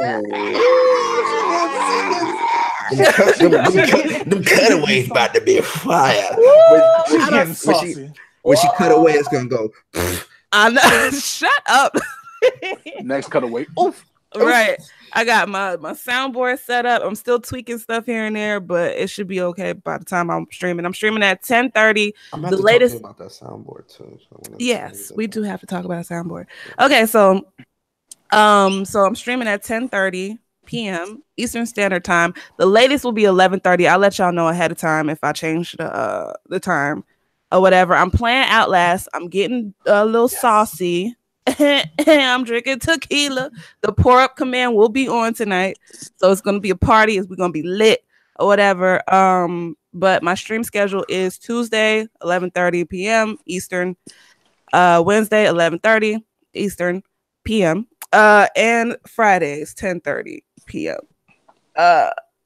Them cutaways about to be fire. When she cut away, it's gonna go. I know. Shut up. Next cutaway. Oof. Right. I got my soundboard set up. I'm still tweaking stuff here and there, but it should be okay by the time I'm streaming. I'm streaming at 10:30. The latest about that soundboard too. Yes, we do have to talk about a soundboard. Okay, so I'm streaming at 10:30 p.m. Eastern Standard Time. The latest will be 11:30. I'll let y'all know ahead of time if I change the time or whatever. I'm playing Outlast. I'm getting a little saucy. I'm drinking tequila. The pour up command will be on tonight, so it's gonna be a party. We're gonna be lit or whatever. But my stream schedule is Tuesday 11:30 p.m. Eastern, Wednesday 11:30 Eastern p.m. And Fridays 10:30 p.m.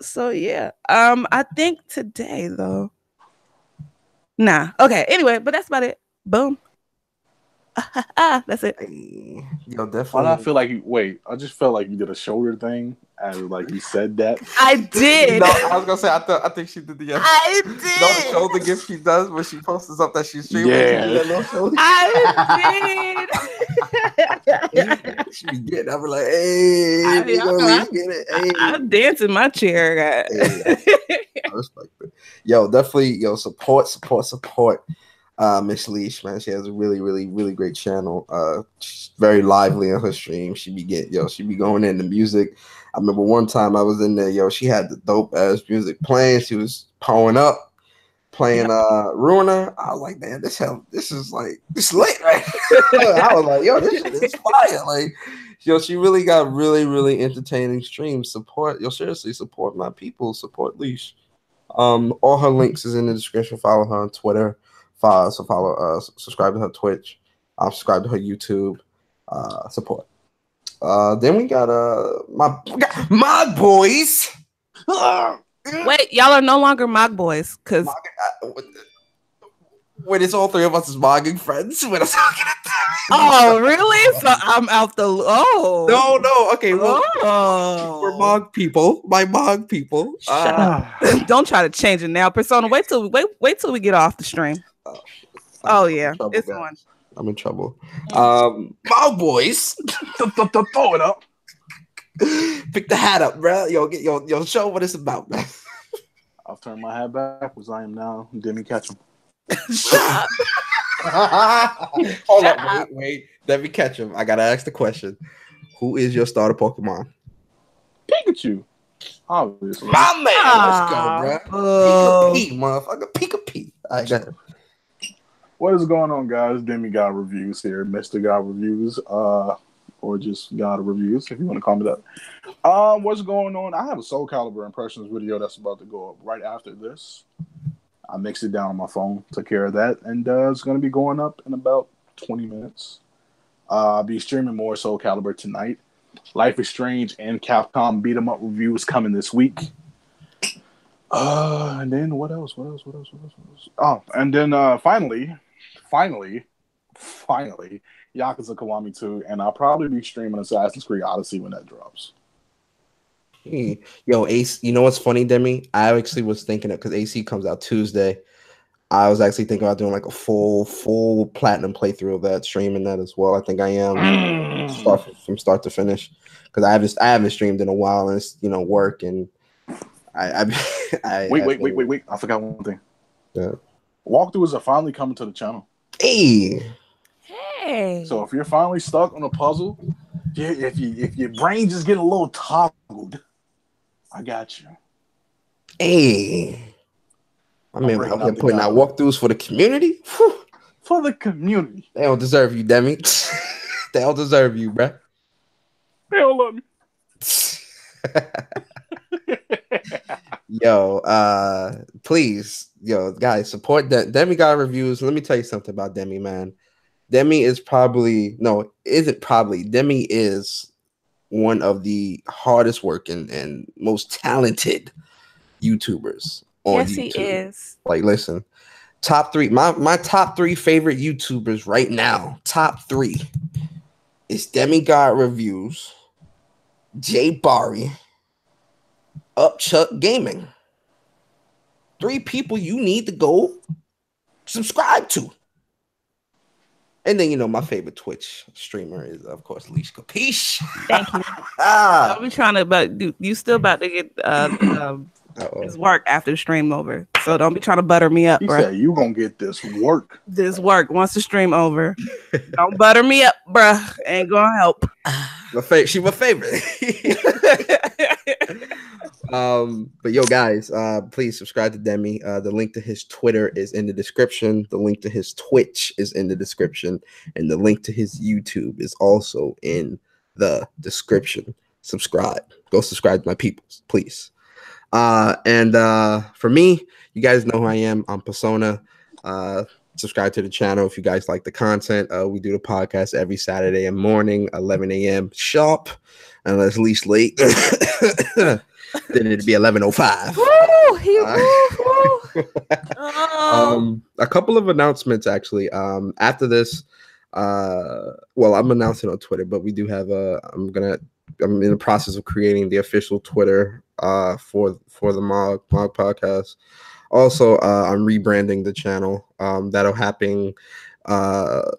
So yeah. I think today though. Nah. Okay. Anyway, but that's about it. Boom. That's it. Yo, definitely. Why do I feel like I just felt like you did a shoulder thing and like you said that. I did. No, I was gonna say I think she did the I did. the shoulder gift she does when she posts up that she's streaming. Yeah. I did. She be getting. I be like, hey, get it. Hey. I'm dancing my chair. I respect it. Yo, definitely. Yo, support. Miss Leash, man, she has a really great channel. She's very lively on her stream. She be going into music. I remember one time I was in there, she had the dope ass music playing. She was pulling up, playing Ruiner. I was like, man, this is like this lit, right? I was like, yo, this shit is fire. Like, she really got really entertaining streams. Seriously support my people, support Leash. All her links is in the description. Follow her on Twitter. Subscribe to her Twitch, subscribe to her YouTube, support. Then we got my boys. Wait, y'all are no longer Mog Boys because when it's all three of us as mogging friends when I'm talking to them. Oh, really? So I'm out the No, okay, well, we're Mog people. My Mog people. Shut up. Don't try to change it now. Persona, wait till we get off the stream. Oh yeah, it's on. I'm in trouble. My boys, throw it up. Pick the hat up, bro. Yo, show what it's about, man. I'll turn my hat backwards. I am now Demi Ketchum. Shut up. Hold up, wait. Let me catch him. I gotta ask the question. Who is your starter Pokemon? Pikachu. Obviously. My man, let's go, bro. Pika-P, motherfucker. Pika-P. I got it. What is going on, guys? Demi God Reviews here. Mr. God Reviews. Or just God Reviews, if you want to call me that. What's going on? I have a Soul Calibur Impressions video that's about to go up right after this. I mixed it down on my phone, took care of that, and it's going to be going up in about 20 minutes. I'll be streaming more Soul Calibur tonight. Life is Strange and Capcom beat 'em up reviews coming this week. And then what else? Oh, and then finally, Yakuza Kiwami 2, and I'll probably be streaming Assassin's Creed Odyssey when that drops. Yo, Ace, you know what's funny, Demi? I actually was thinking it because AC comes out Tuesday. I was actually thinking about doing like a full platinum playthrough of that, streaming that as well. I think I am from start to finish because I haven't streamed in a while, and it's work and Wait! I forgot one thing. Yeah. Walkthroughs are finally coming to the channel. Hey. So if you're finally stuck on a puzzle, if your brain just get a little toggled, I got you. Hey. I mean, I'm putting out walkthroughs for the community. Whew. For the community. They don't deserve you, Demi. They don't deserve you, bruh. They don't love me. Please, guys, support that Demi God Reviews. Let me tell you something about Demi, man. Demi is Demi is one of the hardest working and most talented YouTubers on YouTube. Yes, he is. Like, listen, top three, my top three favorite YouTubers right now, top three is Demigod Reviews, Jay Barry, Upchuck Gaming. Three people you need to go subscribe to. And then, my favorite Twitch streamer is, of course, Leash Capiche. Thank you. I'll be trying to, but you still about to get his work after the stream over. So don't be trying to butter me up, he bro. Said you gonna get this work. This work once the stream over. Don't butter me up, bro. Ain't gonna help. She my favorite. But guys, please subscribe to Demi. The link to his Twitter is in the description. The link to his Twitch is in the description, and the link to his YouTube is also in the description. Subscribe. Go subscribe to my peoples, please. And for me, you guys know who I am. I'm Persona. Subscribe to the channel if you guys like the content. We do the podcast every Saturday morning, 11 a.m. sharp, unless least late. Then it'd be 11:05. A couple of announcements actually. After this, I'm announcing on Twitter, but we do have I'm in the process of creating the official Twitter for the Mog podcast. Also, I'm rebranding the channel. That'll happen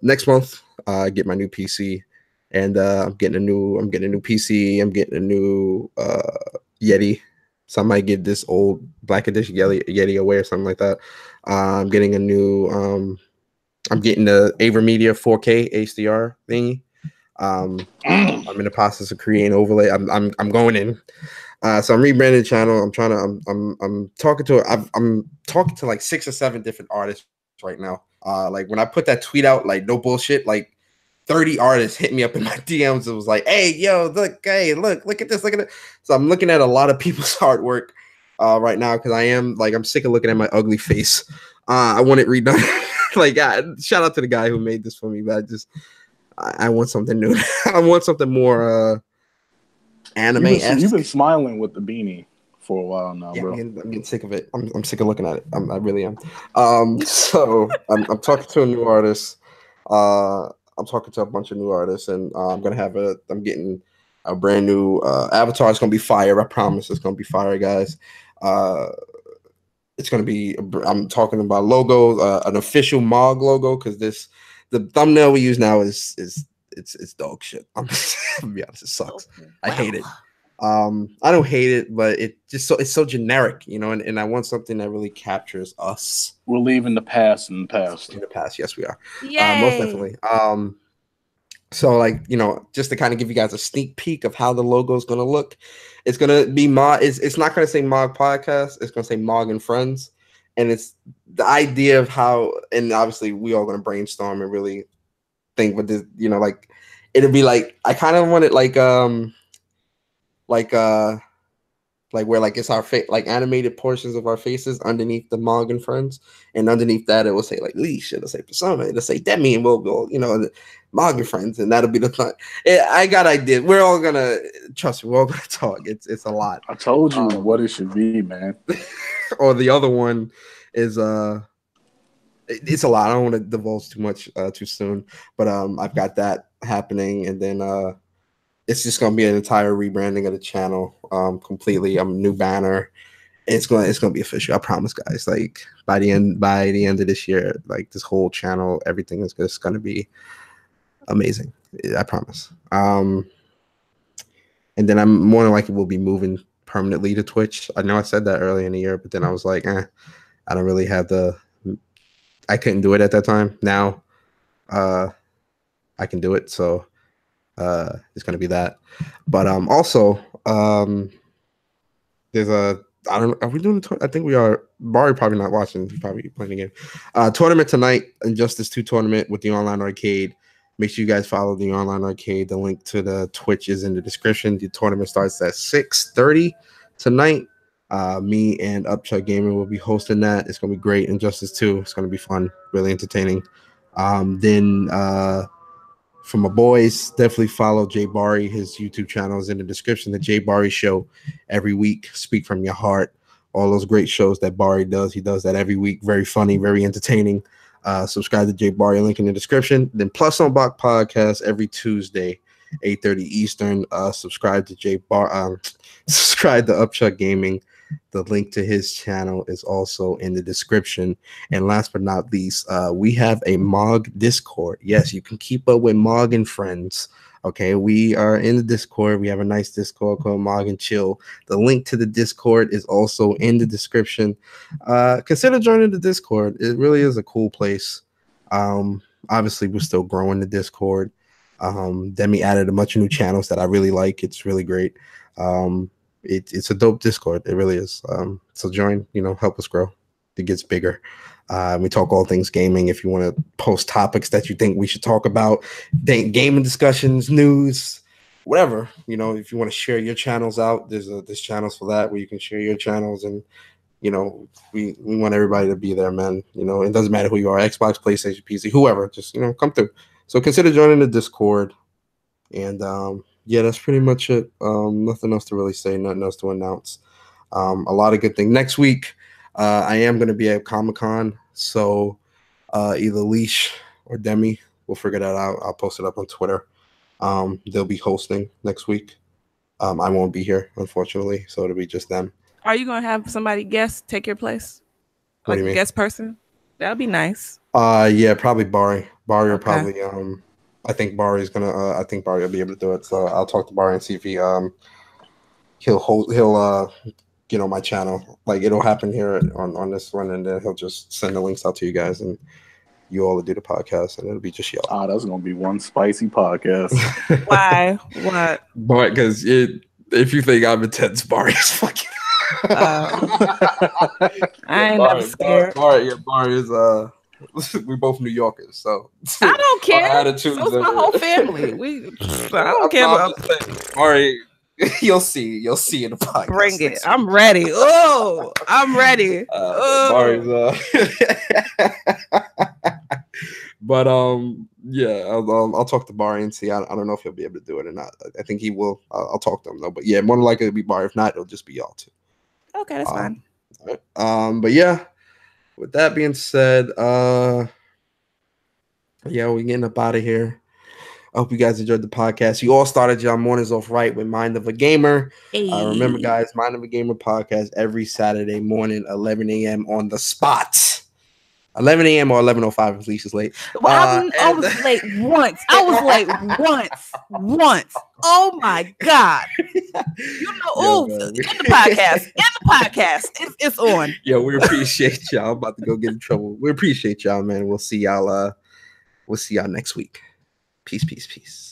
next month. Get my new PC, and I'm getting a new PC. I'm getting a new Yeti. So I might give this old Black Edition Yeti away or something like that. I'm getting a new. I'm getting the AverMedia 4K HDR thingy. I'm in the process of creating overlay. I'm going in. So I'm rebranding the channel. I'm talking to like 6 or 7 different artists right now. Like when I put that tweet out, like no bullshit, like 30 artists hit me up in my DMs. It was like, hey, yo, look at this, look at it. So I'm looking at a lot of people's artwork right now because I'm sick of looking at my ugly face. I want it redone. Shout out to the guy who made this for me, but I want something new. I want something more anime. You've been smiling with the beanie for a while now, bro. I'm getting sick of it. I'm sick of looking at it. I really am. So I'm talking to a new artist. I'm talking to a bunch of new artists, and I'm getting a brand new avatar. It's gonna be fire. I promise. It's gonna be fire, guys. It's gonna be. I'm talking about logos, an official Mog logo, because the thumbnail we use now is it's dog shit. I'm gonna be honest, it sucks. I hate it. I don't hate it, but it's so generic, and I want something that really captures us. We're leaving the past in the past. In the past, yes, we are. Yay. Most definitely. So just to kind of give you guys a sneak peek of how the logo is gonna look, it's gonna be it's not gonna say Mog Podcast, it's gonna say Mog and Friends. And it's the idea of how, and obviously we all gonna brainstorm and really think with this, it'll be like, I kind of want it like like where like it's our like animated portions of our faces underneath the Mog and Friends, and underneath that it will say like Leash, it'll say Persona, it'll say Demi, and we'll go, you know, Mog and Friends, and that'll be the fun. I got ideas. We're all gonna trust me. We're all gonna talk. It's a lot. I told you what it should be, man. Or the other one is it's a lot. I don't want to divulge too much too soon, but I've got that happening, and then it's just gonna be an entire rebranding of the channel, completely. New banner. It's gonna be official. I promise, guys. Like by the end of this year, like this whole channel, everything is just gonna be amazing. I promise. And then I'm more than likely will be moving permanently to Twitch. I know I said that early in the year, but then I was like, I don't really have I couldn't do it at that time. Now, I can do it. So. It's gonna be that, but also there's I don't know, are we doing I think we are. Barry probably not watching, he's probably playing the game. Tournament tonight, Injustice 2 tournament with the online arcade. Make sure you guys follow the online arcade. The link to the Twitch is in the description. The tournament starts at 6:30 tonight. Me and Upchuck Gaming will be hosting that. It's gonna be great. Injustice 2, it's gonna be fun, really entertaining. Then for my boys, definitely follow Jay Bari. His YouTube channel is in the description. The Jay Bari Show every week. Speak from your heart. All those great shows that Bari does. He does that every week. Very funny, very entertaining. Subscribe to Jay Bari. Link in the description. Then Plus on Block Podcast every Tuesday, 8:30 Eastern. Subscribe to Jay Bar. Subscribe to Upchuck Gaming. The link to his channel is also in the description. And last but not least, we have a Mog Discord. Yes, you can keep up with Mog and Friends. Okay, we are in the Discord. We have a nice Discord called Mog and Chill. The link to the Discord is also in the description. Consider joining the Discord. It really is a cool place. Obviously, we're still growing the Discord. Demi added a bunch of new channels that I really like. It's really great. It's a dope Discord. It really is. So join, help us grow. It gets bigger. We talk all things gaming. If you want to post topics that you think we should talk about, gaming discussions, news, whatever, if you want to share your channels out, there's channels for that where you can share your channels, and we want everybody to be there, man. It doesn't matter who you are, Xbox, PlayStation, PC, whoever, just come through. So consider joining the Discord. And yeah, that's pretty much it. Nothing else to really say, nothing else to announce. A lot of good things. Next week, I am going to be at Comic-Con, so either Leash or Demi, we'll figure that out. I'll post it up on Twitter. They'll be hosting next week. I won't be here, unfortunately, so it'll be just them. Are you going to have somebody guest take your place? What do you a mean? Guest person? That would be nice. Yeah, probably Bari. Bari will Okay. probably I think Bari's gonna. I think Bari will be able to do it. So I'll talk to Bari and see if he'll get on my channel. Like it'll happen here on this one, and then he'll just send the links out to you guys, and you all will do the podcast, and it'll be just y'all. That's gonna be one spicy podcast. Why? What? But because if you think I'm intense, Bari is fucking. I ain't never scared. Bari is we both New Yorkers, so I don't care. Attitudes So's my whole family. I don't care about. All right, you'll see in the podcast. Bring it. I'm ready. Oh, I'm ready. But yeah, I'll talk to Bari and see. I don't know if he'll be able to do it or not. I think he will. I'll talk to him though. But yeah, more than likely it'll be Bari. If not, it'll just be y'all too. Okay, that's fine. But yeah. With that being said, yeah, we're getting up out of here. I hope you guys enjoyed the podcast. You all started your mornings off right with Mind of a Gamer. Hey. Remember, guys, Mind of a Gamer podcast every Saturday morning, 11 a.m. on the spot. 11 a.m. or 11:05 if Leisha's late. Well, I was late once. I was late once. Oh my God. In the podcast. It's on. Yo, we appreciate y'all. I'm about to go get in trouble. We appreciate y'all, man. We'll see y'all next week. Peace.